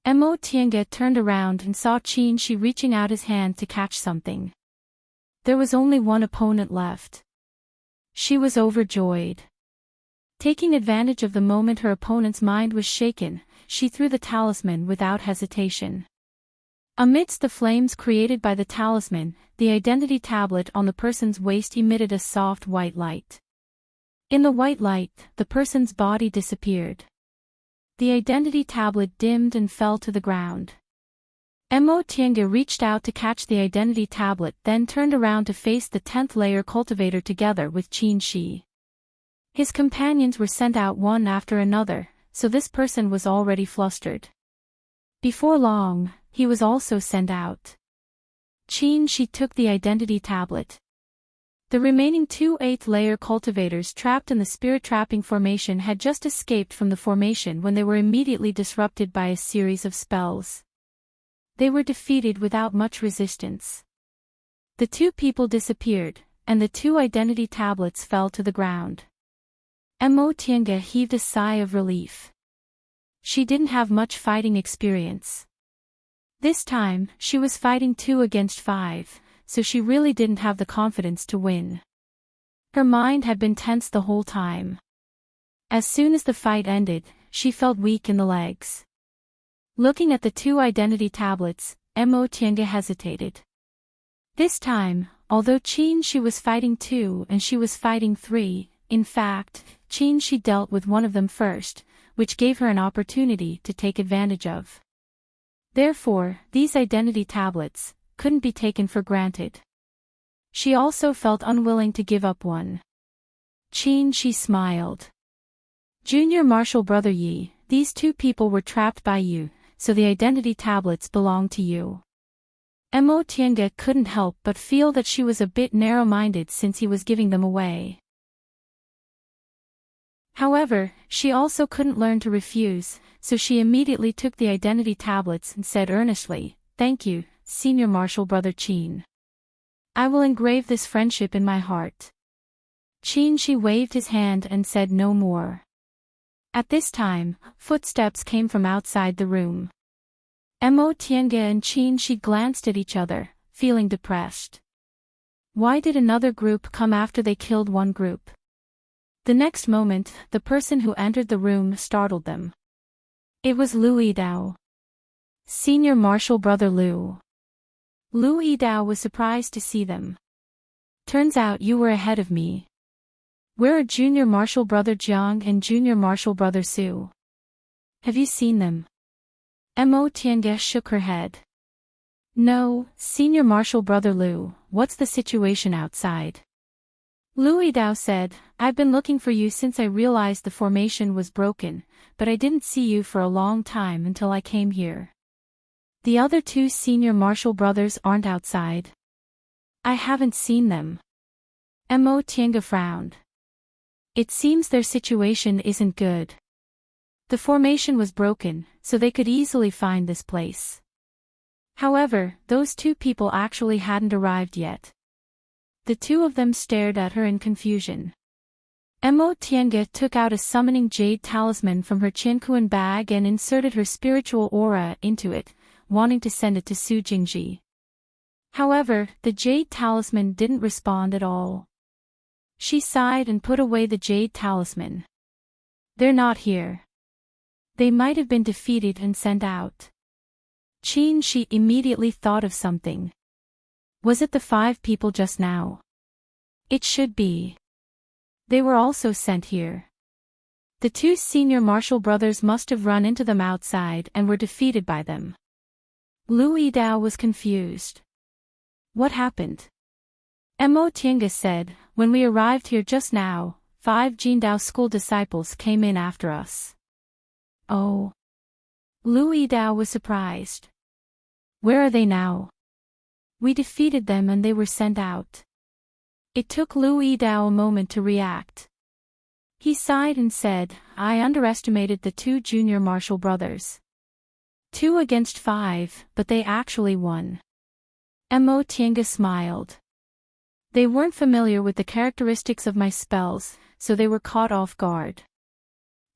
[SPEAKER 1] Enchanting turned around and saw Qin reaching out his hand to catch something. There was only one opponent left. She was overjoyed. Taking advantage of the moment her opponent's mind was shaken, she threw the talisman without hesitation. Amidst the flames created by the talisman, the identity tablet on the person's waist emitted a soft white light. In the white light, the person's body disappeared. The identity tablet dimmed and fell to the ground. Enchanting reached out to catch the identity tablet, then turned around to face the 10th-layer cultivator together with Qin. His companions were sent out one after another, so this person was already flustered. Before long, he was also sent out. Qin took the identity tablet. The remaining 2 8th-layer cultivators trapped in the spirit-trapping formation had just escaped from the formation when they were immediately disrupted by a series of spells. They were defeated without much resistance. The 2 people disappeared, and the 2 identity tablets fell to the ground. Enchanting heaved a sigh of relief. She didn't have much fighting experience. This time, she was fighting 2 against 5, so she really didn't have the confidence to win. Her mind had been tense the whole time. As soon as the fight ended, she felt weak in the legs. Looking at the 2 identity tablets, Enchanting hesitated. This time, although Qin was fighting 2 and she was fighting 3, in fact, Qin dealt with one of them first, which gave her an opportunity to take advantage of. Therefore, these identity tablets couldn't be taken for granted. She also felt unwilling to give up one. Qin smiled. Junior Marshall Brother Yi, these 2 people were trapped by you, so the identity tablets belong to you. Enchanting couldn't help but feel that she was a bit narrow-minded since he was giving them away. However, she also couldn't learn to refuse, so she immediately took the identity tablets and said earnestly, "Thank you, Senior Marshal Brother Qin. I will engrave this friendship in my heart. Qin waved his hand and said no more. At this time, footsteps came from outside the room. Mo Tiange and Qin glanced at each other, feeling depressed. Why did another group come after they killed one group? The next moment, the person who entered the room startled them. It was Lu Yidao. Senior Martial Brother Lu. Lu Yidao was surprised to see them. Turns out you were ahead of me. Where are Junior Martial Brother Jiang and Junior Martial Brother Su? Have you seen them? Mo Tiange shook her head. No, Senior Martial Brother Lu, what's the situation outside? Lu Yidao said, I've been looking for you since I realized the formation was broken, but I didn't see you for a long time until I came here. The other two Senior Martial Brothers aren't outside. I haven't seen them. Mo Tiange frowned. It seems their situation isn't good. The formation was broken, so they could easily find this place. However, those two people actually hadn't arrived yet. The two of them stared at her in confusion. Mo Tiange took out a summoning jade talisman from her Qiankuan bag and inserted her spiritual aura into it, wanting to send it to Su Jingji. However, the jade talisman didn't respond at all. She sighed and put away the jade talisman. They're not here. They might have been defeated and sent out. She immediately thought of something. Was it the 5 people just now? It should be. They were also sent here. The 2 Senior Martial Brothers must have run into them outside and were defeated by them. Lu Yidao was confused. What happened? Mo Tiange said, when we arrived here just now, 5 Jindao school disciples came in after us. Oh. Lu Yidao was surprised. Where are they now? We defeated them and they were sent out. It took Lu Yidao a moment to react. He sighed and said, I underestimated the 2 Junior Martial Brothers. 2 against 5, but they actually won. Mo Tiange smiled. They weren't familiar with the characteristics of my spells, so they were caught off guard.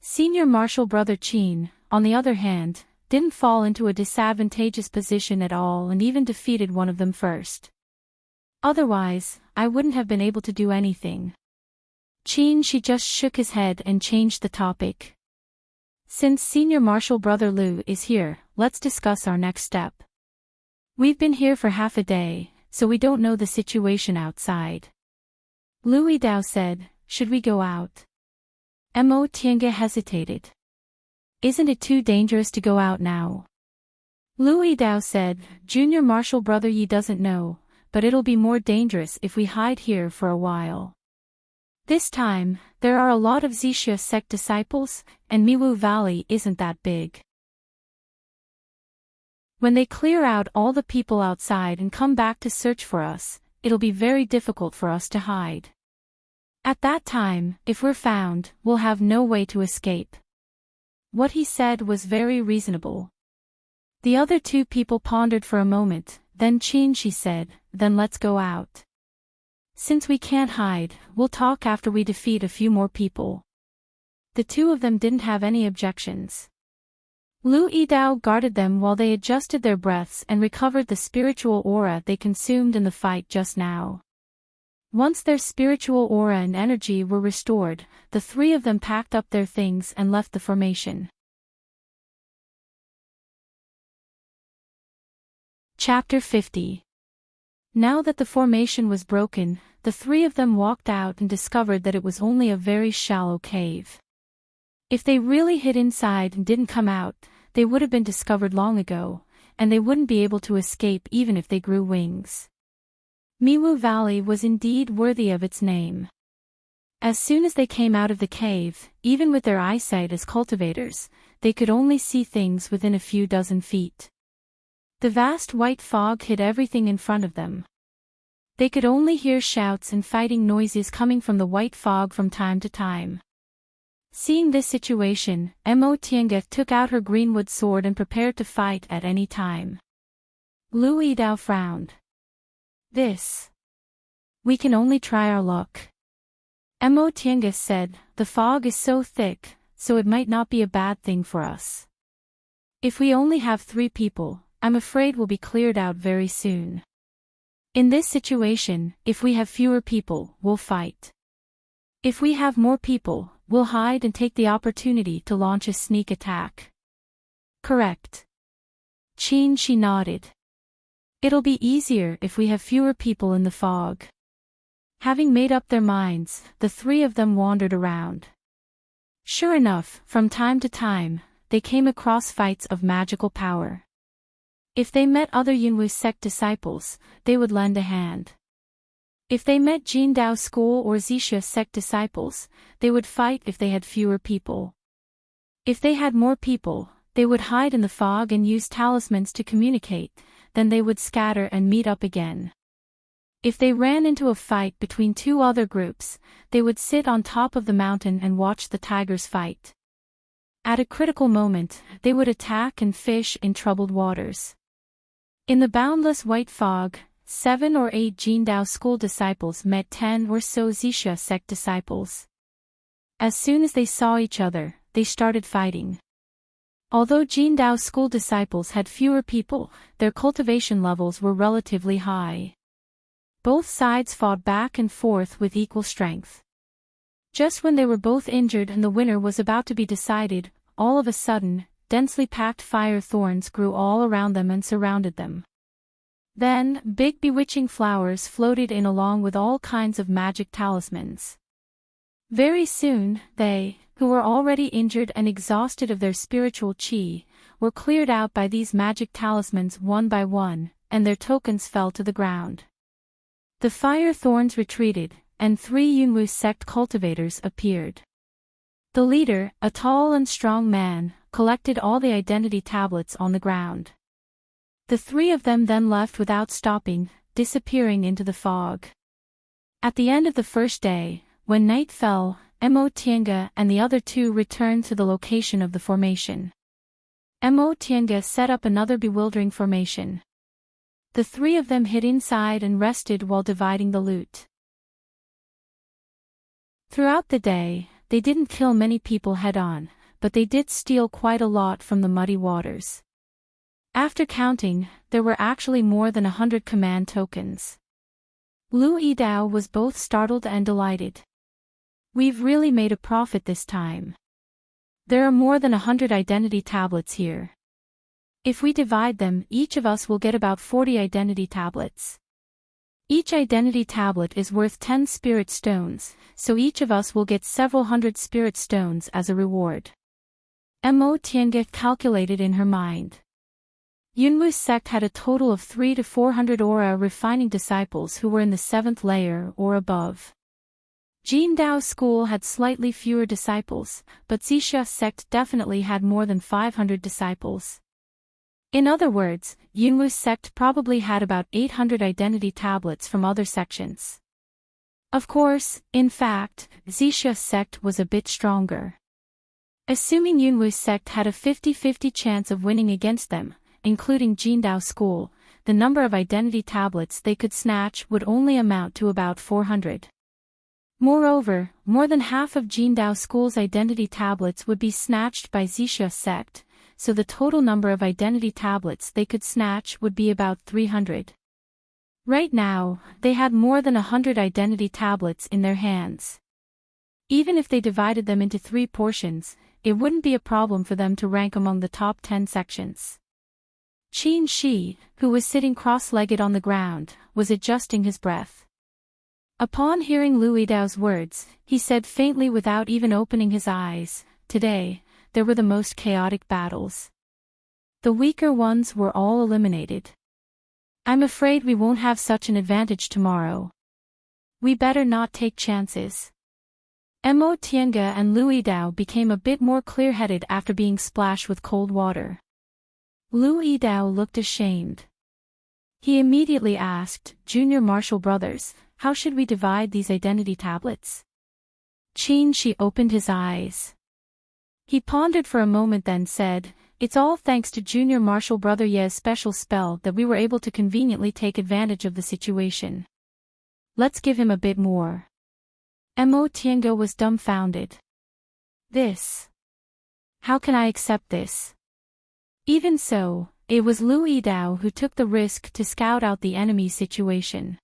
[SPEAKER 1] Senior Martial Brother Qin, on the other hand, didn't fall into a disadvantageous position at all and even defeated one of them first. Otherwise, I wouldn't have been able to do anything. Qin just shook his head and changed the topic. Since Senior Martial Brother Lu is here, let's discuss our next step. We've been here for half a day, so we don't know the situation outside. Lu Yidao said, should we go out? Mo Tiange hesitated. Isn't it too dangerous to go out now? Lu Yidao said, Junior Martial Brother Yi doesn't know, but it'll be more dangerous if we hide here for a while. This time, there are a lot of Zixia sect disciples, and Miwu Valley isn't that big. When they clear out all the people outside and come back to search for us, it'll be very difficult for us to hide. At that time, if we're found, we'll have no way to escape. What he said was very reasonable. The other 2 people pondered for a moment, then Qin said, then let's go out. Since we can't hide, we'll talk after we defeat a few more people. The 2 of them didn't have any objections. Lu Yidao guarded them while they adjusted their breaths and recovered the spiritual aura they consumed in the fight just now. Once their spiritual aura and energy were restored, the 3 of them packed up their things and left the formation. Chapter 50. Now that the formation was broken, the 3 of them walked out and discovered that it was only a very shallow cave. If they really hid inside and didn't come out, they would have been discovered long ago, and they wouldn't be able to escape even if they grew wings. Miwu Valley was indeed worthy of its name. As soon as they came out of the cave, even with their eyesight as cultivators, they could only see things within a few dozen feet. The vast white fog hid everything in front of them. They could only hear shouts and fighting noises coming from the white fog from time to time. Seeing this situation, Mo Tiange took out her greenwood sword and prepared to fight at any time. Lu Yidao frowned. This We can only try our luck. Tiange said, the fog is so thick, so it might not be a bad thing for us. If we only have 3 people, I'm afraid we'll be cleared out very soon. In this situation, if we have fewer people, we'll fight. If we have more people, we'll hide and take the opportunity to launch a sneak attack. Correct. She nodded. It'll be easier if we have fewer people in the fog. Having made up their minds, the 3 of them wandered around. Sure enough, from time to time, they came across fights of magical power. If they met other Yunwu sect disciples, they would lend a hand. If they met Jindao school or Zixia sect disciples, they would fight if they had fewer people. If they had more people, they would hide in the fog and use talismans to communicate, then they would scatter and meet up again. If they ran into a fight between 2 other groups, they would sit on top of the mountain and watch the tigers fight. At a critical moment, they would attack and fish in troubled waters. In the boundless white fog, 7 or 8 Jindao school disciples met 10 or so Zixia sect disciples. As soon as they saw each other, they started fighting. Although Jindao school disciples had fewer people, their cultivation levels were relatively high. Both sides fought back and forth with equal strength. Just when they were both injured and the winner was about to be decided, all of a sudden, densely packed fire thorns grew all around them and surrounded them. Then, big bewitching flowers floated in along with all kinds of magic talismans. Very soon, they, who were already injured and exhausted of their spiritual qi, were cleared out by these magic talismans one by one, and their tokens fell to the ground. The fire thorns retreated, and 3 Yunwu sect cultivators appeared. The leader, a tall and strong man, collected all the identity tablets on the ground. The 3 of them then left without stopping, disappearing into the fog. At the end of the first day, when night fell, Tiange and the other 2 returned to the location of the formation. Tiange set up another bewildering formation. The 3 of them hid inside and rested while dividing the loot. Throughout the day, they didn't kill many people head-on, but they did steal quite a lot from the muddy waters. After counting, there were actually more than 100 command tokens. Lu Yidao was both startled and delighted. We've really made a profit this time. There are more than 100 identity tablets here. If we divide them, each of us will get about 40 identity tablets. Each identity tablet is worth 10 spirit stones, so each of us will get several hundred spirit stones as a reward. Tiange calculated in her mind. Yunwu sect had a total of 300 to 400 aura refining disciples who were in the 7th layer or above. Jindao school had slightly fewer disciples, but Zixia sect definitely had more than 500 disciples. In other words, Yunwu sect probably had about 800 identity tablets from other sections. Of course, in fact, Zixia sect was a bit stronger. Assuming Yunwu sect had a 50-50 chance of winning against them, including Jindao school, the number of identity tablets they could snatch would only amount to about 400. Moreover, more than half of Jindao school's identity tablets would be snatched by Zixia sect, so the total number of identity tablets they could snatch would be about 300. Right now, they had more than 100 identity tablets in their hands. Even if they divided them into 3 portions, it wouldn't be a problem for them to rank among the top 10 sections. Qin Shi, who was sitting cross-legged on the ground, was adjusting his breath. Upon hearing Lu Yidao's words, he said faintly without even opening his eyes, "Today, there were the most chaotic battles. The weaker ones were all eliminated. I'm afraid we won't have such an advantage tomorrow. We better not take chances." Tiange and Lu Yidao became a bit more clear-headed after being splashed with cold water. Lu Yidao looked ashamed. He immediately asked, "Junior Martial Brothers, how should we divide these identity tablets?" Qin Shi opened his eyes. He pondered for a moment then said, "It's all thanks to Junior Martial Brother Ye's special spell that we were able to conveniently take advantage of the situation. Let's give him a bit more. Mo Tiange was dumbfounded. This. How can I accept this? Even so, it was Lu Yidao who took the risk to scout out the enemy's situation.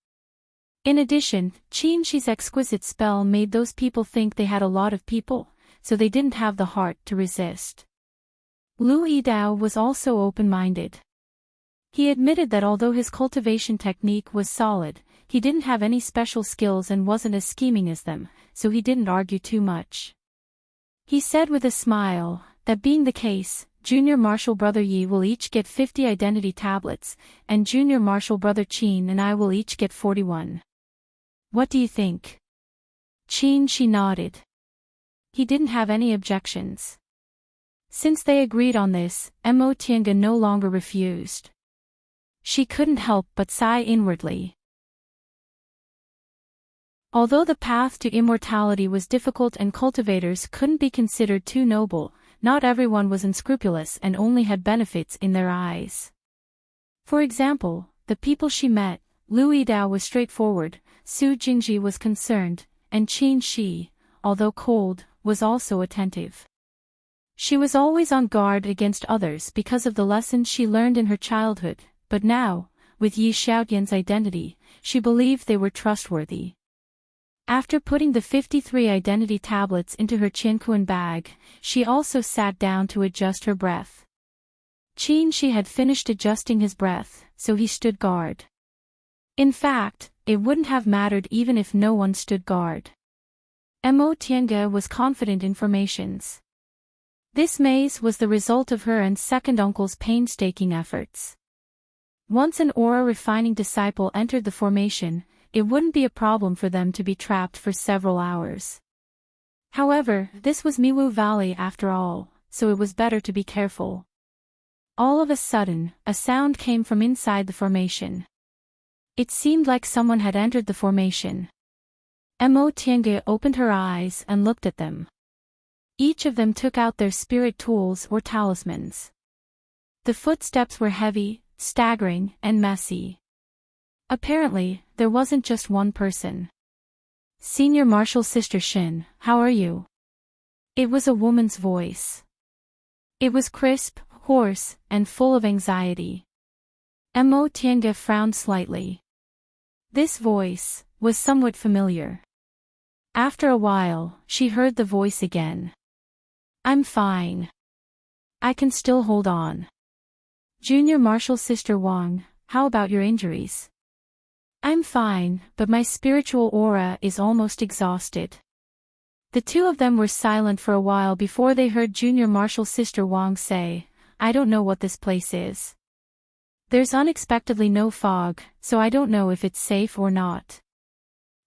[SPEAKER 1] In addition, Qin Shi's exquisite spell made those people think they had a lot of people, so they didn't have the heart to resist. Lu Yidao was also open-minded. He admitted that although his cultivation technique was solid, he didn't have any special skills and wasn't as scheming as them, so he didn't argue too much. He said with a smile, that being the case, Junior Martial Brother Yi will each get 50 identity tablets, and Junior Martial Brother Qin and I will each get 41. What do you think? Qin Shi nodded. He didn't have any objections. Since they agreed on this, Mo Tiange no longer refused. She couldn't help but sigh inwardly. Although the path to immortality was difficult and cultivators couldn't be considered too noble, not everyone was unscrupulous and only had benefits in their eyes. For example, the people she met, Lu Yidao was straightforward, Su Jingji was concerned, and Qin Shi, although cold, was also attentive. She was always on guard against others because of the lessons she learned in her childhood, but now, with Yi Xiaotian's identity, she believed they were trustworthy. After putting the 53 identity tablets into her Qianquan bag, she also sat down to adjust her breath. Qin Shi had finished adjusting his breath, so he stood guard. In fact, it wouldn't have mattered even if no one stood guard. Mo Tiange was confident in formations. This maze was the result of her and second uncle's painstaking efforts. Once an aura-refining disciple entered the formation, it wouldn't be a problem for them to be trapped for several hours. However, this was Miwu Valley after all, so it was better to be careful. All of a sudden, a sound came from inside the formation. It seemed like someone had entered the formation. Mo Tiange opened her eyes and looked at them. Each of them took out their spirit tools or talismans. The footsteps were heavy, staggering, and messy. Apparently, there wasn't just one person. Senior Martial Sister Shin, how are you? It was a woman's voice. It was crisp, hoarse, and full of anxiety. Mo Tiange frowned slightly. This voice was somewhat familiar. After a while, she heard the voice again. I'm fine. I can still hold on. Junior Martial Sister Wang, how about your injuries? I'm fine, but my spiritual aura is almost exhausted. The two of them were silent for a while before they heard Junior Martial Sister Wang say, I don't know what this place is. There's unexpectedly no fog, so I don't know if it's safe or not.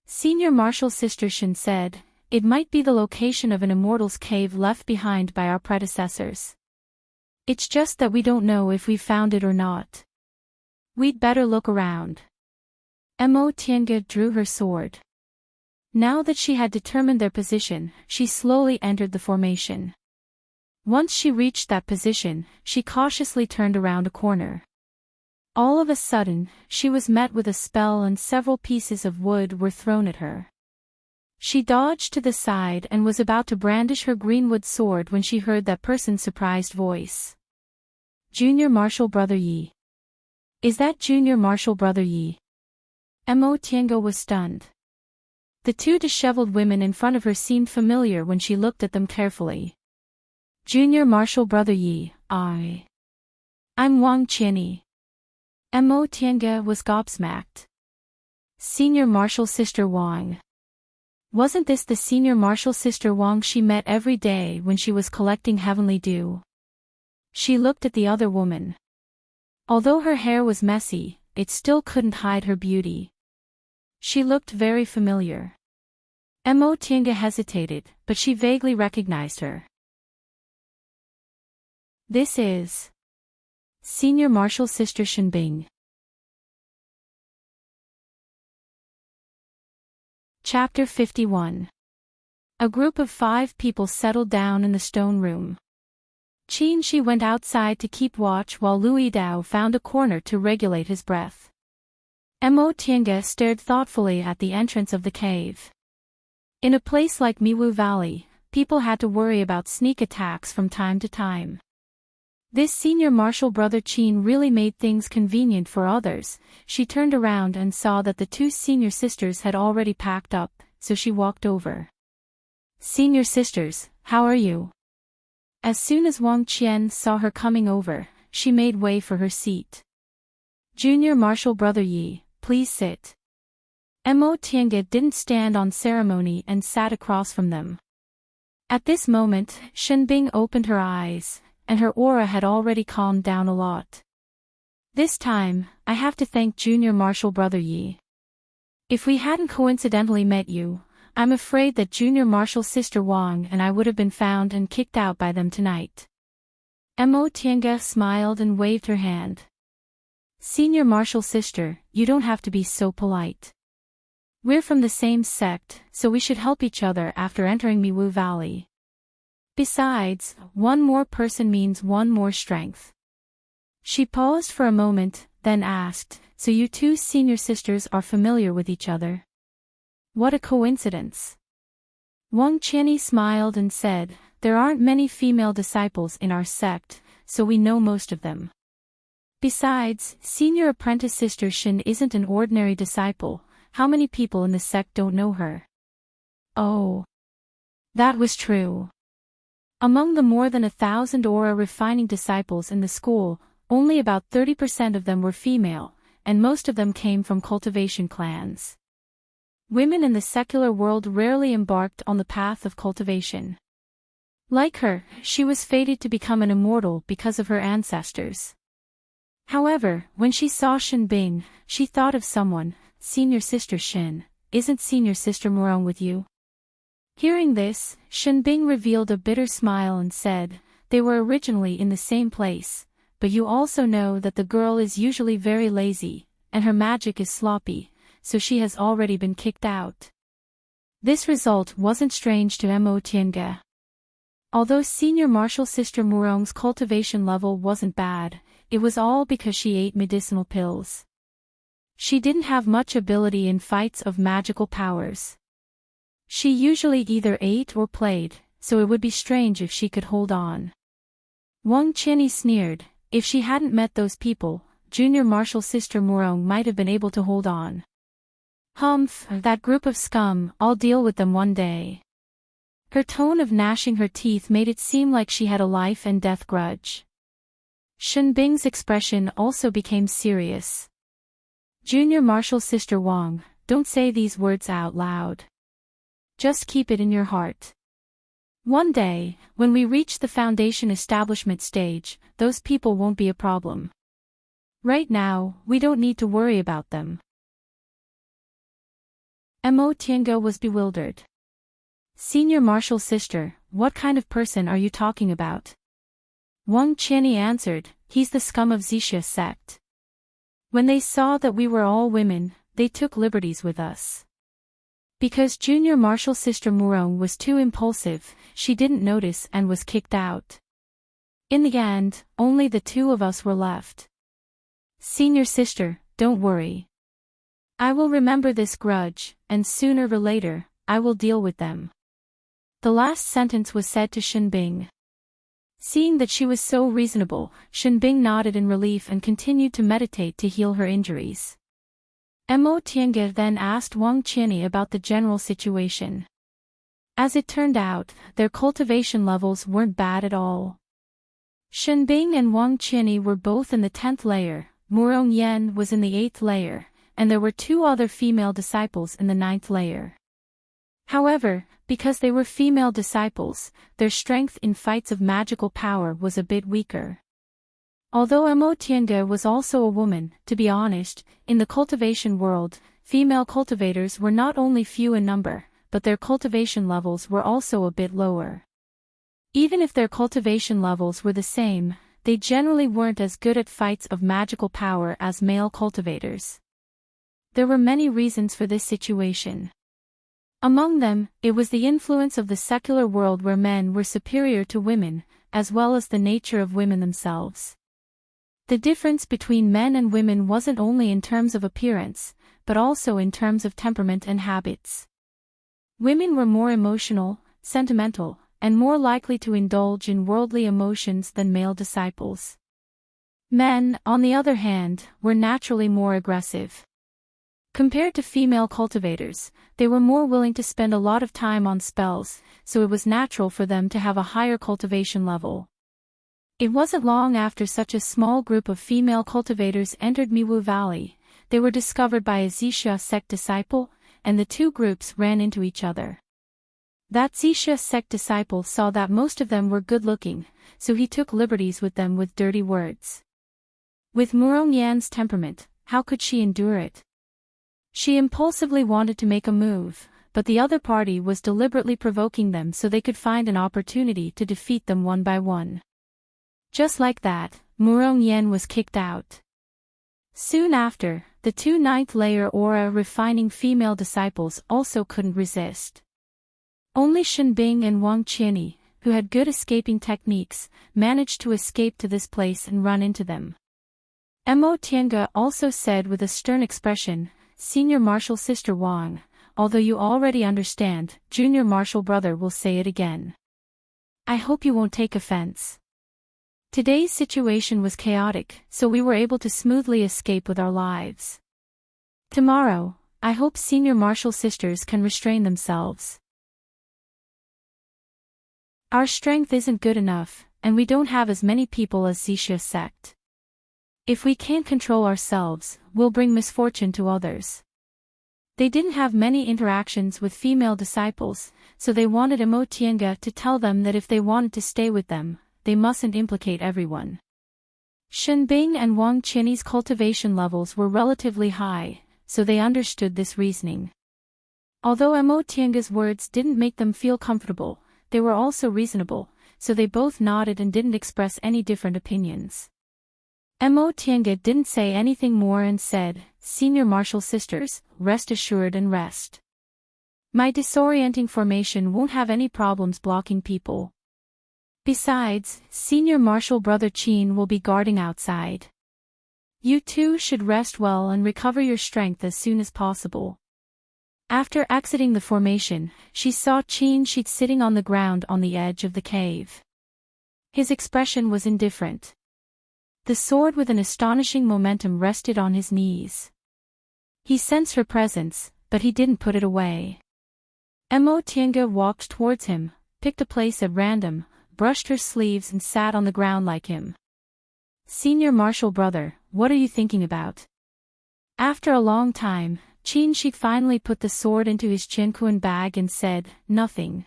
[SPEAKER 1] Senior Martial Sister Shin said, it might be the location of an immortal's cave left behind by our predecessors. It's just that we don't know if we found it or not. We'd better look around. Mo Tiange drew her sword. Now that she had determined their position, she slowly entered the formation. Once she reached that position, she cautiously turned around a corner. All of a sudden, she was met with a spell and several pieces of wood were thrown at her. She dodged to the side and was about to brandish her greenwood sword when she heard that person's surprised voice. Junior Martial Brother Yi. Is that Junior Martial Brother Yi? Mo Tiange was stunned. The two disheveled women in front of her seemed familiar when she looked at them carefully. Junior Martial Brother Yi, I'm Wang Qianyi. Mo Tiange was gobsmacked. Senior Martial Sister Wang. Wasn't this the Senior Martial Sister Wang she met every day when she was collecting heavenly dew? She looked at the other woman. Although her hair was messy, it still couldn't hide her beauty. She looked very familiar. Mo Tiange hesitated, but she vaguely recognized her. This is Senior Martial Sister Shinbing. Chapter 51. A group of 5 people settled down in the stone room. Qin Shi went outside to keep watch while Lu Yidao found a corner to regulate his breath. Mo Tiange stared thoughtfully at the entrance of the cave. In a place like Miwu Valley, people had to worry about sneak attacks from time to time. This senior martial brother Qin really made things convenient for others. She turned around and saw that the two senior sisters had already packed up, so she walked over. "Senior sisters, how are you?" As soon as Wang Qian saw her coming over, she made way for her seat. "Junior martial brother Yi, please sit." Mo Tiange didn't stand on ceremony and sat across from them. At this moment, Shenbing opened her eyes, and her aura had already calmed down a lot. "This time, I have to thank Junior Martial Brother Yi. If we hadn't coincidentally met you, I'm afraid that Junior Martial Sister Wang and I would have been found and kicked out by them tonight." Mo Tiange smiled and waved her hand. "Senior Martial Sister, you don't have to be so polite. We're from the same sect, so we should help each other after entering Miwu Valley. Besides, one more person means one more strength." She paused for a moment, then asked, "So you two senior sisters are familiar with each other?" "What a coincidence." Wang Qianyi smiled and said, "There aren't many female disciples in our sect, so we know most of them. Besides, senior apprentice sister Shin isn't an ordinary disciple. How many people in the sect don't know her?" Oh. That was true. Among the more than 1,000 aura refining disciples in the school, only about 30% of them were female, and most of them came from cultivation clans. Women in the secular world rarely embarked on the path of cultivation. Like her, she was fated to become an immortal because of her ancestors. However, when she saw Shenbing, she thought of someone. "Senior sister Shin, isn't senior sister Murong with you?" Hearing this, Shenbing revealed a bitter smile and said, "They were originally in the same place, but you also know that the girl is usually very lazy, and her magic is sloppy, so she has already been kicked out." This result wasn't strange to Mo Tiange. Although senior martial sister Murong's cultivation level wasn't bad, it was all because she ate medicinal pills. She didn't have much ability in fights of magical powers. She usually either ate or played, so it would be strange if she could hold on. Wang Qianyi sneered, "If she hadn't met those people, junior martial sister Murong might have been able to hold on." "Humph, that group of scum, I'll deal with them one day." Her tone of gnashing her teeth made it seem like she had a life and death grudge. Shenbing's expression also became serious. "Junior martial sister Wang, don't say these words out loud. Just keep it in your heart. One day, when we reach the foundation establishment stage, those people won't be a problem. Right now, we don't need to worry about them." Mo Tiange was bewildered. "Senior martial sister, what kind of person are you talking about?" Wang Qianyi answered, "He's the scum of Zixia sect. When they saw that we were all women, they took liberties with us. Because junior martial sister Murong was too impulsive, she didn't notice and was kicked out. In the end, only the two of us were left. Senior sister, don't worry. I will remember this grudge, and sooner or later, I will deal with them." The last sentence was said to Shenbing. Seeing that she was so reasonable, Shenbing nodded in relief and continued to meditate to heal her injuries. Mo Tiange then asked Wang Qianyi about the general situation. As it turned out, their cultivation levels weren't bad at all. Shenbing and Wang Qianyi were both in the 10th layer, Murong Yan was in the 8th layer, and there were two other female disciples in the 9th layer. However, because they were female disciples, their strength in fights of magical power was a bit weaker. Although Mo Tiange was also a woman, to be honest, in the cultivation world, female cultivators were not only few in number, but their cultivation levels were also a bit lower. Even if their cultivation levels were the same, they generally weren't as good at fights of magical power as male cultivators. There were many reasons for this situation. Among them, it was the influence of the secular world where men were superior to women, as well as the nature of women themselves. The difference between men and women wasn't only in terms of appearance, but also in terms of temperament and habits. Women were more emotional, sentimental, and more likely to indulge in worldly emotions than male disciples. Men, on the other hand, were naturally more aggressive. Compared to female cultivators, they were more willing to spend a lot of time on spells, so it was natural for them to have a higher cultivation level. It wasn't long after such a small group of female cultivators entered Miwu Valley, they were discovered by a Xixia sect disciple, and the two groups ran into each other. That Xixia sect disciple saw that most of them were good-looking, so he took liberties with them with dirty words. With Murong Yan's temperament, how could she endure it? She impulsively wanted to make a move, but the other party was deliberately provoking them so they could find an opportunity to defeat them one by one. Just like that, Murong Yan was kicked out. Soon after, the two ninth-layer aura refining female disciples also couldn't resist. Only Shenbing and Wang Qianyi, who had good escaping techniques, managed to escape to this place and run into them. Mo Tiange also said with a stern expression, "Senior Martial Sister Wang, although you already understand, Junior Martial Brother will say it again. I hope you won't take offense. Today's situation was chaotic, so we were able to smoothly escape with our lives. Tomorrow, I hope Senior Martial Sisters can restrain themselves. Our strength isn't good enough, and we don't have as many people as Xixia sect. If we can't control ourselves, we'll bring misfortune to others." They didn't have many interactions with female disciples, so they wanted Mo Tiange to tell them that if they wanted to stay with them, they mustn't implicate everyone. Shenbing and Wang Qianyi's cultivation levels were relatively high, so they understood this reasoning. Although Mo Tiange's words didn't make them feel comfortable, they were also reasonable, so they both nodded and didn't express any different opinions. Mo Tiange didn't say anything more and said, "Senior Martial Sisters, rest assured and rest. My disorienting formation won't have any problems blocking people. Besides, Senior Martial Brother Qin will be guarding outside. You two should rest well and recover your strength as soon as possible." After exiting the formation, she saw Qin Shi sitting on the ground on the edge of the cave. His expression was indifferent. The sword with an astonishing momentum rested on his knees. He sensed her presence, but he didn't put it away. Mo Tiange walked towards him, picked a place at random, brushed her sleeves and sat on the ground like him. "Senior Martial Brother, what are you thinking about?" After a long time, Qin Shi finally put the sword into his Qianquan bag and said, "Nothing."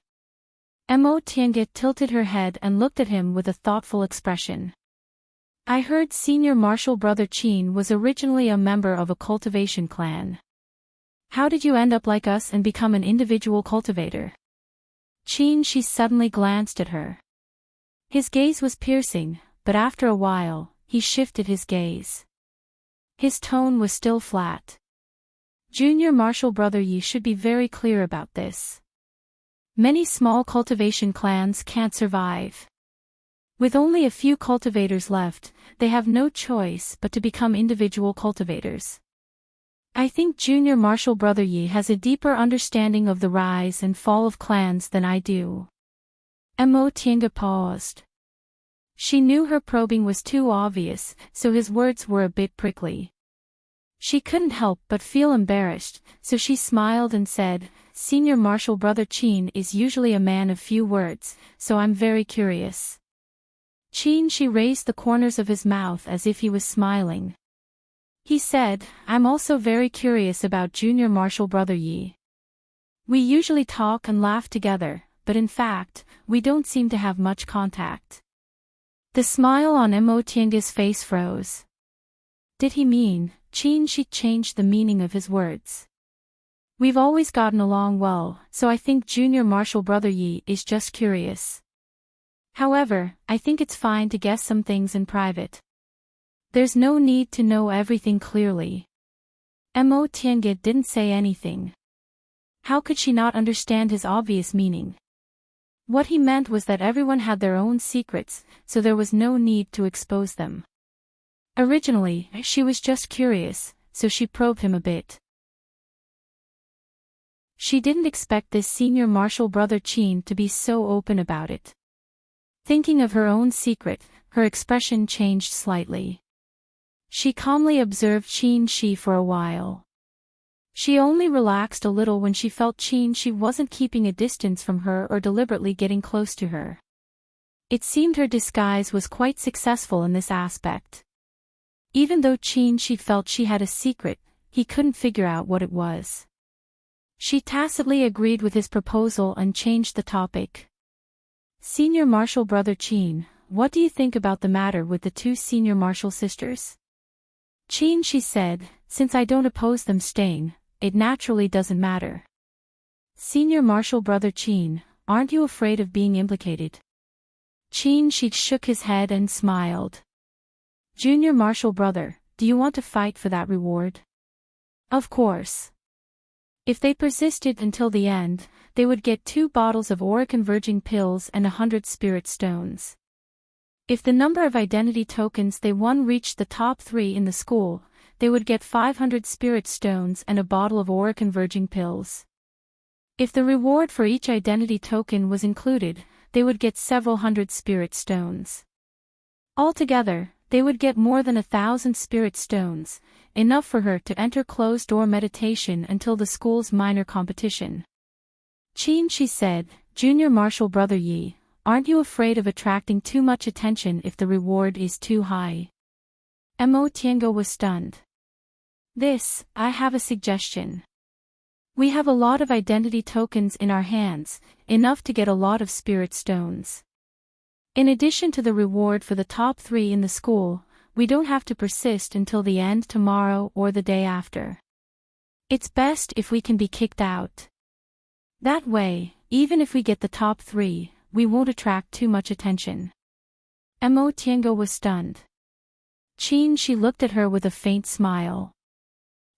[SPEAKER 1] Mo Tiange tilted her head and looked at him with a thoughtful expression. "I heard Senior Martial Brother Qin was originally a member of a cultivation clan. How did you end up like us and become an individual cultivator?" Qin Shi suddenly glanced at her. His gaze was piercing, but after a while, he shifted his gaze. His tone was still flat. "Junior Martial Brother Yi should be very clear about this. Many small cultivation clans can't survive. With only a few cultivators left, they have no choice but to become individual cultivators. I think Junior Martial Brother Yi has a deeper understanding of the rise and fall of clans than I do." Mo Tiange paused. She knew her probing was too obvious, so his words were a bit prickly. She couldn't help but feel embarrassed, so she smiled and said, "Senior Martial Brother Qin is usually a man of few words, so I'm very curious." Qin Shi raised the corners of his mouth as if he was smiling. He said, "I'm also very curious about Junior Martial Brother Yi. We usually talk and laugh together, but in fact, we don't seem to have much contact." The smile on Mo Tiange's face froze. Did he mean? Qin Shi changed the meaning of his words. "We've always gotten along well, so I think Junior Martial Brother Yi is just curious. However, I think it's fine to guess some things in private. There's no need to know everything clearly." Mo Tiange didn't say anything. How could she not understand his obvious meaning? What he meant was that everyone had their own secrets, so there was no need to expose them. Originally, she was just curious, so she probed him a bit. She didn't expect this senior martial brother Qin to be so open about it. Thinking of her own secret, her expression changed slightly. She calmly observed Qin Shi for a while. She only relaxed a little when she felt Qin Shi wasn't keeping a distance from her or deliberately getting close to her. It seemed her disguise was quite successful in this aspect. Even though Qin Shi felt she had a secret, he couldn't figure out what it was. She tacitly agreed with his proposal and changed the topic. Senior martial brother Qin, what do you think about the matter with the two senior martial sisters? Qin Shi said, since I don't oppose them staying, it naturally doesn't matter. Senior martial brother Qin, aren't you afraid of being implicated? Qin Shi shook his head and smiled. Junior martial brother, do you want to fight for that reward? Of course. If they persisted until the end, they would get 2 bottles of aura-converging pills and 100 spirit stones. If the number of identity tokens they won reached the top 3 in the school, they would get 500 spirit stones and a bottle of aura-converging pills. If the reward for each identity token was included, they would get several hundred spirit stones. Altogether, they would get more than 1,000 spirit stones, enough for her to enter closed-door meditation until the school's minor competition. Qin Shi said, Junior martial brother Yi, aren't you afraid of attracting too much attention if the reward is too high? Mo Tiango was stunned. I have a suggestion. We have a lot of identity tokens in our hands, enough to get a lot of spirit stones. In addition to the reward for the top 3 in the school, we don't have to persist until the end tomorrow or the day after. It's best if we can be kicked out. That way, even if we get the top 3, we won't attract too much attention. Mo Tiango was stunned. Qin Shi looked at her with a faint smile.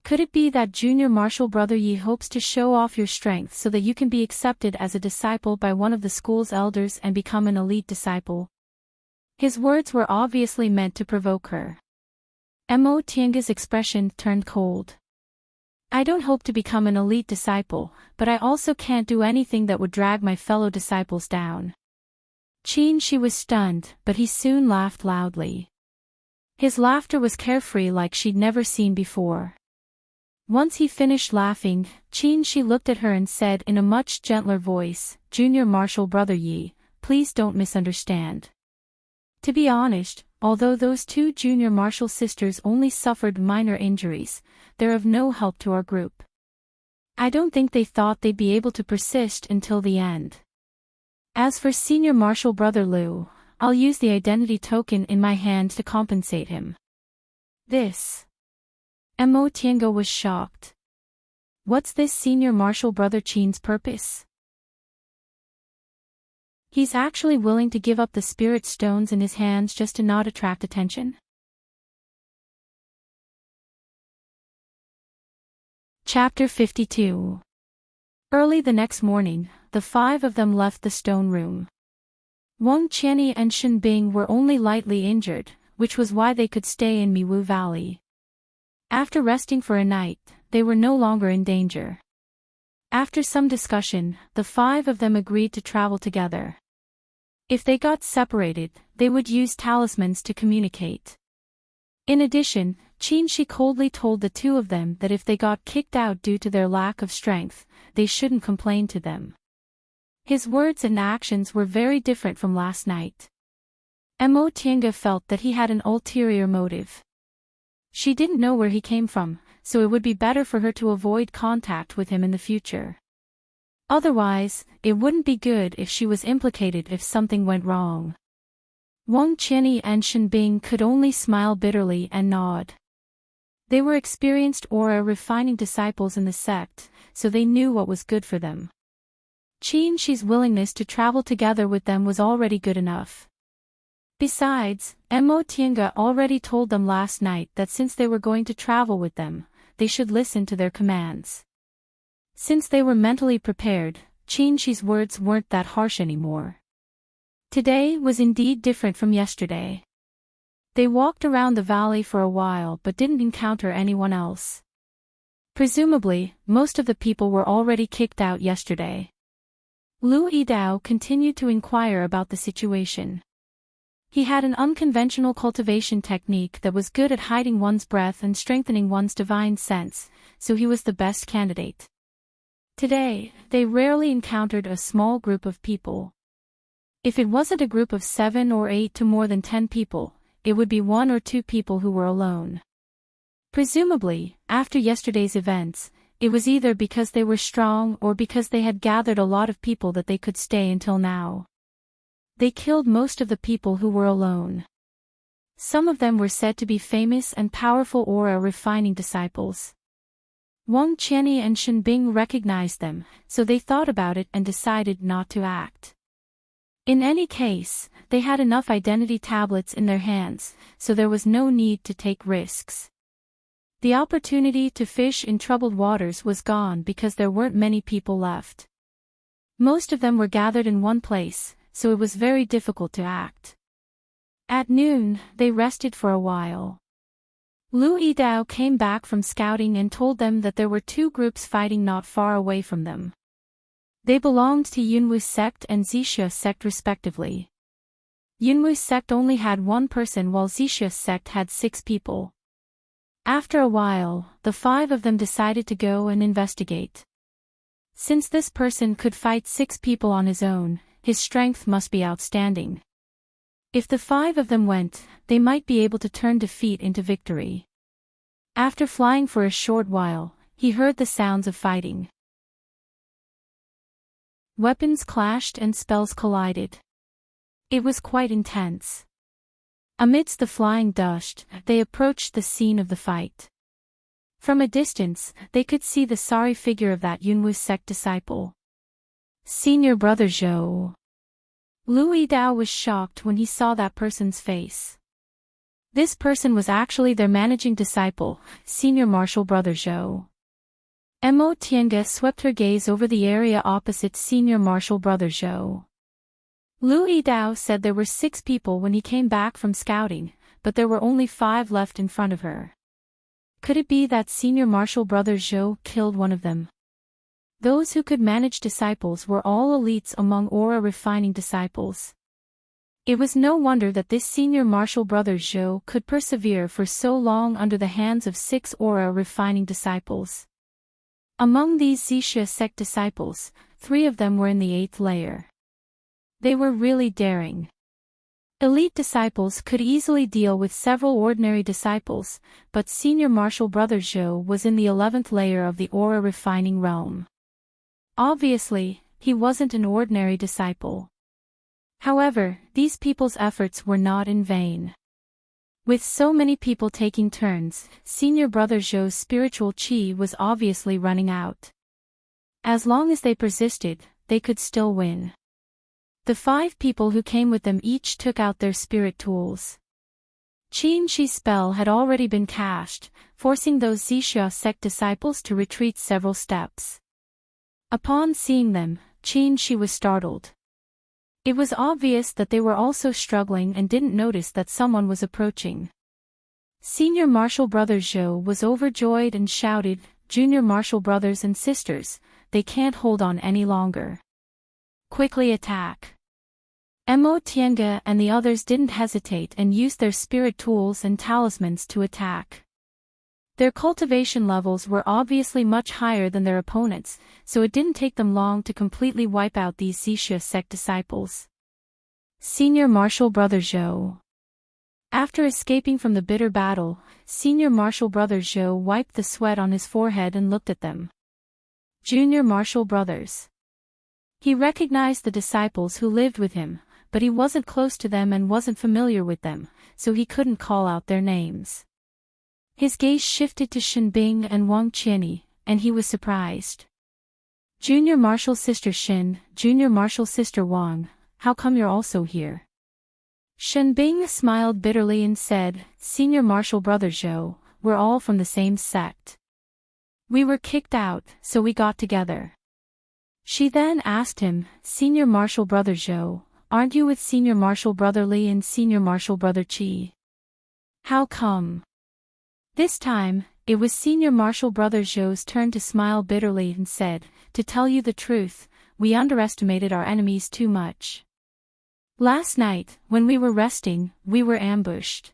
[SPEAKER 1] Could it be that junior martial brother Yi hopes to show off your strength so that you can be accepted as a disciple by one of the school's elders and become an elite disciple? His words were obviously meant to provoke her. Mo Tianga's expression turned cold. I don't hope to become an elite disciple, but I also can't do anything that would drag my fellow disciples down. Qin Shi was stunned, but he soon laughed loudly. His laughter was carefree like she'd never seen before. Once he finished laughing, Qin Shi looked at her and said in a much gentler voice, Junior martial brother Yi, please don't misunderstand. To be honest, although those 2 junior martial sisters only suffered minor injuries, they're of no help to our group. I don't think they thought they'd be able to persist until the end. As for senior martial brother Liu, I'll use the identity token in my hand to compensate him. Mo Tiango was shocked. What's this senior martial brother Qin's purpose? He's actually willing to give up the spirit stones in his hands just to not attract attention? Chapter 52. Early the next morning, the 5 of them left the stone room. Wang Qianyi and Shen Bing were only lightly injured, which was why they could stay in Miwu Valley. After resting for a night, they were no longer in danger. After some discussion, the 5 of them agreed to travel together. If they got separated, they would use talismans to communicate. In addition, Qin Shi coldly told the 2 of them that if they got kicked out due to their lack of strength, they shouldn't complain to them. His words and actions were very different from last night. Mo Tiange felt that he had an ulterior motive. She didn't know where he came from, so it would be better for her to avoid contact with him in the future. Otherwise, it wouldn't be good if she was implicated if something went wrong. Wang Qianyi and Shen Bing could only smile bitterly and nod. They were experienced aura-refining disciples in the sect, so they knew what was good for them. Qin Shi's willingness to travel together with them was already good enough. Besides, Mo Tiange already told them last night that since they were going to travel with them, they should listen to their commands. Since they were mentally prepared, Qin Shi's words weren't that harsh anymore. Today was indeed different from yesterday. They walked around the valley for a while but didn't encounter anyone else. Presumably, most of the people were already kicked out yesterday. Lu Yidao continued to inquire about the situation. He had an unconventional cultivation technique that was good at hiding one's breath and strengthening one's divine sense, so he was the best candidate. Today, they rarely encountered a small group of people. If it wasn't a group of 7 or 8 to more than 10 people, it would be 1 or 2 people who were alone. Presumably, after yesterday's events, it was either because they were strong or because they had gathered a lot of people that they could stay until now. They killed most of the people who were alone. Some of them were said to be famous and powerful aura-refining disciples. Wang Qianyi and Shen Bing recognized them, so they thought about it and decided not to act. In any case, they had enough identity tablets in their hands, so there was no need to take risks. The opportunity to fish in troubled waters was gone because there weren't many people left. Most of them were gathered in one place, so it was very difficult to act. At noon, they rested for a while. Lu Yidao came back from scouting and told them that there were 2 groups fighting not far away from them. They belonged to Yunwu sect and Zixia sect respectively. Yunwu sect only had 1 person while Zixia sect had 6 people. After a while, the 5 of them decided to go and investigate. Since this person could fight 6 people on his own, his strength must be outstanding. If the 5 of them went, they might be able to turn defeat into victory. After flying for a short while, he heard the sounds of fighting. Weapons clashed and spells collided. It was quite intense. Amidst the flying dust, they approached the scene of the fight. From a distance, they could see the sorry figure of that Yunwu sect disciple. Senior brother Zhou. Lu Yidao was shocked when he saw that person's face. This person was actually their managing disciple, senior martial brother Zhou. Mo Tiange swept her gaze over the area opposite senior martial brother Zhou. Lu Yidao said there were 6 people when he came back from scouting, but there were only 5 left in front of her. Could it be that senior martial brother Zhou killed one of them? Those who could manage disciples were all elites among aura-refining disciples. It was no wonder that this senior martial brother Zhou could persevere for so long under the hands of 6 aura-refining disciples. Among these Zixia sect disciples, 3 of them were in the 8th layer. They were really daring. Elite disciples could easily deal with several ordinary disciples, but senior martial brother Zhou was in the 11th layer of the aura-refining realm. Obviously, he wasn't an ordinary disciple. However, these people's efforts were not in vain. With so many people taking turns, senior brother Zhou's spiritual qi was obviously running out. As long as they persisted, they could still win. The 5 people who came with them each took out their spirit tools. Qin Shi's spell had already been cast, forcing those Zixia sect disciples to retreat several steps. Upon seeing them, Qin Shi was startled. It was obvious that they were also struggling and didn't notice that someone was approaching. Senior martial brother Zhou was overjoyed and shouted, "Junior martial brothers and sisters, they can't hold on any longer. Quickly attack." Mo Tiange and the others didn't hesitate and used their spirit tools and talismans to attack. Their cultivation levels were obviously much higher than their opponents, so it didn't take them long to completely wipe out these Zixia sect disciples. Senior martial brother Zhou. After escaping from the bitter battle, senior martial brother Zhou wiped the sweat on his forehead and looked at them. Junior martial brothers. He recognized the disciples who lived with him, but he wasn't close to them and wasn't familiar with them, so he couldn't call out their names. His gaze shifted to Shen Bing and Wang Qianyi, and he was surprised. Junior martial sister Shen, junior martial sister Wang, how come you're also here? Shen Bing smiled bitterly and said, Senior martial brother Zhou, we're all from the same sect. We were kicked out, so we got together. She then asked him, Senior martial brother Zhou, aren't you with senior martial brother Li and senior martial brother Qi? How come? This time, it was Senior Marshall Brother Zhou's turn to smile bitterly and said, "To tell you the truth, we underestimated our enemies too much. Last night, when we were resting, we were ambushed.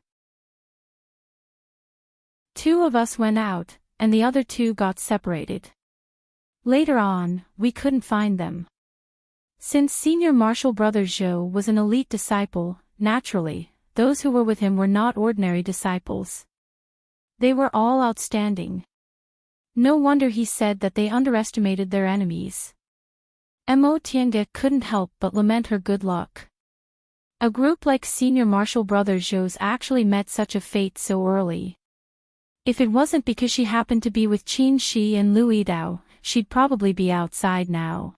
[SPEAKER 1] 2 of us went out, and the other 2 got separated. Later on, we couldn't find them." Since Senior Marshall Brother Zhou was an elite disciple, naturally, those who were with him were not ordinary disciples. They were all outstanding. No wonder he said that they underestimated their enemies. Mo Tiange couldn't help but lament her good luck. A group like Senior Marshall Brother Zhou's actually met such a fate so early. If it wasn't because she happened to be with Qin Shi and Lu Yidao, she'd probably be outside now.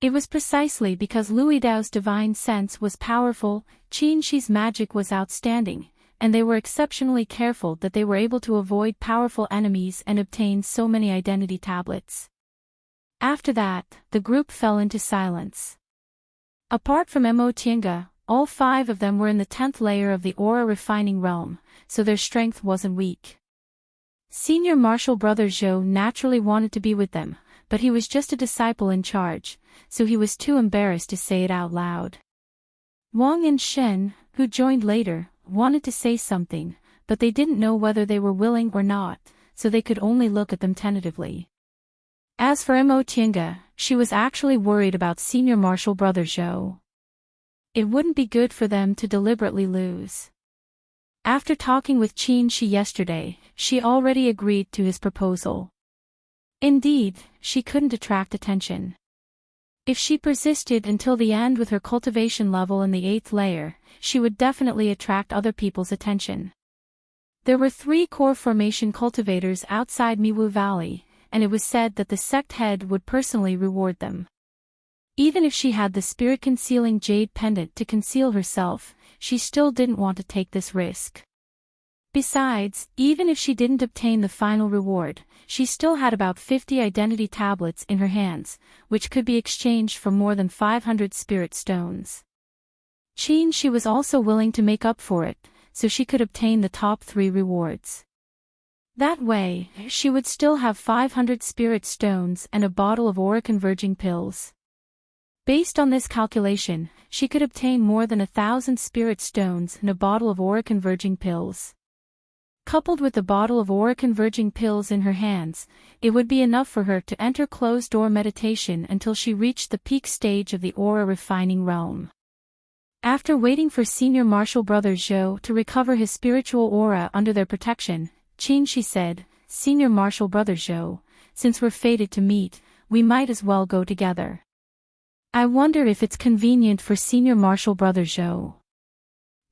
[SPEAKER 1] It was precisely because Lu Yidao's divine sense was powerful, Qin Shi's magic was outstanding, and they were exceptionally careful that they were able to avoid powerful enemies and obtain so many identity tablets. After that, the group fell into silence. Apart from Mo Tiange, all 5 of them were in the 10th layer of the aura refining realm, so their strength wasn't weak. Senior Marshall Brother Zhou naturally wanted to be with them, but he was just a disciple in charge, so he was too embarrassed to say it out loud. Wang and Shen, who joined later, wanted to say something, but they didn't know whether they were willing or not, so they could only look at them tentatively. As for Mo Tiange, she was actually worried about Senior Marshall Brother Zhou. It wouldn't be good for them to deliberately lose. After talking with Qin Shi yesterday, she already agreed to his proposal. Indeed, she couldn't attract attention. If she persisted until the end with her cultivation level in the 8th layer, she would definitely attract other people's attention. There were 3 core formation cultivators outside Miwu Valley, and it was said that the sect head would personally reward them. Even if she had the spirit-concealing jade pendant to conceal herself, she still didn't want to take this risk. Besides, even if she didn't obtain the final reward, she still had about 50 identity tablets in her hands, which could be exchanged for more than 500 spirit stones. Qin Shi was also willing to make up for it, so she could obtain the top 3 rewards. That way, she would still have 500 spirit stones and a bottle of aura-converging pills. Based on this calculation, she could obtain more than 1,000 spirit stones and a bottle of aura-converging pills. Coupled with the bottle of aura-converging pills in her hands, it would be enough for her to enter closed-door meditation until she reached the peak stage of the aura-refining realm. After waiting for Senior Marshall Brother Zhou to recover his spiritual aura under their protection, Qin Shi said, "Senior Marshall Brother Zhou, since we're fated to meet, we might as well go together. I wonder if it's convenient for Senior Marshall Brother Zhou."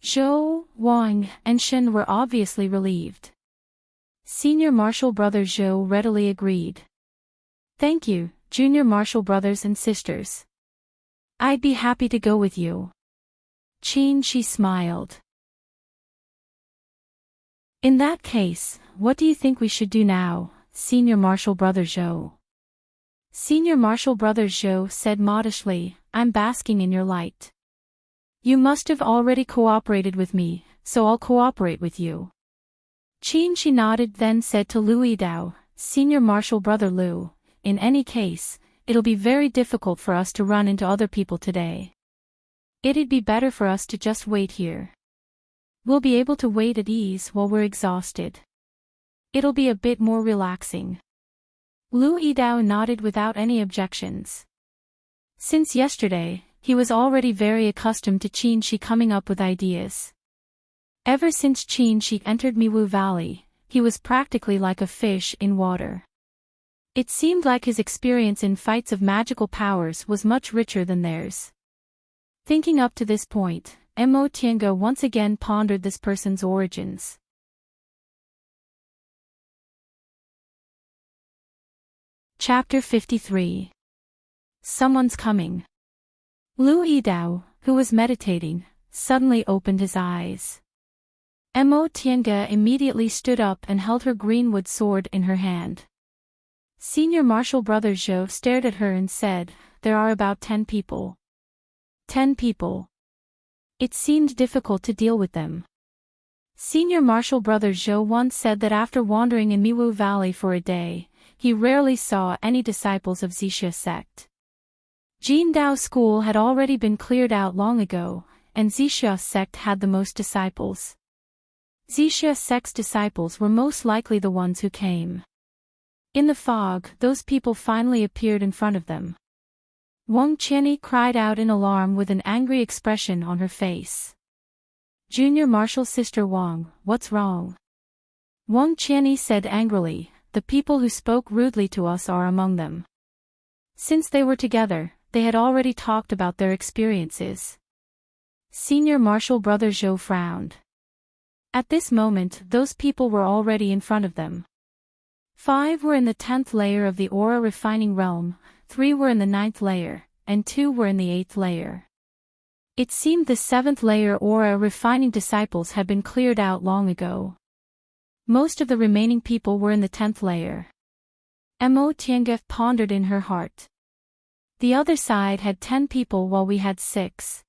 [SPEAKER 1] Zhou, Wang, and Shen were obviously relieved. Senior Marshall Brother Zhou readily agreed. "Thank you, Junior Marshall brothers and sisters. I'd be happy to go with you." Qin Shi smiled. "In that case, what do you think we should do now, Senior Marshall Brother Zhou?" Senior Marshall Brother Zhou said modestly, "I'm basking in your light. You must have already cooperated with me, so I'll cooperate with you." Qin Shi nodded, then said to Lu Yidao, "Senior Marshall Brother Lu, in any case, it'll be very difficult for us to run into other people today. It'd be better for us to just wait here. We'll be able to wait at ease while we're exhausted. It'll be a bit more relaxing." Lu Yidao nodded without any objections. Since yesterday, he was already very accustomed to Qin Shi coming up with ideas. Ever since Qin Shi entered Miwu Valley, he was practically like a fish in water. It seemed like his experience in fights of magical powers was much richer than theirs. Thinking up to this point, Mo Tiange once again pondered this person's origins. Chapter 53. Someone's coming. Lu Yidao, who was meditating, suddenly opened his eyes. Mo Tiange immediately stood up and held her greenwood sword in her hand. Senior Marshall Brother Zhou stared at her and said, "There are about 10 people. 10 people. It seemed difficult to deal with them. Senior Marshall Brother Zhou once said that after wandering in Miwu Valley for a day, he rarely saw any disciples of Zixia sect. Jindao School had already been cleared out long ago, and Zixia sect had the most disciples. Zixia sect's disciples were most likely the ones who came. In the fog, those people finally appeared in front of them. Wang Qianyi cried out in alarm with an angry expression on her face. Junior Marshal Sister Wang, what's wrong? Wang Qianyi said angrily, the people who spoke rudely to us are among them. Since they were together, they had already talked about their experiences. Senior Marshal Brother Zhou frowned. At this moment, those people were already in front of them. 5 were in the 10th layer of the aura refining realm, 3 were in the 9th layer, and 2 were in the 8th layer. It seemed the 7th layer aura refining disciples had been cleared out long ago. Most of the remaining people were in the 10th layer. Mo Tiange pondered in her heart. The other side had 10 people while we had 6.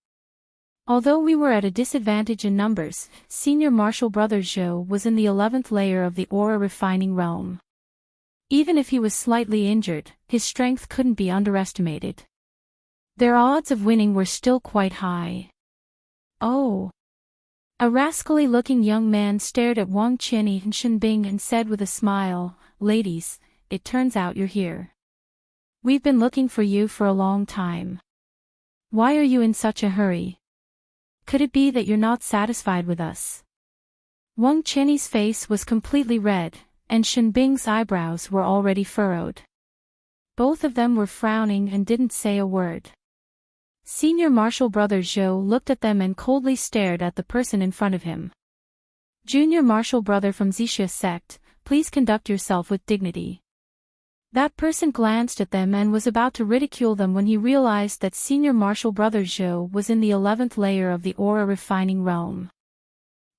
[SPEAKER 1] Although we were at a disadvantage in numbers, Senior Marshal Brother Zhou was in the 11th layer of the aura refining realm. Even if he was slightly injured, his strength couldn't be underestimated. Their odds of winning were still quite high. Oh! A rascally-looking young man stared at Wang Qianyi and Shenbing and said with a smile, "Ladies, it turns out you're here. We've been looking for you for a long time. Why are you in such a hurry? Could it be that you're not satisfied with us?" Wang Qianyi's face was completely red, and Shenbing's eyebrows were already furrowed. Both of them were frowning and didn't say a word. Senior Marshal Brother Zhou looked at them and coldly stared at the person in front of him. "Junior Marshal Brother from Zixia sect, please conduct yourself with dignity." That person glanced at them and was about to ridicule them when he realized that Senior Marshal Brother Zhou was in the 11th layer of the aura refining realm.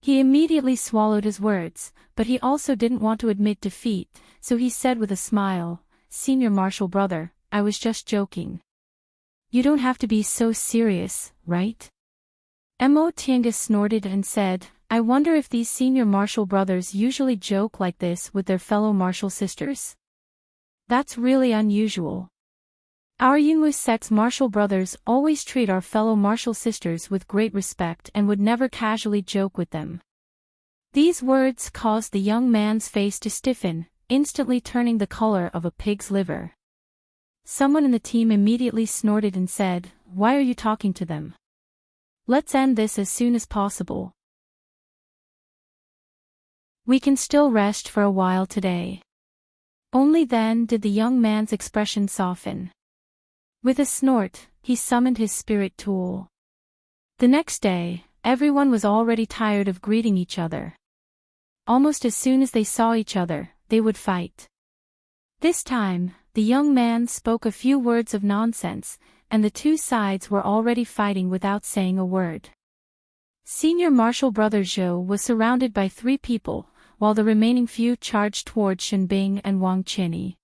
[SPEAKER 1] He immediately swallowed his words, but he also didn't want to admit defeat, so he said with a smile, "Senior Marshal Brother, I was just joking. You don't have to be so serious, right?" Mo Tiange snorted and said, "I wonder if these Senior Marshal Brothers usually joke like this with their fellow Marshal Sisters. That's really unusual. Our Yingwu sect's Marshal Brothers always treat our fellow Marshal Sisters with great respect and would never casually joke with them." These words caused the young man's face to stiffen, instantly turning the color of a pig's liver. Someone in the team immediately snorted and said, "Why are you talking to them? Let's end this as soon as possible. We can still rest for a while today." Only then did the young man's expression soften. With a snort, he summoned his spirit tool. The next day, everyone was already tired of greeting each other. Almost as soon as they saw each other, they would fight. This time, the young man spoke a few words of nonsense, and the two sides were already fighting without saying a word. Senior Marshal Brother Zhou was surrounded by 3 people, while the remaining few charged toward Shenbing and Wang Qianyi.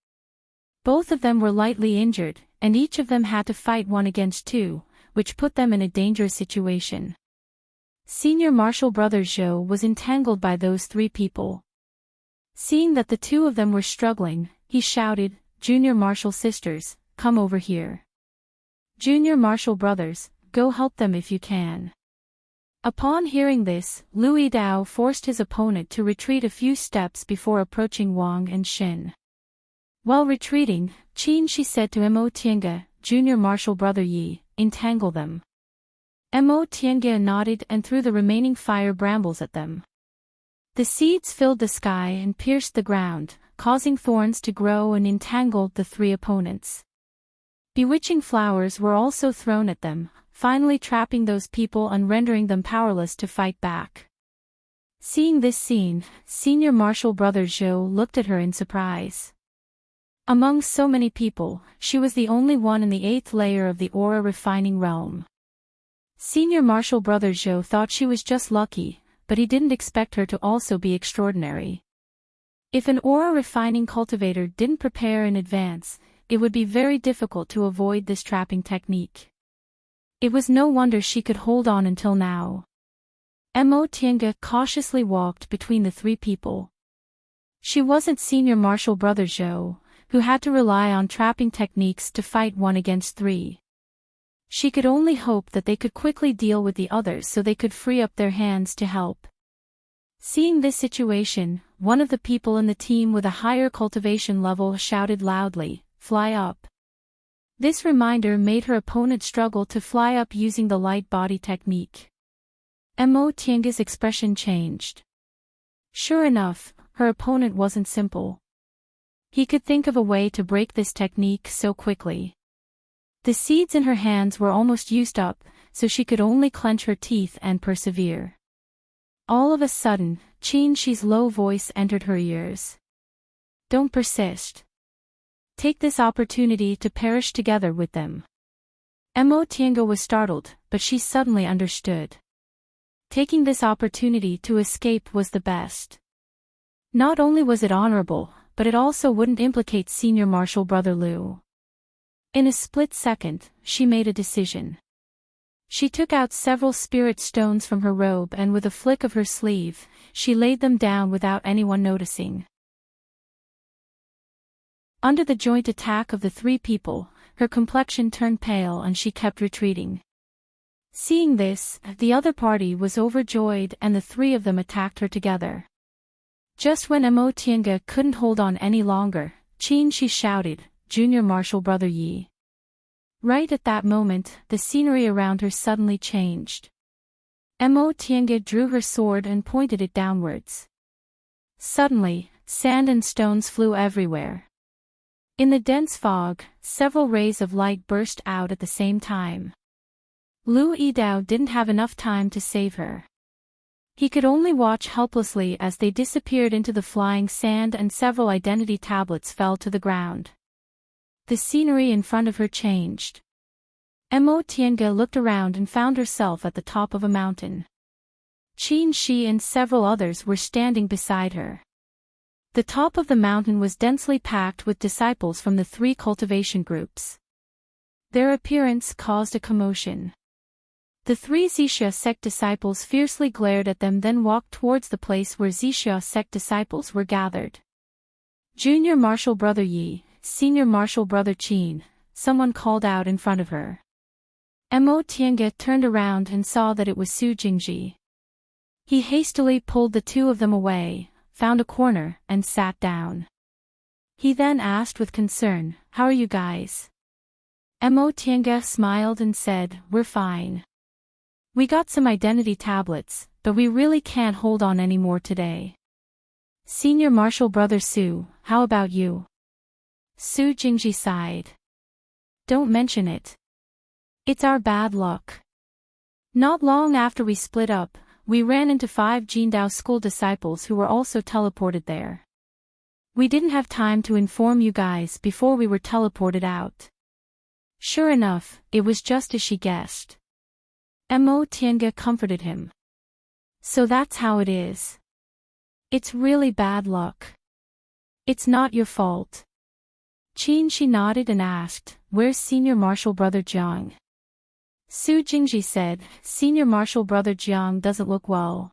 [SPEAKER 1] Both of them were lightly injured, and each of them had to fight 1 against 2, which put them in a dangerous situation. Senior Marshal Brother Zhou was entangled by those 3 people. Seeing that the 2 of them were struggling, he shouted, "Junior Marshal Sisters, come over here. Junior Marshal Brothers, go help them if you can." Upon hearing this, Lu Yidao forced his opponent to retreat a few steps before approaching Wang and Shin. While retreating, Qin said to Mo Tiange, "Junior Marshal Brother Yi, entangle them." Mo Tiange nodded and threw the remaining fire brambles at them. The seeds filled the sky and pierced the ground, causing thorns to grow and entangled the 3 opponents. Bewitching flowers were also thrown at them, finally trapping those people and rendering them powerless to fight back. Seeing this scene, Senior Marshal Brother Zhou looked at her in surprise. Among so many people, she was the only one in the 8th layer of the aura refining realm. Senior Marshal Brother Zhou thought she was just lucky, but he didn't expect her to also be extraordinary. If an aura refining cultivator didn't prepare in advance, it would be very difficult to avoid this trapping technique. It was no wonder she could hold on until now. Mo Tiange cautiously walked between the three people. She wasn't Senior Martial Brother Zhou, who had to rely on trapping techniques to fight 1 against 3. She could only hope that they could quickly deal with the others so they could free up their hands to help. Seeing this situation, one of the people in the team with a higher cultivation level shouted loudly, "Fly up." This reminder made her opponent struggle to fly up using the light body technique. Mo Tiange's expression changed. Sure enough, her opponent wasn't simple. He could think of a way to break this technique so quickly. The seeds in her hands were almost used up, so she could only clench her teeth and persevere. All of a sudden, Qin Shi's low voice entered her ears. "Don't persist. Take this opportunity to perish together with them." Mo Tiange was startled, but she suddenly understood. Taking this opportunity to escape was the best. Not only was it honorable, but it also wouldn't implicate Senior Martial Brother Liu. In a split second, she made a decision. She took out several spirit stones from her robe and with a flick of her sleeve, she laid them down without anyone noticing. Under the joint attack of the three people, her complexion turned pale and she kept retreating. Seeing this, the other party was overjoyed and the three of them attacked her together. Just when Mo Tiange couldn't hold on any longer, Qin Shi shouted, "Junior Martial Brother Yi." Right at that moment, the scenery around her suddenly changed. Mo Tiange drew her sword and pointed it downwards. Suddenly, sand and stones flew everywhere. In the dense fog, several rays of light burst out at the same time. Lu Yidao didn't have enough time to save her. He could only watch helplessly as they disappeared into the flying sand and several identity tablets fell to the ground. The scenery in front of her changed. Mo Tiange looked around and found herself at the top of a mountain. Qin Shi and several others were standing beside her. The top of the mountain was densely packed with disciples from the three cultivation groups. Their appearance caused a commotion. The three Zixia sect disciples fiercely glared at them, then walked towards the place where Zixia sect disciples were gathered. "Junior Martial Brother Yi, Senior Martial Brother Qin," someone called out in front of her. Mo Tiange turned around and saw that it was Su Jingji. He hastily pulled the two of them away, found a corner, and sat down. He then asked with concern, "How are you guys?" Mo Tiange smiled and said, "We're fine. We got some identity tablets, but we really can't hold on anymore today." "Senior Martial Brother Su, how about you?" Su Jingji sighed. "Don't mention it. It's our bad luck. Not long after we split up, we ran into 5 Jindao school disciples who were also teleported there. We didn't have time to inform you guys before we were teleported out." Sure enough, it was just as she guessed. Mo Tiange comforted him. "So that's how it is. It's really bad luck. It's not your fault." Qin Shi nodded and asked, "Where's Senior Martial Brother Jiang?" Su Jingji said, "Senior Martial Brother Jiang doesn't look well.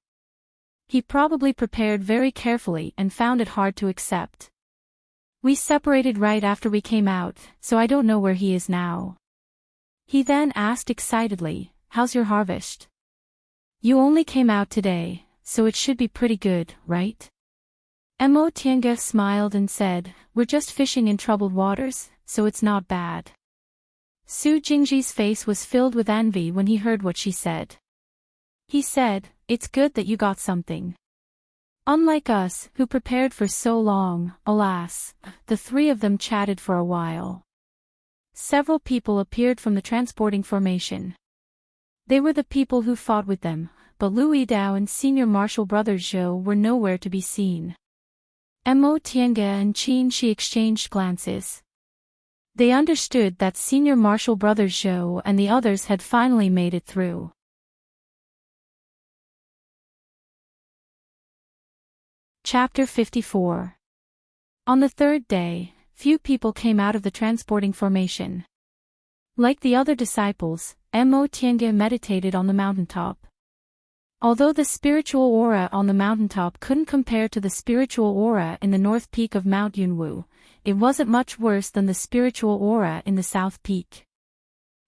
[SPEAKER 1] He probably prepared very carefully and found it hard to accept. We separated right after we came out, so I don't know where he is now." He then asked excitedly, "How's your harvest? You only came out today, so it should be pretty good, right?" Mo Tiange smiled and said, "We're just fishing in troubled waters, so it's not bad." Su Jingji's face was filled with envy when he heard what she said. He said, "It's good that you got something. Unlike us, who prepared for so long, alas." The three of them chatted for a while. Several people appeared from the transporting formation. They were the people who fought with them, but Lu Yidao and Senior Martial Brother Zhou were nowhere to be seen. Mo Tiange and Qin Shi exchanged glances. They understood that Senior Martial Brother Zhou and the others had finally made it through. Chapter 54. On the third day, few people came out of the transporting formation. Like the other disciples, Mo Tiange meditated on the mountaintop. Although the spiritual aura on the mountaintop couldn't compare to the spiritual aura in the north peak of Mount Yunwu, it wasn't much worse than the spiritual aura in the south peak.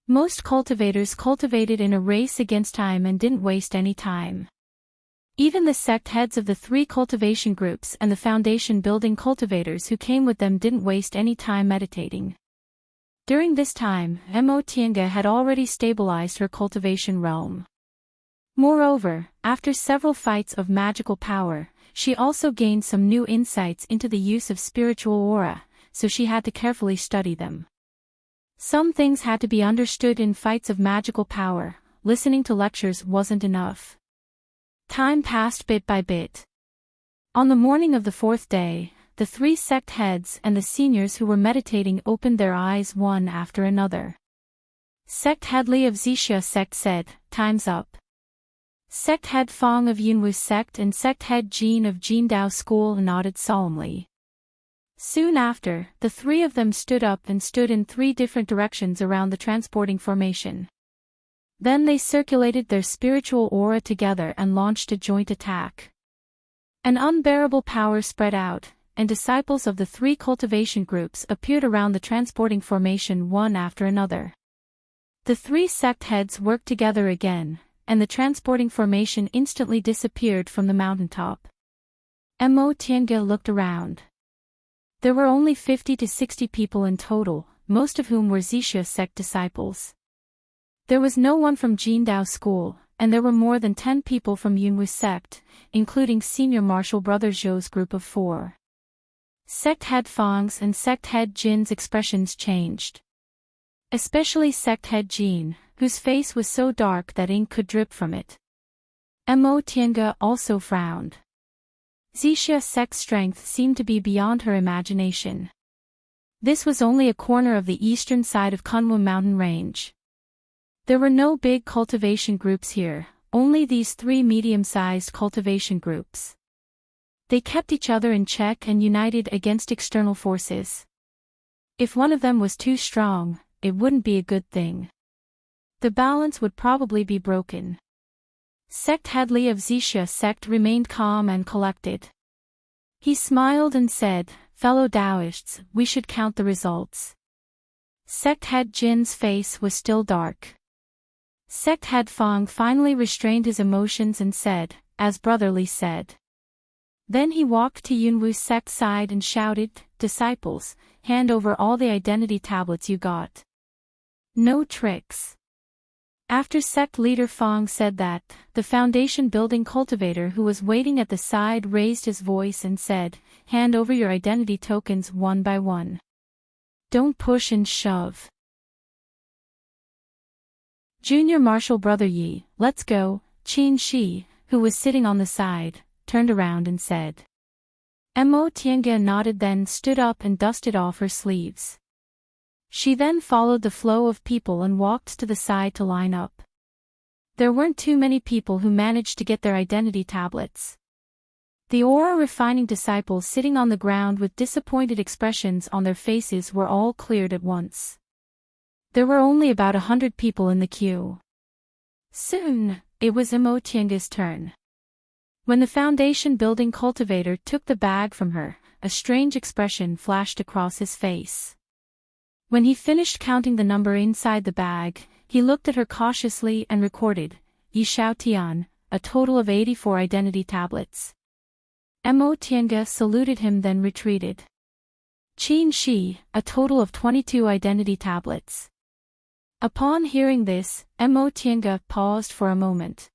[SPEAKER 1] Most cultivators cultivated in a race against time and didn't waste any time. Even the sect heads of the 3 cultivation groups and the foundation building cultivators who came with them didn't waste any time meditating. During this time, Mo Tiange had already stabilized her cultivation realm. Moreover, after several fights of magical power, she also gained some new insights into the use of spiritual aura, so she had to carefully study them. Some things had to be understood in fights of magical power, listening to lectures wasn't enough. Time passed bit by bit. On the morning of the 4th day, the 3 sect heads and the seniors who were meditating opened their eyes one after another. Sect head Li of Zixia sect said, "Time's up." Sect head Fong of Yunwu sect and sect head Jin of Jindao school nodded solemnly. Soon after, the 3 of them stood up and stood in 3 different directions around the transporting formation. Then they circulated their spiritual aura together and launched a joint attack. An unbearable power spread out, and disciples of the 3 cultivation groups appeared around the transporting formation one after another. The 3 sect heads worked together again, and the transporting formation instantly disappeared from the mountaintop. Mo Tiange looked around. There were only 50 to 60 people in total, most of whom were Zixia sect disciples. There was no one from Jindao school, and there were more than 10 people from Yunwu sect, including senior martial brother Zhou's group of 4. Sect head Fang's and sect head Jin's expressions changed. Especially sect head Jin, whose face was so dark that ink could drip from it. Mo Tiange also frowned. Zixia sect's strength seemed to be beyond her imagination. This was only a corner of the eastern side of Kunwu mountain range. There were no big cultivation groups here, only these 3 medium-sized cultivation groups. They kept each other in check and united against external forces. If one of them was too strong, it wouldn't be a good thing. The balance would probably be broken. Sect head Li of Zixia sect remained calm and collected. He smiled and said, "Fellow Taoists, we should count the results." Sect head Jin's face was still dark. Sect head Fang finally restrained his emotions and said, as Brother Li said. Then he walked to Yunwu sect side and shouted, "Disciples, hand over all the identity tablets you got. No tricks." After sect leader Fang said that, the foundation building cultivator who was waiting at the side raised his voice and said, "Hand over your identity tokens one by one. Don't push and shove." Junior martial brother Yi, "Let's go." Qin Shi, who was sitting on the side, turned around and said. Mo Tiange nodded, then stood up and dusted off her sleeves. She then followed the flow of people and walked to the side to line up. There weren't too many people who managed to get their identity tablets. The aura refining disciples sitting on the ground with disappointed expressions on their faces were all cleared at once. There were only about 100 people in the queue. Soon, it was Mo Tiange's turn. When the foundation building cultivator took the bag from her, a strange expression flashed across his face. When he finished counting the number inside the bag, he looked at her cautiously and recorded, "Yi Shao Tian, a total of 84 identity tablets." Mo Tiange saluted him, then retreated. Qin Shi, a total of 22 identity tablets. Upon hearing this, Mo Tiange paused for a moment.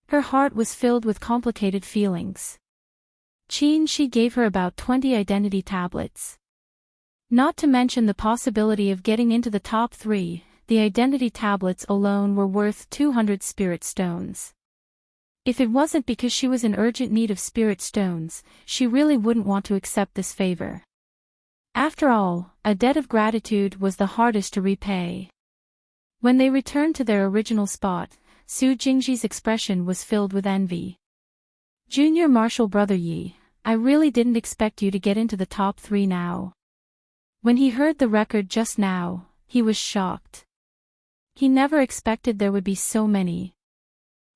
[SPEAKER 1] Her heart was filled with complicated feelings. Qin Shi gave her about 20 identity tablets. Not to mention the possibility of getting into the top 3, the identity tablets alone were worth 200 spirit stones. If it wasn't because she was in urgent need of spirit stones, she really wouldn't want to accept this favor. After all, a debt of gratitude was the hardest to repay. When they returned to their original spot, Su Jingji's expression was filled with envy. "Junior martial brother Yi, I really didn't expect you to get into the top 3 now." When he heard the record just now, he was shocked. He never expected there would be so many.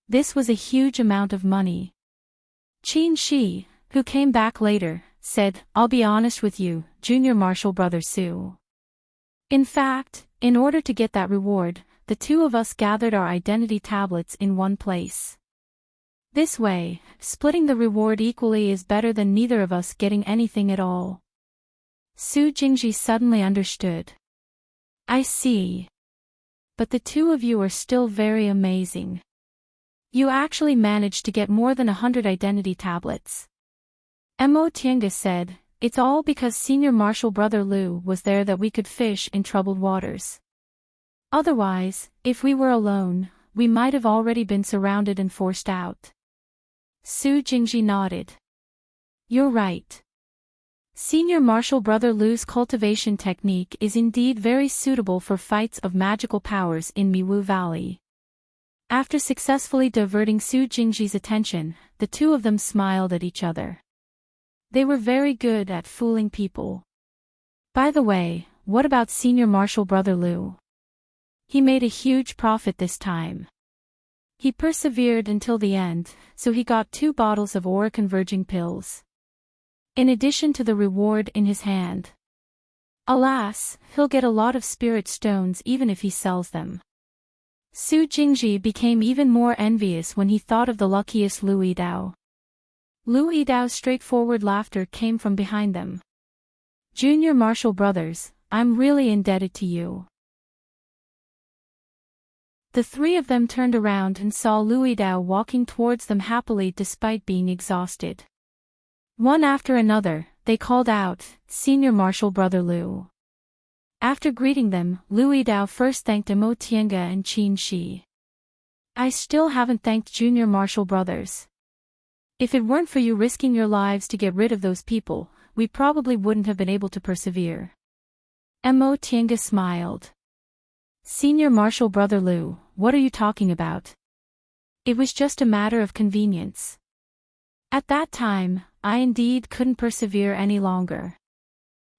[SPEAKER 1] This was a huge amount of money. Qin Shi, who came back later, said, "I'll be honest with you, Junior Marshall Brother Sue. In fact, in order to get that reward, the two of us gathered our identity tablets in one place. This way, splitting the reward equally is better than neither of us getting anything at all." Su Jingji suddenly understood. "I see. But the two of you are still very amazing. You actually managed to get more than 100 identity tablets." Mo Tiange said, "It's all because Senior Marshal Brother Liu was there that we could fish in troubled waters. Otherwise, if we were alone, we might have already been surrounded and forced out." Su Jingji nodded. "You're right. Senior Marshal Brother Liu's cultivation technique is indeed very suitable for fights of magical powers in Miwu Valley." After successfully diverting Su Jingji's attention, the two of them smiled at each other. They were very good at fooling people. By the way, what about Senior Marshal Brother Liu? He made a huge profit this time. He persevered until the end, so he got 2 bottles of aura-converging pills, in addition to the reward in his hand. Alas, he'll get a lot of spirit stones even if he sells them. Su Jingji became even more envious when he thought of the luckiest Lu Yidao. Lu Yidao's straightforward laughter came from behind them. "Junior Marshal Brothers, I'm really indebted to you." The three of them turned around and saw Lu Yidao walking towards them happily despite being exhausted. One after another, they called out, "Senior Marshal Brother Liu." After greeting them, Lu Yidao first thanked Mo Tiange and Qin Shi. "I still haven't thanked Junior Marshal Brothers. If it weren't for you risking your lives to get rid of those people, we probably wouldn't have been able to persevere." Mo Tiange smiled. "Senior Marshal Brother Liu, what are you talking about? It was just a matter of convenience. At that time, I indeed couldn't persevere any longer.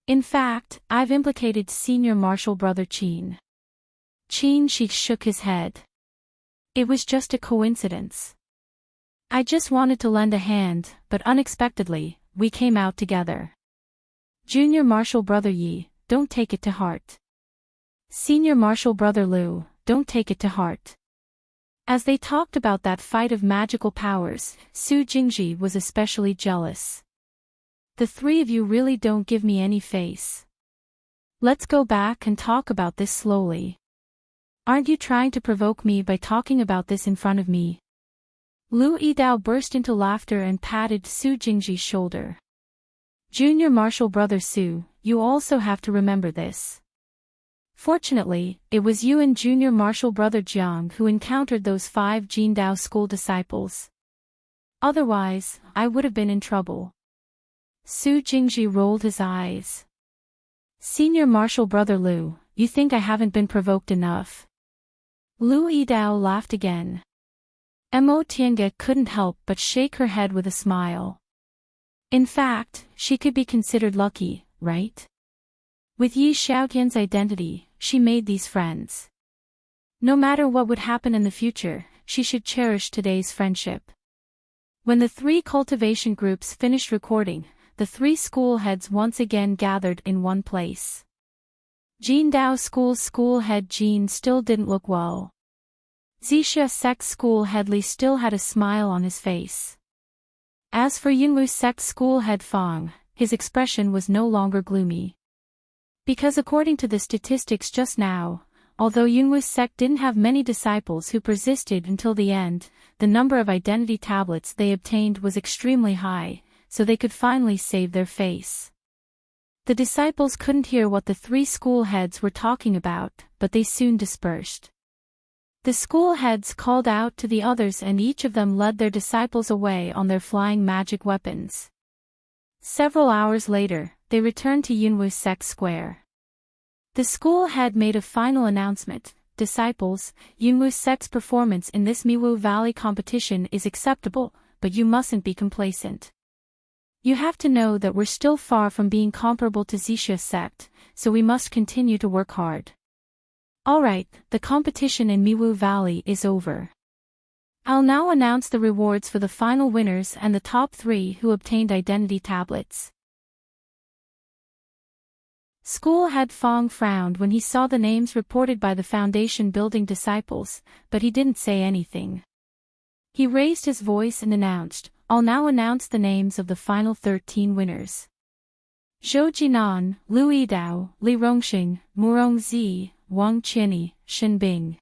[SPEAKER 1] In fact, I've implicated Senior Marshal Brother Qin." Qin Shi shook his head. "It was just a coincidence. I just wanted to lend a hand, but unexpectedly, we came out together. Junior Marshal Brother Yi, don't take it to heart. Senior Marshal Brother Liu, don't take it to heart." As they talked about that fight of magical powers, Su Jingji was especially jealous. "The three of you really don't give me any face. Let's go back and talk about this slowly. Aren't you trying to provoke me by talking about this in front of me?" Lu Yidao burst into laughter and patted Su Jingji's shoulder. "Junior Marshal Brother Su, you also have to remember this. Fortunately, it was you and Junior Marshal Brother Jiang who encountered those 5 Jindao school disciples. Otherwise, I would have been in trouble." Su Jingji rolled his eyes. "Senior Marshal Brother Liu, you think I haven't been provoked enough?" Lu Yidao laughed again. Mo Tiange couldn't help but shake her head with a smile. In fact, she could be considered lucky, right? With Yi Xiaotian's identity, she made these friends. No matter what would happen in the future, she should cherish today's friendship. When the 3 cultivation groups finished recording, the 3 school heads once again gathered in one place. Jindao School's school head Jin still didn't look well. Zixia Sect's school head Li still had a smile on his face. As for Yunwu Sect's school head Fang, his expression was no longer gloomy. Because according to the statistics just now, although Yunwu Sect didn't have many disciples who persisted until the end, the number of identity tablets they obtained was extremely high, so they could finally save their face. The disciples couldn't hear what the 3 school heads were talking about, but they soon dispersed. The school heads called out to the others and each of them led their disciples away on their flying magic weapons. Several hours later, they returned to Yunwu Sect Square. The school head made a final announcement: "Disciples, Yunwu Sect's performance in this Miwu Valley competition is acceptable, but you mustn't be complacent. You have to know that we're still far from being comparable to Zixia Sect, so we must continue to work hard. Alright, the competition in Miwu Valley is over. I'll now announce the rewards for the final winners and the top 3 who obtained identity tablets. School Head Fong frowned when he saw the names reported by the foundation building disciples, but he didn't say anything. He raised his voice and announced, "I'll now announce the names of the final 13 winners. Zhou Jinan, Lu Yidao, Li Rongxing, Murong Zi, Wang Qianyi, Shen Bing.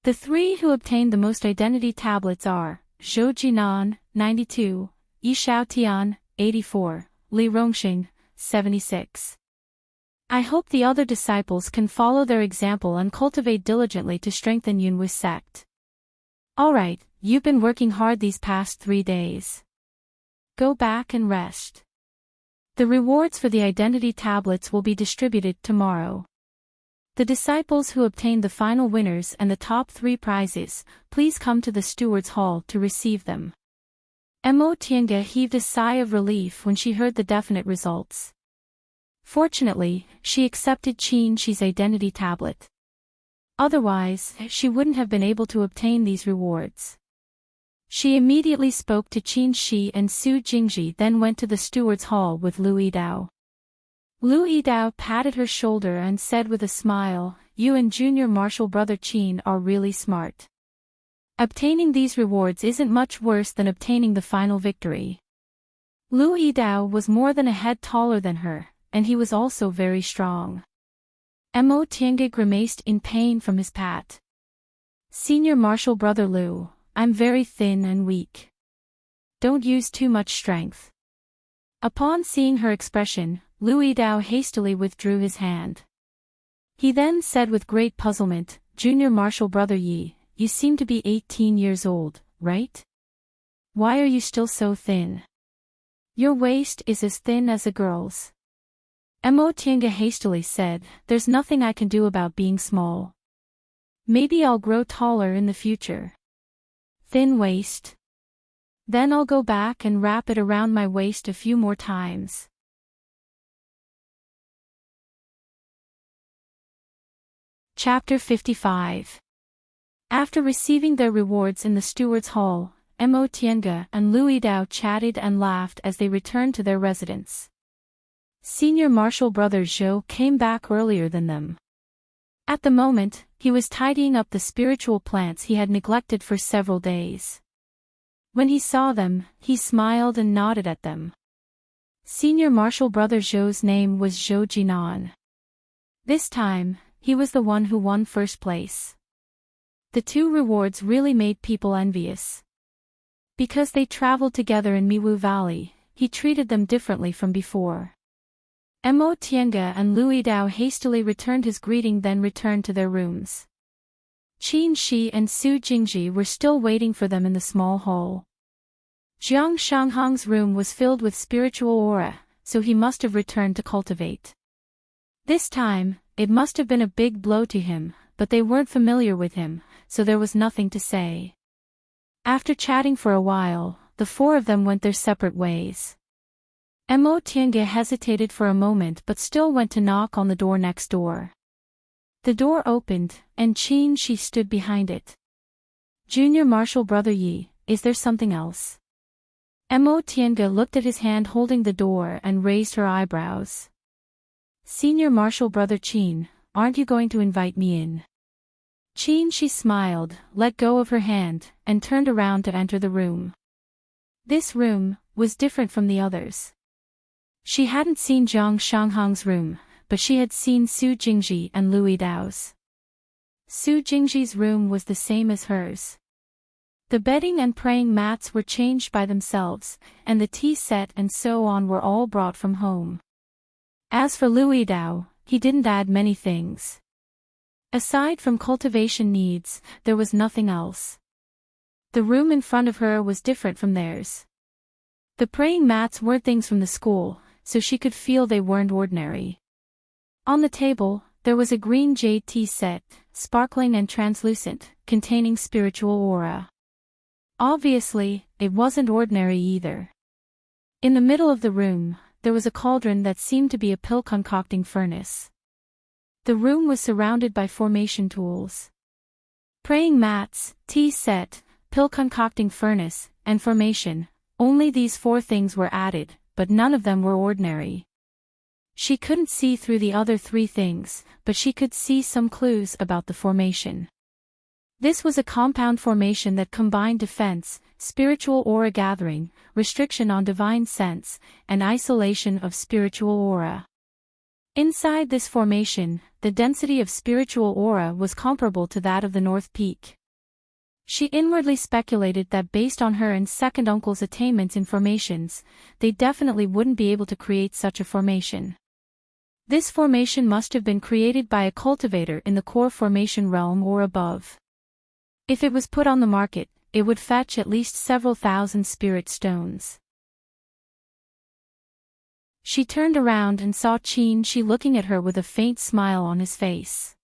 [SPEAKER 1] The 3 who obtained the most identity tablets are Zhou Jinan, 92, Yi Xiaotian, 84, Li Rongxing, 76. I hope the other disciples can follow their example and cultivate diligently to strengthen Yunwi's sect. Alright, you've been working hard these past 3 days. Go back and rest. The rewards for the identity tablets will be distributed tomorrow. The disciples who obtained the final winners and the top 3 prizes, please come to the Steward's Hall to receive them." Mo Tiange heaved a sigh of relief when she heard the definite results. Fortunately, she accepted Qin Shi's identity tablet. Otherwise, she wouldn't have been able to obtain these rewards. She immediately spoke to Qin Shi and Su Jingji, then went to the Steward's Hall with Lu Yidao. Lu Yidao patted her shoulder and said with a smile, "You and junior martial brother Qin are really smart. Obtaining these rewards isn't much worse than obtaining the final victory." Lu Yidao was more than a head taller than her, and he was also very strong. Mo Tiange grimaced in pain from his pat. "Senior martial brother Lu, I'm very thin and weak. Don't use too much strength." Upon seeing her expression, Lu Yidao hastily withdrew his hand. He then said with great puzzlement, "Junior martial brother Yi, you seem to be 18 years old, right? Why are you still so thin? Your waist is as thin as a girl's." Mo Tiange hastily said, "There's nothing I can do about being small. Maybe I'll grow taller in the future. Thin waist. Then I'll go back and wrap it around my waist a few more times." Chapter 55. After receiving their rewards in the Steward's Hall, Mo Tiange and Lu Yidao chatted and laughed as they returned to their residence. Senior martial brother Zhou came back earlier than them. At the moment, he was tidying up the spiritual plants he had neglected for several days. When he saw them, he smiled and nodded at them. Senior martial brother Zhou's name was Zhou Jinan. This time, he was the one who won first place. The 2 rewards really made people envious. Because they traveled together in Miwu Valley, he treated them differently from before. Mo Tiange and Lu Yidao hastily returned his greeting, then returned to their rooms. Qin Shi and Su Jingji were still waiting for them in the small hall. Jiang Shanghang's room was filled with spiritual aura, so he must have returned to cultivate. This time, it must have been a big blow to him, but they weren't familiar with him, so there was nothing to say. After chatting for a while, the 4 of them went their separate ways. Mo Tiange hesitated for a moment but still went to knock on the door next door. The door opened, and Qin Shi stood behind it. "Junior martial brother Yi, is there something else?" Mo Tiange looked at his hand holding the door and raised her eyebrows. "Senior martial brother Qin, aren't you going to invite me in?" Qin Shi smiled, let go of her hand, and turned around to enter the room. This room was different from the others. She hadn't seen Jiang Shanghang's room, but she had seen Su Jingji and Lu Yidao's. Su Jingji's room was the same as hers. The bedding and praying mats were changed by themselves, and the tea set and so on were all brought from home. As for Lu Yidao, he didn't add many things. Aside from cultivation needs, there was nothing else. The room in front of her was different from theirs. The praying mats weren't things from the school, so she could feel they weren't ordinary. On the table, there was a green jade tea set, sparkling and translucent, containing spiritual aura. Obviously, it wasn't ordinary either. In the middle of the room, there was a cauldron that seemed to be a pill-concocting furnace. The room was surrounded by formation tools. Praying mats, tea set, pill-concocting furnace, and formation. Only these 4 things were added, but none of them were ordinary. She couldn't see through the other 3 things, but she could see some clues about the formation. This was a compound formation that combined defense, spiritual aura gathering, restriction on divine sense, and isolation of spiritual aura. Inside this formation, the density of spiritual aura was comparable to that of the North Peak. She inwardly speculated that based on her and second uncle's attainments in formations, they definitely wouldn't be able to create such a formation. This formation must have been created by a cultivator in the core formation realm or above. If it was put on the market, it would fetch at least several thousand spirit stones. She turned around and saw Qin looking at her with a faint smile on his face.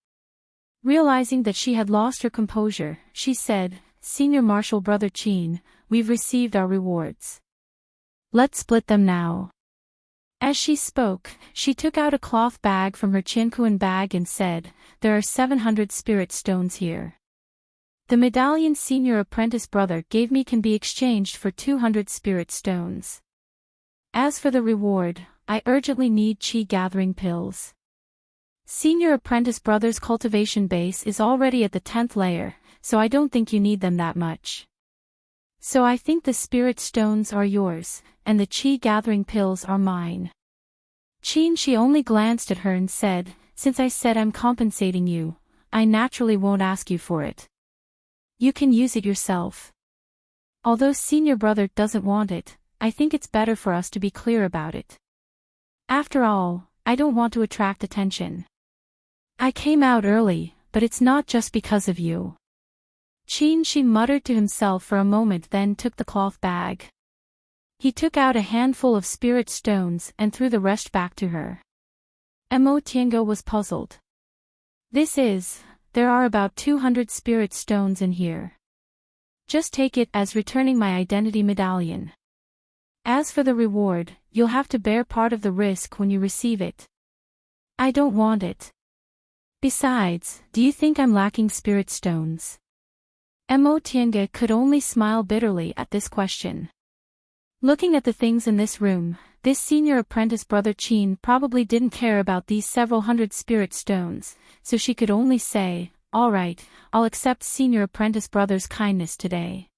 [SPEAKER 1] Realizing that she had lost her composure, she said, "Senior Marshal Brother Qin, we've received our rewards. Let's split them now." As she spoke, she took out a cloth bag from her Qianquan bag and said, "There are 700 spirit stones here. The medallion Senior Apprentice Brother gave me can be exchanged for 200 spirit stones. As for the reward, I urgently need chi gathering pills. Senior Apprentice Brother's cultivation base is already at the 10th layer, so I don't think you need them that much. So I think the spirit stones are yours, and the chi gathering pills are mine." She only glanced at her and said, "Since I said I'm compensating you, I naturally won't ask you for it. You can use it yourself. Although Senior Brother doesn't want it, I think it's better for us to be clear about it. After all, I don't want to attract attention. I came out early, but it's not just because of you." She muttered to himself for a moment, then took the cloth bag. He took out a handful of spirit stones and threw the rest back to her. Mo Tiango was puzzled. There are about 200 spirit stones in here. Just take it as returning my identity medallion. As for the reward, you'll have to bear part of the risk when you receive it. I don't want it. Besides, do you think I'm lacking spirit stones? Mo Tiange could only smile bitterly at this question. Looking at the things in this room, this Senior Apprentice Brother Qin probably didn't care about these several hundred spirit stones, so she could only say, "All right, I'll accept Senior Apprentice Brother's kindness today."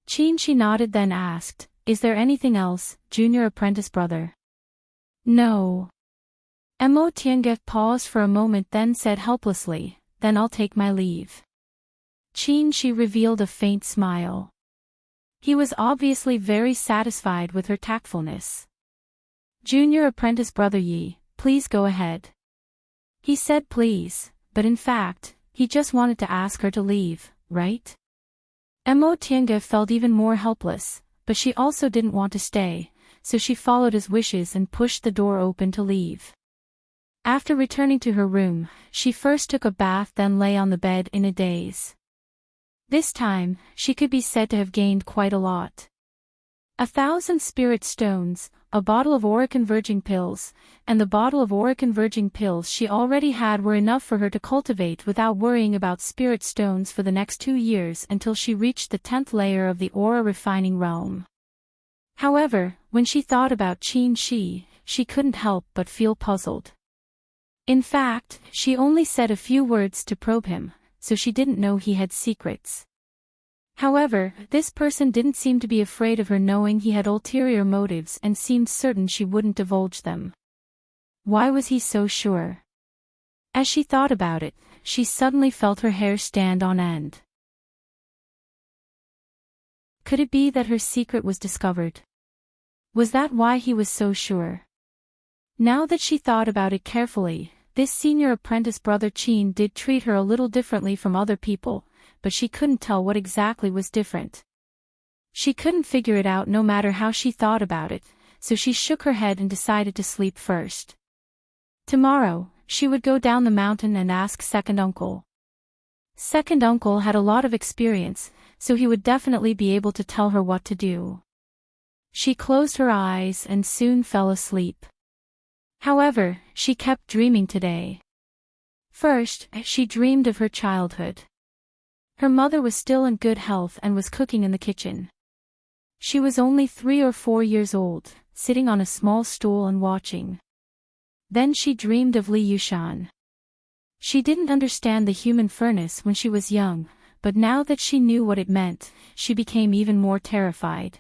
[SPEAKER 1] She nodded, then asked, "Is there anything else, Junior Apprentice Brother?" "No." Mo Tiange paused for a moment, then said helplessly, "Then I'll take my leave." She revealed a faint smile. He was obviously very satisfied with her tactfulness. "Junior Apprentice Brother Yi, please go ahead." He said please, but in fact, he just wanted to ask her to leave, right? Mo Tiange felt even more helpless, but she also didn't want to stay, so she followed his wishes and pushed the door open to leave. After returning to her room, she first took a bath, then lay on the bed in a daze. This time, she could be said to have gained quite a lot. 1,000 spirit stones, a bottle of aura converging pills, and the bottle of aura converging pills she already had were enough for her to cultivate without worrying about spirit stones for the next 2 years until she reached the 10th layer of the aura refining realm. However, when she thought about Qin she couldn't help but feel puzzled. In fact, she only said a few words to probe him, so she didn't know he had secrets. However, this person didn't seem to be afraid of her knowing he had ulterior motives and seemed certain she wouldn't divulge them. Why was he so sure? As she thought about it, she suddenly felt her hair stand on end. Could it be that her secret was discovered? Was that why he was so sure? Now that she thought about it carefully, this Senior Apprentice Brother Qin did treat her a little differently from other people, but she couldn't tell what exactly was different. She couldn't figure it out no matter how she thought about it, so she shook her head and decided to sleep first. Tomorrow, she would go down the mountain and ask Second Uncle. Second Uncle had a lot of experience, so he would definitely be able to tell her what to do. She closed her eyes and soon fell asleep. However, she kept dreaming today. First, she dreamed of her childhood. Her mother was still in good health and was cooking in the kitchen. She was only 3 or 4 years old, sitting on a small stool and watching. Then she dreamed of Li Yushan. She didn't understand the human furnace when she was young, but now that she knew what it meant, she became even more terrified.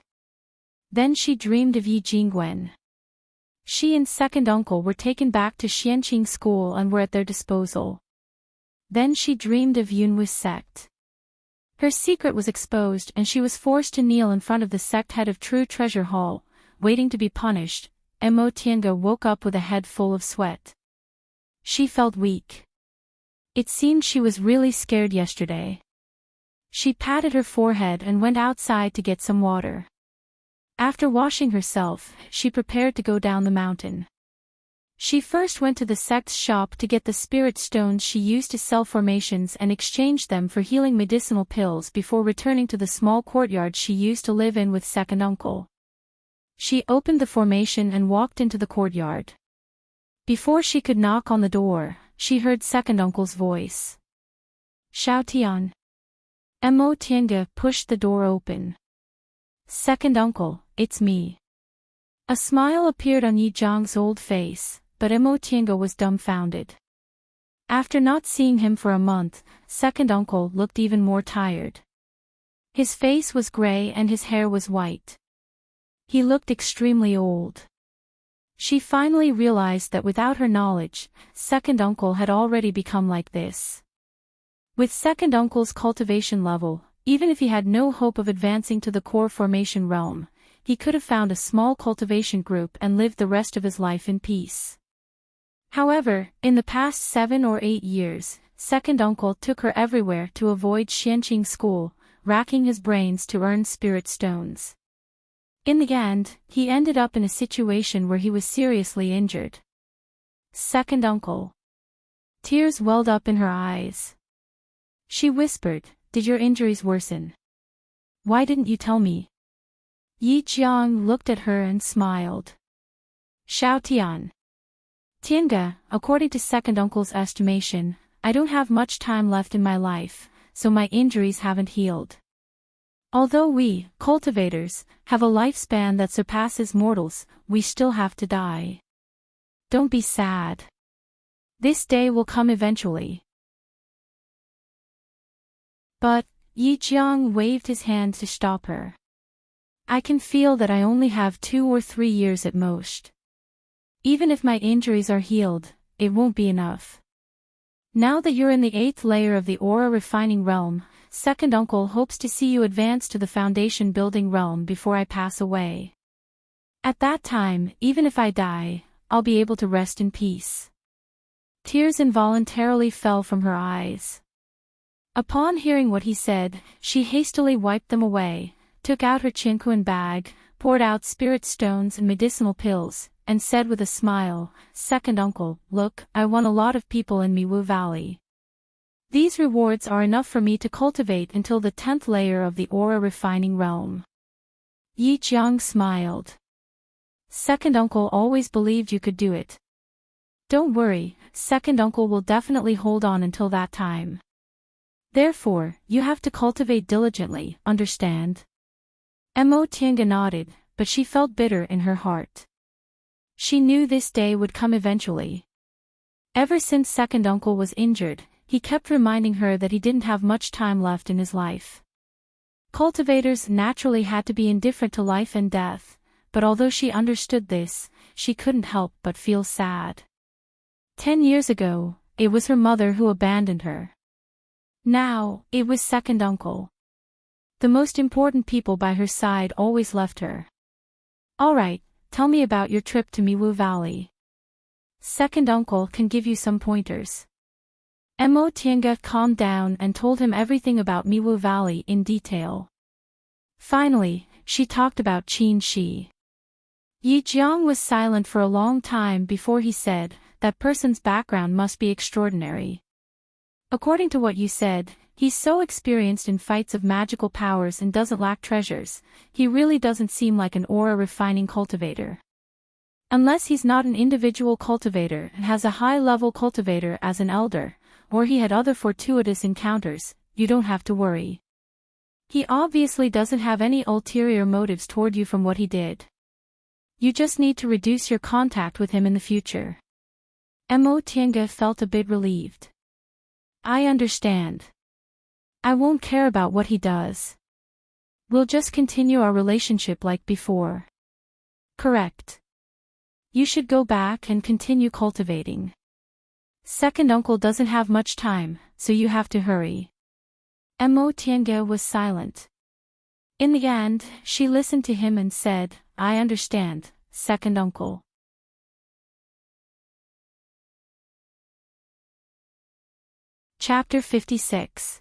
[SPEAKER 1] Then she dreamed of Yi Jingwen. She and second uncle were taken back to Xianqing school and were at their disposal. Then she dreamed of Yunwu's sect. Her secret was exposed and she was forced to kneel in front of the sect head of True Treasure Hall, waiting to be punished. Mo Tiange woke up with a head full of sweat. She felt weak. It seemed she was really scared yesterday. She patted her forehead and went outside to get some water. After washing herself, she prepared to go down the mountain. She first went to the sect's shop to get the spirit stones she used to sell formations and exchanged them for healing medicinal pills before returning to the small courtyard she used to live in with second uncle. She opened the formation and walked into the courtyard. Before she could knock on the door, she heard second uncle's voice. Xiao Tian. Mo Tiange pushed the door open. Second uncle, it's me. A smile appeared on Yi Zhang's old face, but Mo Tiange was dumbfounded. After not seeing him for a month, second uncle looked even more tired. His face was gray and his hair was white. He looked extremely old. She finally realized that without her knowledge, second uncle had already become like this. With second uncle's cultivation level, even if he had no hope of advancing to the core formation realm, he could have found a small cultivation group and lived the rest of his life in peace. However, in the past 7 or 8 years, second uncle took her everywhere to avoid Xianqing school, racking his brains to earn spirit stones. In the end, he ended up in a situation where he was seriously injured. Second uncle. Tears welled up in her eyes. She whispered, "Did your injuries worsen? Why didn't you tell me?" Yi Jiang looked at her and smiled. Xiao Tian. Tiange, according to second uncle's estimation, I don't have much time left in my life, so my injuries haven't healed. Although we, cultivators, have a lifespan that surpasses mortals, we still have to die. Don't be sad. This day will come eventually. But, Yi Jiang waved his hand to stop her. I can feel that I only have 2 or 3 years at most. Even if my injuries are healed, it won't be enough. Now that you're in the 8th layer of the aura refining realm, second uncle hopes to see you advance to the foundation building realm before I pass away. At that time, even if I die, I'll be able to rest in peace. Tears involuntarily fell from her eyes. Upon hearing what he said, she hastily wiped them away, took out her Qinquan bag, poured out spirit stones and medicinal pills, and said with a smile, "Second uncle, look, I won a lot of people in Miwu Valley. These rewards are enough for me to cultivate until the 10th layer of the aura refining realm." Yi Jiang smiled. Second uncle always believed you could do it. Don't worry, second uncle will definitely hold on until that time. Therefore, you have to cultivate diligently, understand? Mo Tiange nodded, but she felt bitter in her heart. She knew this day would come eventually. Ever since second uncle was injured, he kept reminding her that he didn't have much time left in his life. Cultivators naturally had to be indifferent to life and death, but although she understood this, she couldn't help but feel sad. 10 years ago, it was her mother who abandoned her. Now, it was second uncle. The most important people by her side always left her. Alright, tell me about your trip to Miwu Valley. Second uncle can give you some pointers. Mo Tiange calmed down and told him everything about Miwu Valley in detail. Finally, she talked about Qin Shi. Yi Jiang was silent for a long time before he said, "That person's background must be extraordinary. According to what you said, he's so experienced in fights of magical powers and doesn't lack treasures, he really doesn't seem like an aura refining cultivator. Unless he's not an individual cultivator and has a high-level cultivator as an elder, or he had other fortuitous encounters, you don't have to worry. He obviously doesn't have any ulterior motives toward you from what he did. You just need to reduce your contact with him in the future. Mo Tiange felt a bit relieved. I understand. I won't care about what he does. We'll just continue our relationship like before. Correct. You should go back and continue cultivating. Second uncle doesn't have much time, so you have to hurry. Mo Tiange was silent. In the end, she listened to him and said, I understand, second uncle. Chapter 56.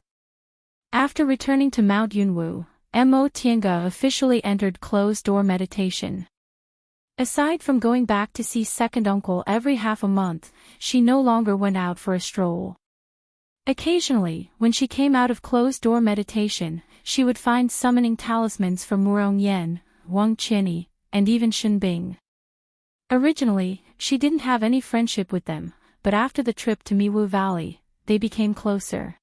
[SPEAKER 1] After returning to Mount Yunwu, Mo Tiange officially entered closed-door meditation. Aside from going back to see second uncle every half a month, she no longer went out for a stroll. Occasionally, when she came out of closed-door meditation, she would find summoning talismans for Murong Yan, Wang Qianyi, and even Shenbing. Originally, she didn't have any friendship with them, but after the trip to Miwu Valley, they became closer.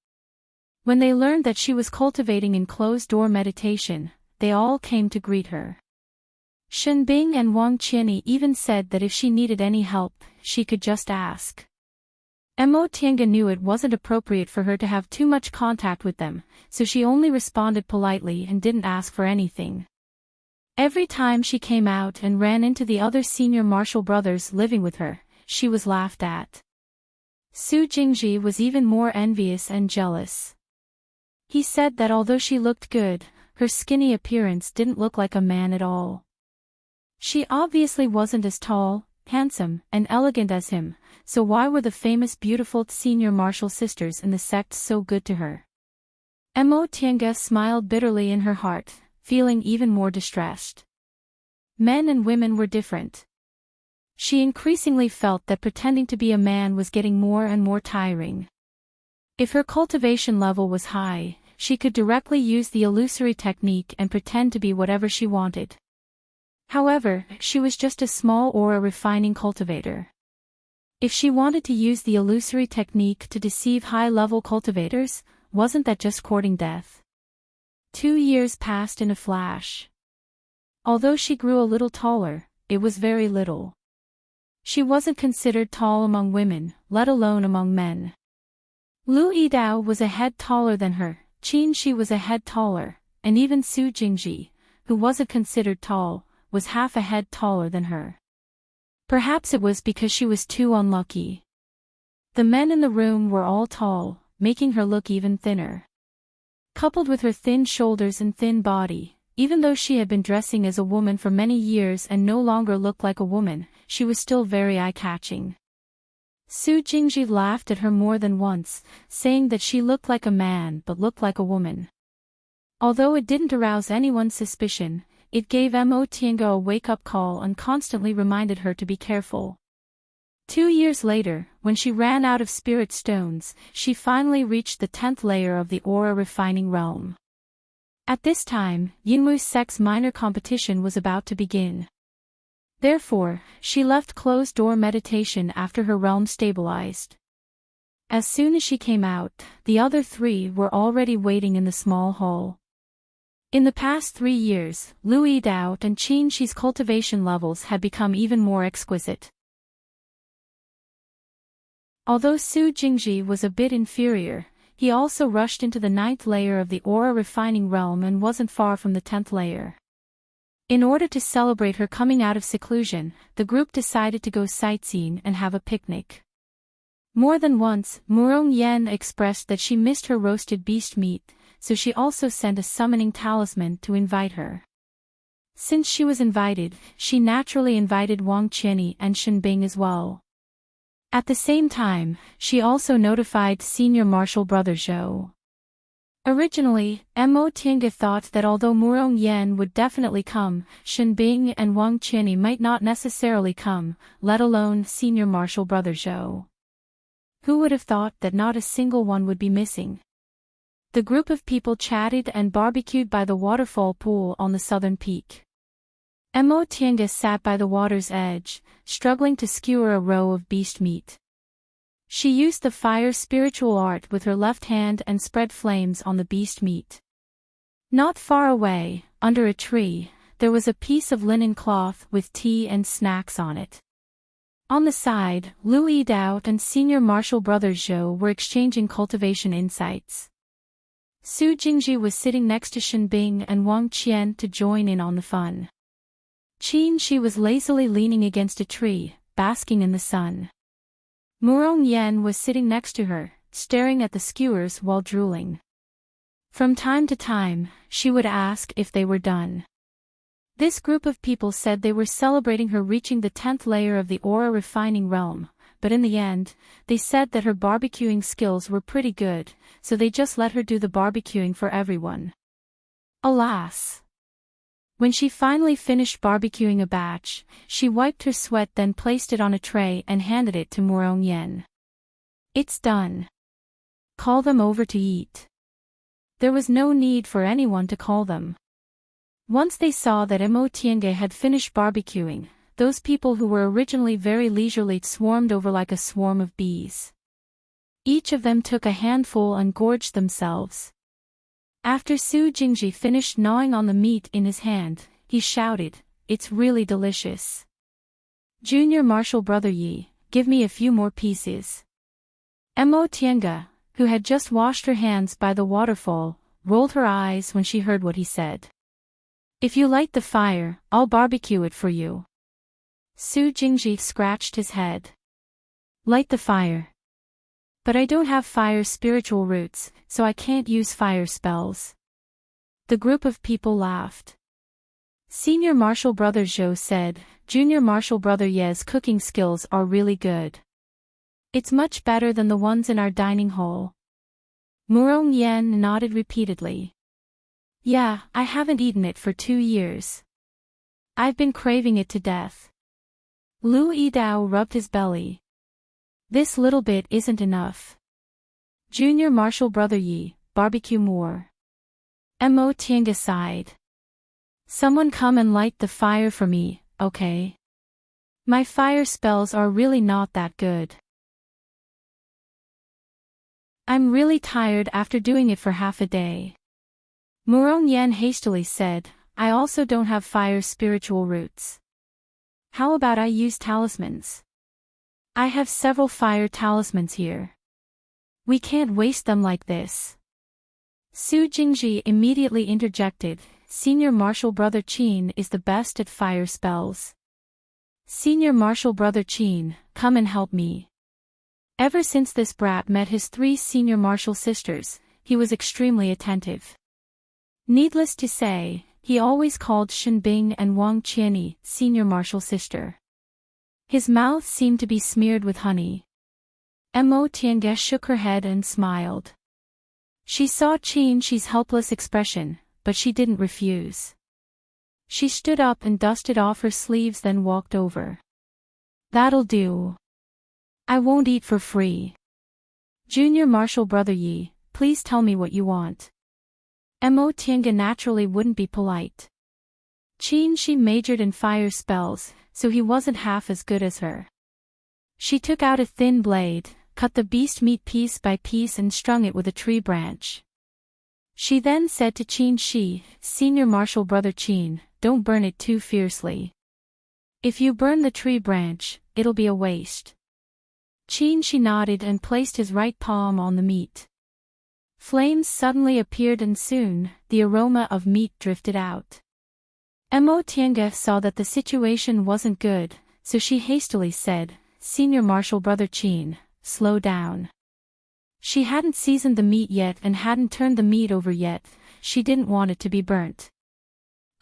[SPEAKER 1] When they learned that she was cultivating in closed-door meditation, they all came to greet her. Shenbing and Wang Qianyi even said that if she needed any help, she could just ask. Mo Tiange knew it wasn't appropriate for her to have too much contact with them, so she only responded politely and didn't ask for anything. Every time she came out and ran into the other senior martial brothers living with her, she was laughed at. Su Jingji was even more envious and jealous. He said that although she looked good, her skinny appearance didn't look like a man at all. She obviously wasn't as tall, handsome, and elegant as him, so why were the famous beautiful senior martial sisters in the sect so good to her? Mo Tiange smiled bitterly in her heart, feeling even more distressed. Men and women were different. She increasingly felt that pretending to be a man was getting more and more tiring. If her cultivation level was high, she could directly use the illusory technique and pretend to be whatever she wanted. However, she was just a small aura refining cultivator. If she wanted to use the illusory technique to deceive high-level cultivators, wasn't that just courting death? 2 years passed in a flash. Although she grew a little taller, it was very little. She wasn't considered tall among women, let alone among men. Lu Yidao was a head taller than her, Qin Shi was a head taller, and even Su Jingji, who wasn't considered tall, was half a head taller than her. Perhaps it was because she was too unlucky. The men in the room were all tall, making her look even thinner. Coupled with her thin shoulders and thin body, even though she had been dressing as a woman for many years and no longer looked like a woman, she was still very eye-catching. Su Jingji laughed at her more than once, saying that she looked like a man but looked like a woman. Although it didn't arouse anyone's suspicion, it gave Mo Tiange a wake-up call and constantly reminded her to be careful. 2 years later, when she ran out of spirit stones, she finally reached the 10th layer of the aura refining realm. At this time, Yinwu Sect's minor competition was about to begin. Therefore, she left closed-door meditation after her realm stabilized. As soon as she came out, the other 3 were already waiting in the small hall. In the past 3 years, Lu Yidao and Qin Shi's cultivation levels had become even more exquisite. Although Su Jingji was a bit inferior, he also rushed into the 9th layer of the aura refining realm and wasn't far from the 10th layer. In order to celebrate her coming out of seclusion, the group decided to go sightseeing and have a picnic. More than once, Murong Yan expressed that she missed her roasted beast meat, so she also sent a summoning talisman to invite her. Since she was invited, she naturally invited Wang Qianyi and Shenbing as well. At the same time, she also notified senior martial brother Zhou. Originally, Mo Tiange thought that although Murong Yan would definitely come, Shenbing and Wang Qianyi might not necessarily come, let alone senior martial brother Zhou. Who would have thought that not a single one would be missing? The group of people chatted and barbecued by the waterfall pool on the southern peak. Mo Tiange sat by the water's edge, struggling to skewer a row of beast meat. She used the fire spiritual art with her left hand and spread flames on the beast meat. Not far away, under a tree, there was a piece of linen cloth with tea and snacks on it. On the side, Lu Yidao and Senior Marshal Brother Zhou were exchanging cultivation insights. Su Jingji was sitting next to Shen Bing and Wang Qian to join in on the fun. Qin Shi was lazily leaning against a tree, basking in the sun. Murong Yan was sitting next to her, staring at the skewers while drooling. From time to time, she would ask if they were done. This group of people said they were celebrating her reaching the 10th layer of the aura refining realm, but in the end, they said that her barbecuing skills were pretty good, so they just let her do the barbecuing for everyone. Alas! When she finally finished barbecuing a batch, she wiped her sweat, then placed it on a tray and handed it to Murong Yan. "It's done. Call them over to eat." There was no need for anyone to call them. Once they saw that Mo Tienge had finished barbecuing, those people who were originally very leisurely swarmed over like a swarm of bees. Each of them took a handful and gorged themselves. After Su Jingji finished gnawing on the meat in his hand, he shouted, "It's really delicious. Junior Marshal Brother Yi, give me a few more pieces." Mo Tienge, who had just washed her hands by the waterfall, rolled her eyes when she heard what he said. "If you light the fire, I'll barbecue it for you." Su Jingji scratched his head. "Light the fire. But I don't have fire spiritual roots, so I can't use fire spells." The group of people laughed. Senior Marshal Brother Zhou said, "Junior Marshal Brother Ye's cooking skills are really good. It's much better than the ones in our dining hall." Murong Yan nodded repeatedly. "Yeah, I haven't eaten it for 2 years. I've been craving it to death." Lu Yidao rubbed his belly. "This little bit isn't enough. Junior Marshal Brother Yi, barbecue more." Mo Tienge sighed. "Someone come and light the fire for me, okay? My fire spells are really not that good. I'm really tired after doing it for half a day." Murong Yan hastily said, "I also don't have fire spiritual roots. How about I use talismans? I have several fire talismans here. We can't waste them like this." Su Jingji immediately interjected, "Senior Marshal Brother Qin is the best at fire spells. Senior Marshal Brother Qin, come and help me." Ever since this brat met his 3 senior martial sisters, he was extremely attentive. Needless to say, he always called Shen Bing and Wang Qianyi senior martial sister. His mouth seemed to be smeared with honey. Mo Tienge shook her head and smiled. She saw Qin Shi's helpless expression, but she didn't refuse. She stood up and dusted off her sleeves, then walked over. "That'll do. I won't eat for free. Junior Marshal Brother Yi, please tell me what you want." Mo Tienge naturally wouldn't be polite. Qin Shi majored in fire spells, so he wasn't half as good as her. She took out a thin blade, cut the beast meat piece by piece and strung it with a tree branch. She then said to Qin Shi, "Senior Marshal Brother Qin, don't burn it too fiercely. If you burn the tree branch, it'll be a waste." Qin Shi nodded and placed his right palm on the meat. Flames suddenly appeared and soon, the aroma of meat drifted out. Mo Tienge saw that the situation wasn't good, so she hastily said, "Senior Marshal Brother Qin, slow down." She hadn't seasoned the meat yet and hadn't turned the meat over yet, she didn't want it to be burnt.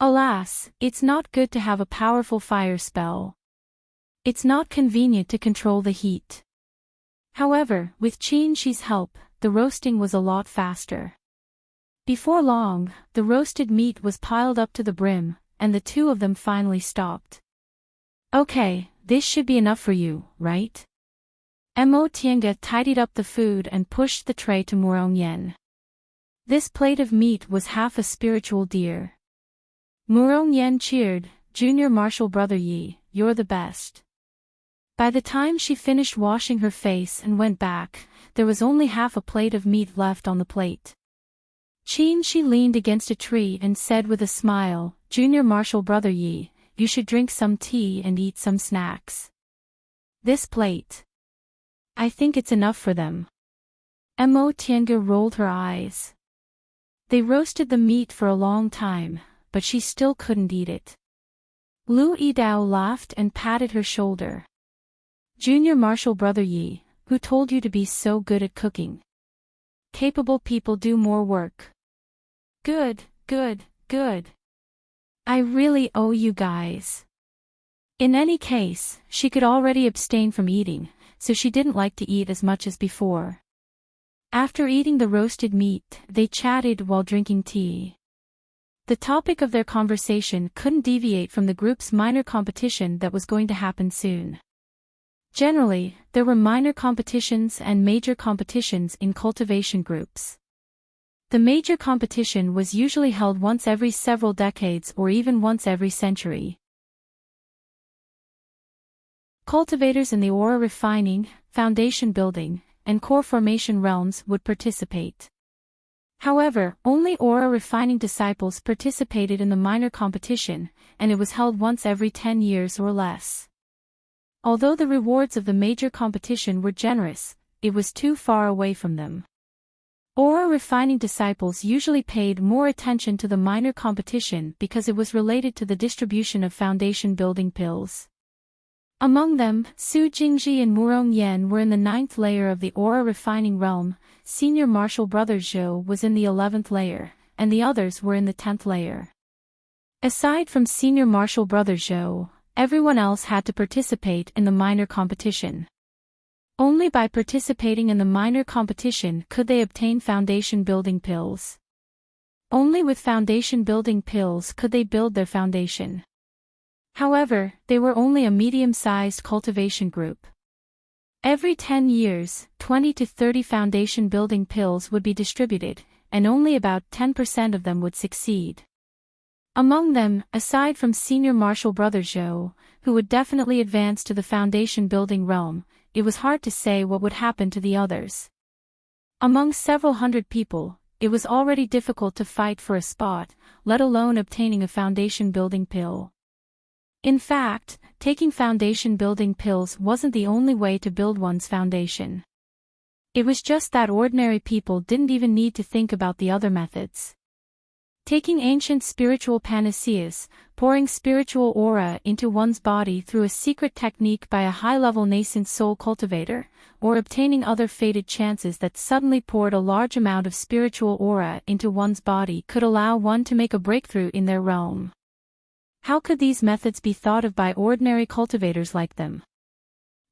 [SPEAKER 1] Alas, it's not good to have a powerful fire spell. It's not convenient to control the heat. However, with Qin Shi's help, the roasting was a lot faster. Before long, the roasted meat was piled up to the brim, and the two of them finally stopped. "Okay, this should be enough for you, right?" Mo Tienge tidied up the food and pushed the tray to Murong Yan. This plate of meat was half a spiritual deer. Murong Yan cheered, "Junior Marshal Brother Yi, you're the best." By the time she finished washing her face and went back, there was only half a plate of meat left on the plate. She leaned against a tree and said with a smile, "Junior Marshall brother Yi, you should drink some tea and eat some snacks. This plate. I think it's enough for them." Mo Tiange rolled her eyes. They roasted the meat for a long time, but she still couldn't eat it. Lu Yidao laughed and patted her shoulder. "Junior Marshall brother Yi, who told you to be so good at cooking? Capable people do more work." Good. I really owe you guys." In any case, she could already abstain from eating, so she didn't like to eat as much as before. After eating the roasted meat, they chatted while drinking tea. The topic of their conversation couldn't deviate from the group's minor competition that was going to happen soon. Generally, there were minor competitions and major competitions in cultivation groups. The major competition was usually held once every several decades or even once every century. Cultivators in the aura refining, foundation building, and core formation realms would participate. However, only aura refining disciples participated in the minor competition, and it was held once every 10 years or less. Although the rewards of the major competition were generous, it was too far away from them. Aura refining disciples usually paid more attention to the minor competition because it was related to the distribution of foundation building pills. Among them, Su Jingji and Murong Yan were in the 9th layer of the aura refining realm, Senior Marshall Brothers Zhou was in the 11th layer, and the others were in the 10th layer. Aside from Senior Marshall Brothers Zhou, everyone else had to participate in the minor competition. Only by participating in the minor competition could they obtain foundation building pills. Only with foundation building pills could they build their foundation. However, they were only a medium-sized cultivation group. Every 10 years, 20 to 30 foundation building pills would be distributed, and only about 10% of them would succeed. Among them, aside from Senior Marshall Brothers Zhou, who would definitely advance to the foundation building realm, it was hard to say what would happen to the others. Among several hundred people, it was already difficult to fight for a spot, let alone obtaining a foundation building pill. In fact, taking foundation building pills wasn't the only way to build one's foundation. It was just that ordinary people didn't even need to think about the other methods. Taking ancient spiritual panaceas, pouring spiritual aura into one's body through a secret technique by a high-level nascent soul cultivator, or obtaining other fated chances that suddenly poured a large amount of spiritual aura into one's body could allow one to make a breakthrough in their realm. How could these methods be thought of by ordinary cultivators like them?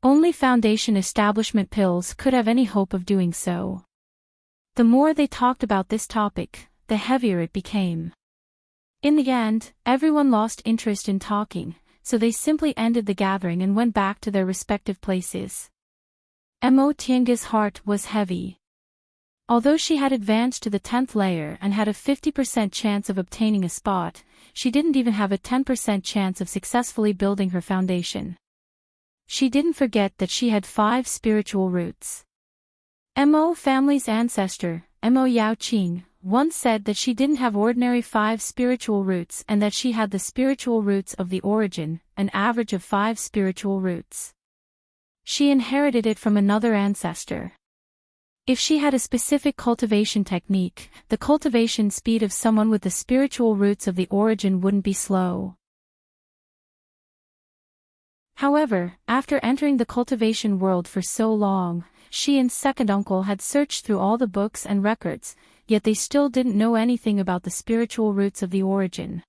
[SPEAKER 1] Only foundation establishment pills could have any hope of doing so. The more they talked about this topic, the heavier it became. In the end, everyone lost interest in talking, so they simply ended the gathering and went back to their respective places. Mo Tiange's heart was heavy. Although she had advanced to the 10th layer and had a 50% chance of obtaining a spot, she didn't even have a 10% chance of successfully building her foundation. She didn't forget that she had 5 spiritual roots. Mo family's ancestor, Mo Yaoqing, once said that she didn't have ordinary 5 spiritual roots and that she had the spiritual roots of the origin, an average of 5 spiritual roots. She inherited it from another ancestor. If she had a specific cultivation technique, the cultivation speed of someone with the spiritual roots of the origin wouldn't be slow. However, after entering the cultivation world for so long, she and second uncle had searched through all the books and records, yet they still didn't know anything about the spiritual roots of the origin.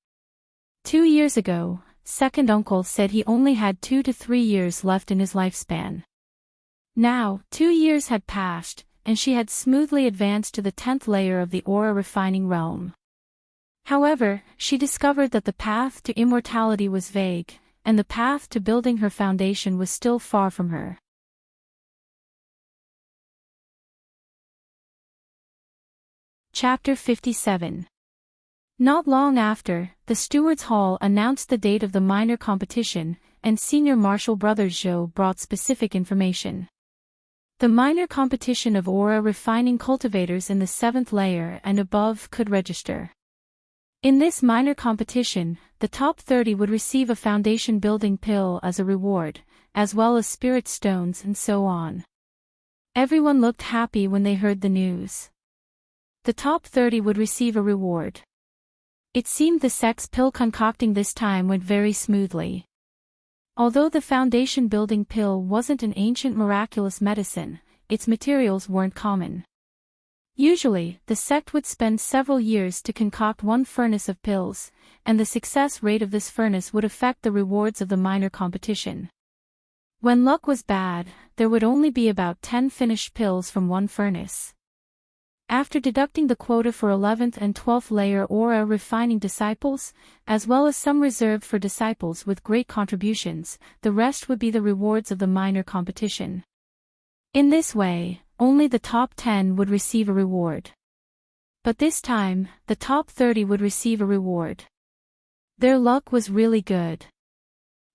[SPEAKER 1] 2 years ago, second uncle said he only had 2 to 3 years left in his lifespan. Now, 2 years had passed, and she had smoothly advanced to the 10th layer of the aura refining realm. However, she discovered that the path to immortality was vague, and the path to building her foundation was still far from her. Chapter 57. Not long after, the Stewards' Hall announced the date of the minor competition, and Senior Marshall Brothers Zhou brought specific information. The minor competition of aura refining cultivators in the 7th layer and above could register. In this minor competition, the top 30 would receive a foundation building pill as a reward, as well as spirit stones and so on. Everyone looked happy when they heard the news. The top 30 would receive a reward. It seemed the sex pill concocting this time went very smoothly. Although the foundation building pill wasn't an ancient miraculous medicine, its materials weren't common. Usually, the sect would spend several years to concoct one furnace of pills, and the success rate of this furnace would affect the rewards of the minor competition. When luck was bad, there would only be about 10 finished pills from one furnace. After deducting the quota for 11th and 12th layer aura refining disciples, as well as some reserved for disciples with great contributions, the rest would be the rewards of the minor competition. In this way, only the top 10 would receive a reward. But this time, the top 30 would receive a reward. Their luck was really good.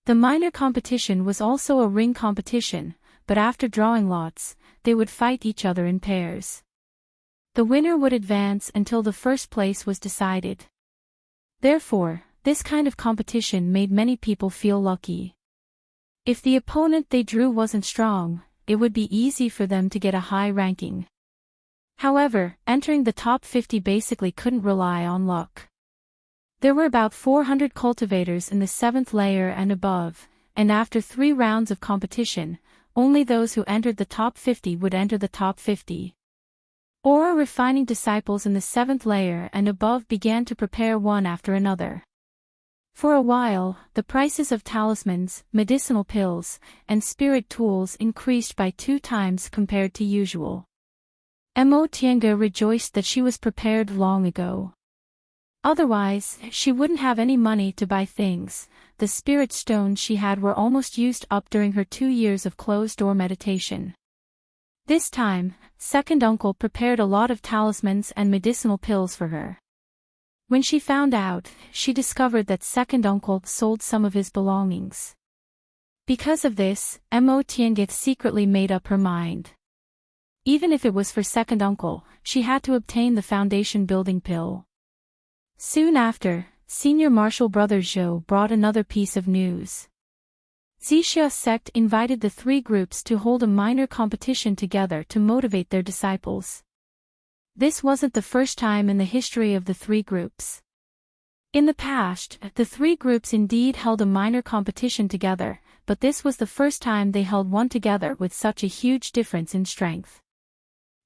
[SPEAKER 1] The minor competition was also a ring competition, but after drawing lots, they would fight each other in pairs. The winner would advance until the first place was decided. Therefore, this kind of competition made many people feel lucky. If the opponent they drew wasn't strong, it would be easy for them to get a high ranking. However, entering the top 50 basically couldn't rely on luck. There were about 400 cultivators in the 7th layer and above, and after 3 rounds of competition, only those who entered the top 50 would enter the top 50. Aura refining disciples in the 7th layer and above began to prepare one after another. For a while, the prices of talismans, medicinal pills, and spirit tools increased by 2 times compared to usual. Mo Tiange rejoiced that she was prepared long ago. Otherwise, she wouldn't have any money to buy things. The spirit stones she had were almost used up during her 2 years of closed-door meditation. This time, second uncle prepared a lot of talismans and medicinal pills for her. When she found out, she discovered that second uncle sold some of his belongings. Because of this, Mo Tiange secretly made up her mind. Even if it was for second uncle, she had to obtain the foundation building pill. Soon after, Senior Marshall Brothers Zhou brought another piece of news. Zixia sect invited the 3 groups to hold a minor competition together to motivate their disciples. This wasn't the first time in the history of the 3 groups. In the past, the 3 groups indeed held a minor competition together, but this was the first time they held one together with such a huge difference in strength.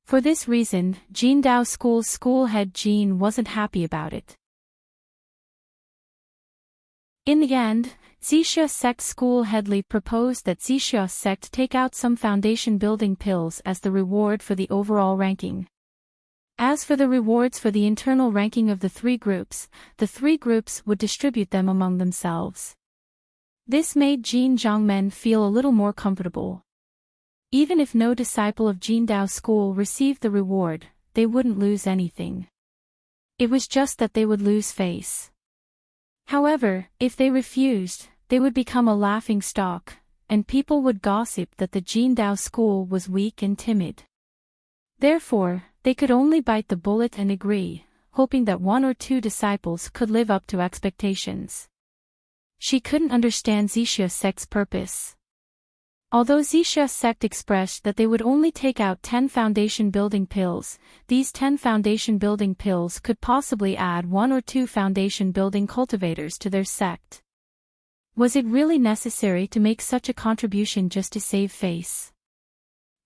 [SPEAKER 1] For this reason, Jindao School's school head Jin wasn't happy about it. In the end, Zixia sect school head Li proposed that Zixia sect take out some foundation building pills as the reward for the overall ranking. As for the rewards for the internal ranking of the 3 groups, the 3 groups would distribute them among themselves. This made Jin Zhangmen feel a little more comfortable. Even if no disciple of Jindao School received the reward, they wouldn't lose anything. It was just that they would lose face. However, if they refused, they would become a laughing stock, and people would gossip that the Jindao School was weak and timid. Therefore, they could only bite the bullet and agree, hoping that 1 or 2 disciples could live up to expectations. She couldn't understand Zixia sect's purpose. Although Zixia sect expressed that they would only take out 10 foundation building pills, these 10 foundation building pills could possibly add 1 or 2 foundation building cultivators to their sect. Was it really necessary to make such a contribution just to save face?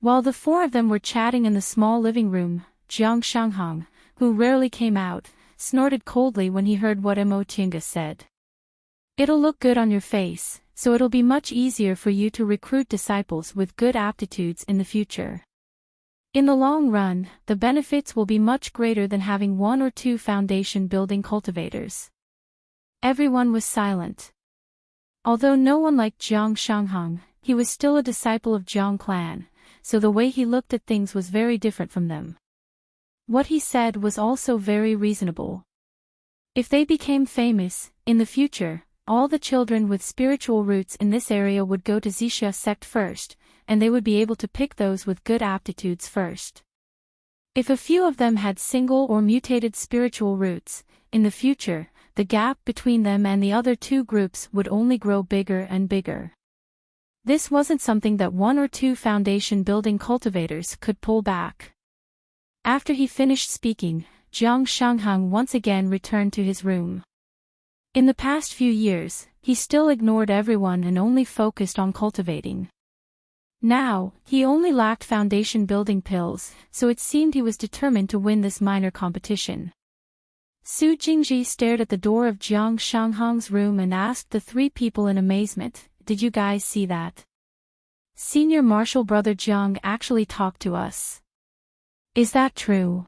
[SPEAKER 1] While the 4 of them were chatting in the small living room, Jiang Shanghang, who rarely came out, snorted coldly when he heard what Mo Tiange said. It'll look good on your face, so it'll be much easier for you to recruit disciples with good aptitudes in the future. In the long run, the benefits will be much greater than having 1 or 2 foundation building cultivators. Everyone was silent. Although no one liked Jiang Shanghang, he was still a disciple of Jiang clan, so the way he looked at things was very different from them. What he said was also very reasonable. If they became famous, in the future, all the children with spiritual roots in this area would go to Xixia sect first, and they would be able to pick those with good aptitudes first. If a few of them had single or mutated spiritual roots, in the future, the gap between them and the other two groups would only grow bigger and bigger. This wasn't something that one or two foundation-building cultivators could pull back. After he finished speaking, Jiang Shanghang once again returned to his room. In the past few years, he still ignored everyone and only focused on cultivating. Now, he only lacked foundation-building pills, so it seemed he was determined to win this minor competition. Su Jingji stared at the door of Jiang Shanghang's room and asked the three people in amazement, "Did you guys see that? Senior Marshal Brother Jiang actually talked to us. Is that true?"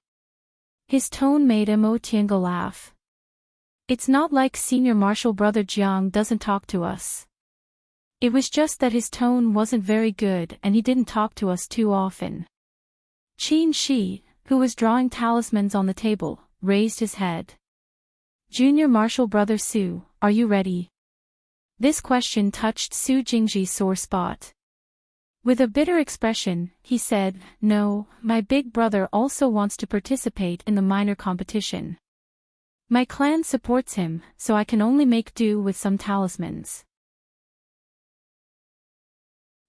[SPEAKER 1] His tone made Mo Tiange laugh. "It's not like Senior Marshal Brother Jiang doesn't talk to us. It was just that his tone wasn't very good and he didn't talk to us too often." Qin Shi, who was drawing talismans on the table, raised his head. "Junior Marshal Brother Su, are you ready?" This question touched Su Jingji's sore spot. With a bitter expression, he said, "No, my big brother also wants to participate in the minor competition. My clan supports him, so I can only make do with some talismans.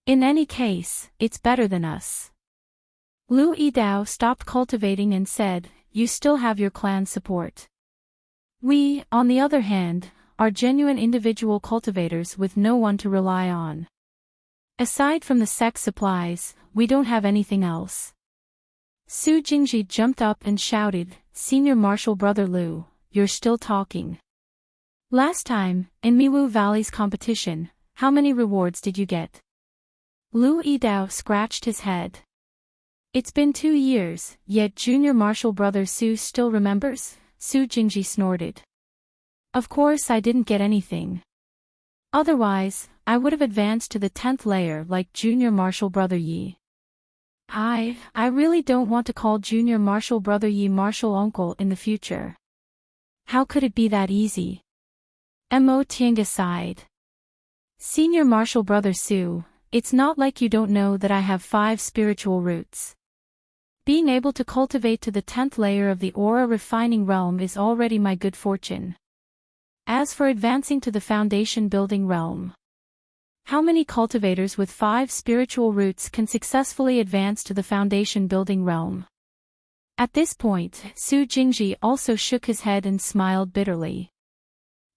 [SPEAKER 1] In any case, it's better than us." Lu Yidao stopped cultivating and said, "You still have your clan's support. We, on the other hand, are genuine individual cultivators with no one to rely on. Aside from the sect supplies, we don't have anything else." Su Jingji jumped up and shouted, "Senior Marshal Brother Lu, you're still talking. Last time, in Miwu Valley's competition, how many rewards did you get?" Lu Yidao scratched his head. "It's been 2 years, yet Junior Marshal Brother Su still remembers?" Su Jingji snorted. "Of course I didn't get anything. Otherwise, I would have advanced to the 10th layer like Junior Marshal Brother Yi. I really don't want to call Junior Marshal Brother Yi Marshal Uncle in the future. How could it be that easy?" Mo Tiange sighed. "Senior Marshal Brother Su, it's not like you don't know that I have 5 spiritual roots. Being able to cultivate to the 10th layer of the aura refining realm is already my good fortune. As for advancing to the foundation building realm, how many cultivators with 5 spiritual roots can successfully advance to the foundation building realm?" At this point, Su Jingji also shook his head and smiled bitterly.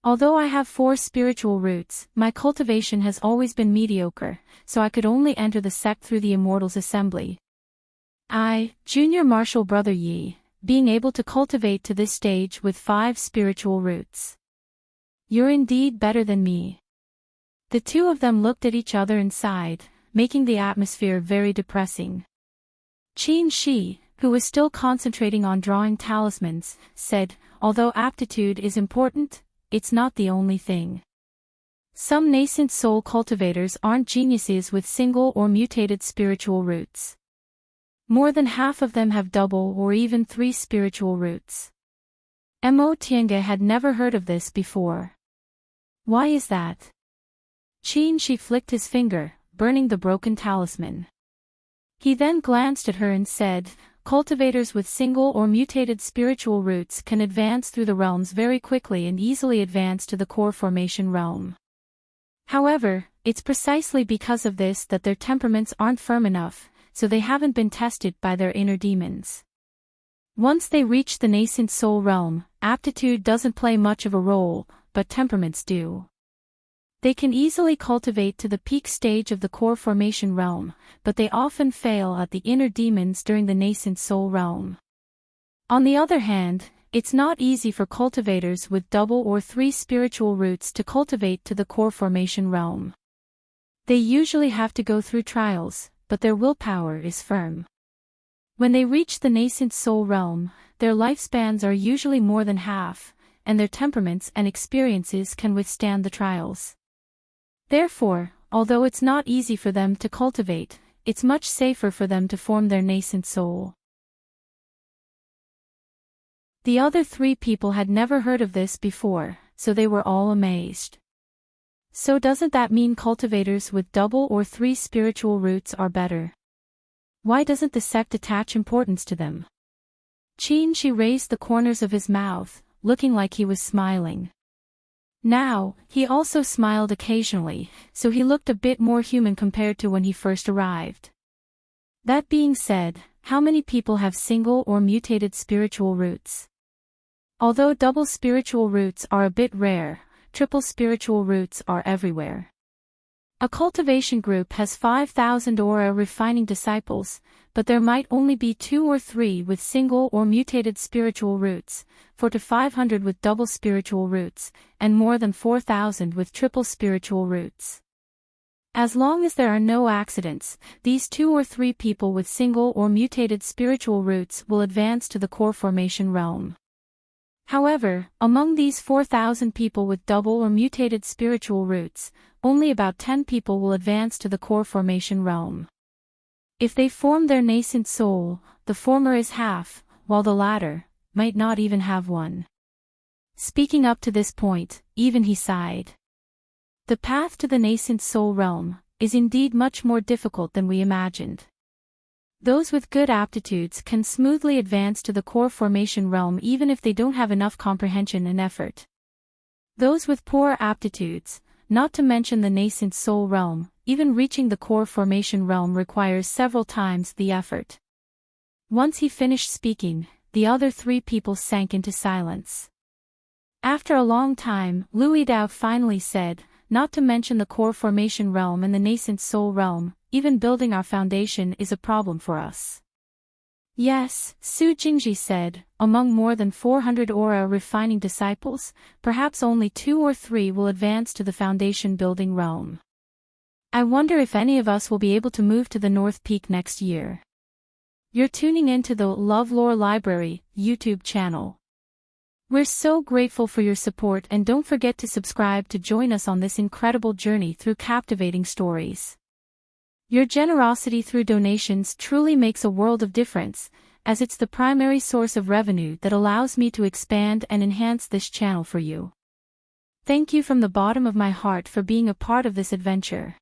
[SPEAKER 1] "Although I have 4 spiritual roots, my cultivation has always been mediocre, so I could only enter the sect through the Immortals Assembly. Junior Marshal Brother Yi, being able to cultivate to this stage with 5 spiritual roots. You're indeed better than me." The two of them looked at each other and sighed, making the atmosphere very depressing. Qin Shi, who was still concentrating on drawing talismans, said, "Although aptitude is important, it's not the only thing. Some nascent soul cultivators aren't geniuses with single or mutated spiritual roots. More than half of them have double or even 3 spiritual roots." Mo Tiange had never heard of this before. "Why is that?" Qin Shi flicked his finger, burning the broken talisman. He then glanced at her and said, "Cultivators with single or mutated spiritual roots can advance through the realms very quickly and easily advance to the core formation realm. However, it's precisely because of this that their temperaments aren't firm enough, so they haven't been tested by their inner demons. Once they reach the nascent soul realm, aptitude doesn't play much of a role, but temperaments do. They can easily cultivate to the peak stage of the core formation realm, but they often fail at the inner demons during the nascent soul realm. On the other hand, it's not easy for cultivators with double or 3 spiritual roots to cultivate to the core formation realm. They usually have to go through trials, but their willpower is firm. When they reach the nascent soul realm, their lifespans are usually more than half, and their temperaments and experiences can withstand the trials. Therefore, although it's not easy for them to cultivate, it's much safer for them to form their nascent soul." The other 3 people had never heard of this before, so they were all amazed. So doesn't that mean cultivators with double or 3 spiritual roots are better? Why doesn't the sect attach importance to them? She raised the corners of his mouth, looking like he was smiling. Now, he also smiled occasionally, so he looked a bit more human compared to when he first arrived. That being said, how many people have single or mutated spiritual roots? Although double spiritual roots are a bit rare, triple spiritual roots are everywhere. A cultivation group has 5,000 aura refining disciples, but there might only be 2 or 3 with single or mutated spiritual roots, 400 to 500 with double spiritual roots, and more than 4,000 with triple spiritual roots. As long as there are no accidents, these 2 or 3 people with single or mutated spiritual roots will advance to the core formation realm. However, among these 4,000 people with double or mutated spiritual roots, only about 10 people will advance to the core formation realm. If they form their nascent soul, the former is half, while the latter might not even have one. Speaking up to this point, even he sighed. The path to the nascent soul realm is indeed much more difficult than we imagined. Those with good aptitudes can smoothly advance to the core formation realm even if they don't have enough comprehension and effort. Those with poor aptitudes, not to mention the nascent soul realm, even reaching the core formation realm requires several times the effort. Once he finished speaking, the other 3 people sank into silence. After a long time, Louis Dao finally said, "Not to mention the core formation realm and the nascent soul realm, even building our foundation is a problem for us." Yes, Su Jingji said, among more than 400 aura refining disciples, perhaps only 2 or 3 will advance to the foundation building realm. I wonder if any of us will be able to move to the North Peak next year. You're tuning in to the LoveLore Library YouTube channel. We're so grateful for your support, and don't forget to subscribe to join us on this incredible journey through captivating stories. Your generosity through donations truly makes a world of difference, as it's the primary source of revenue that allows me to expand and enhance this channel for you. Thank you from the bottom of my heart for being a part of this adventure.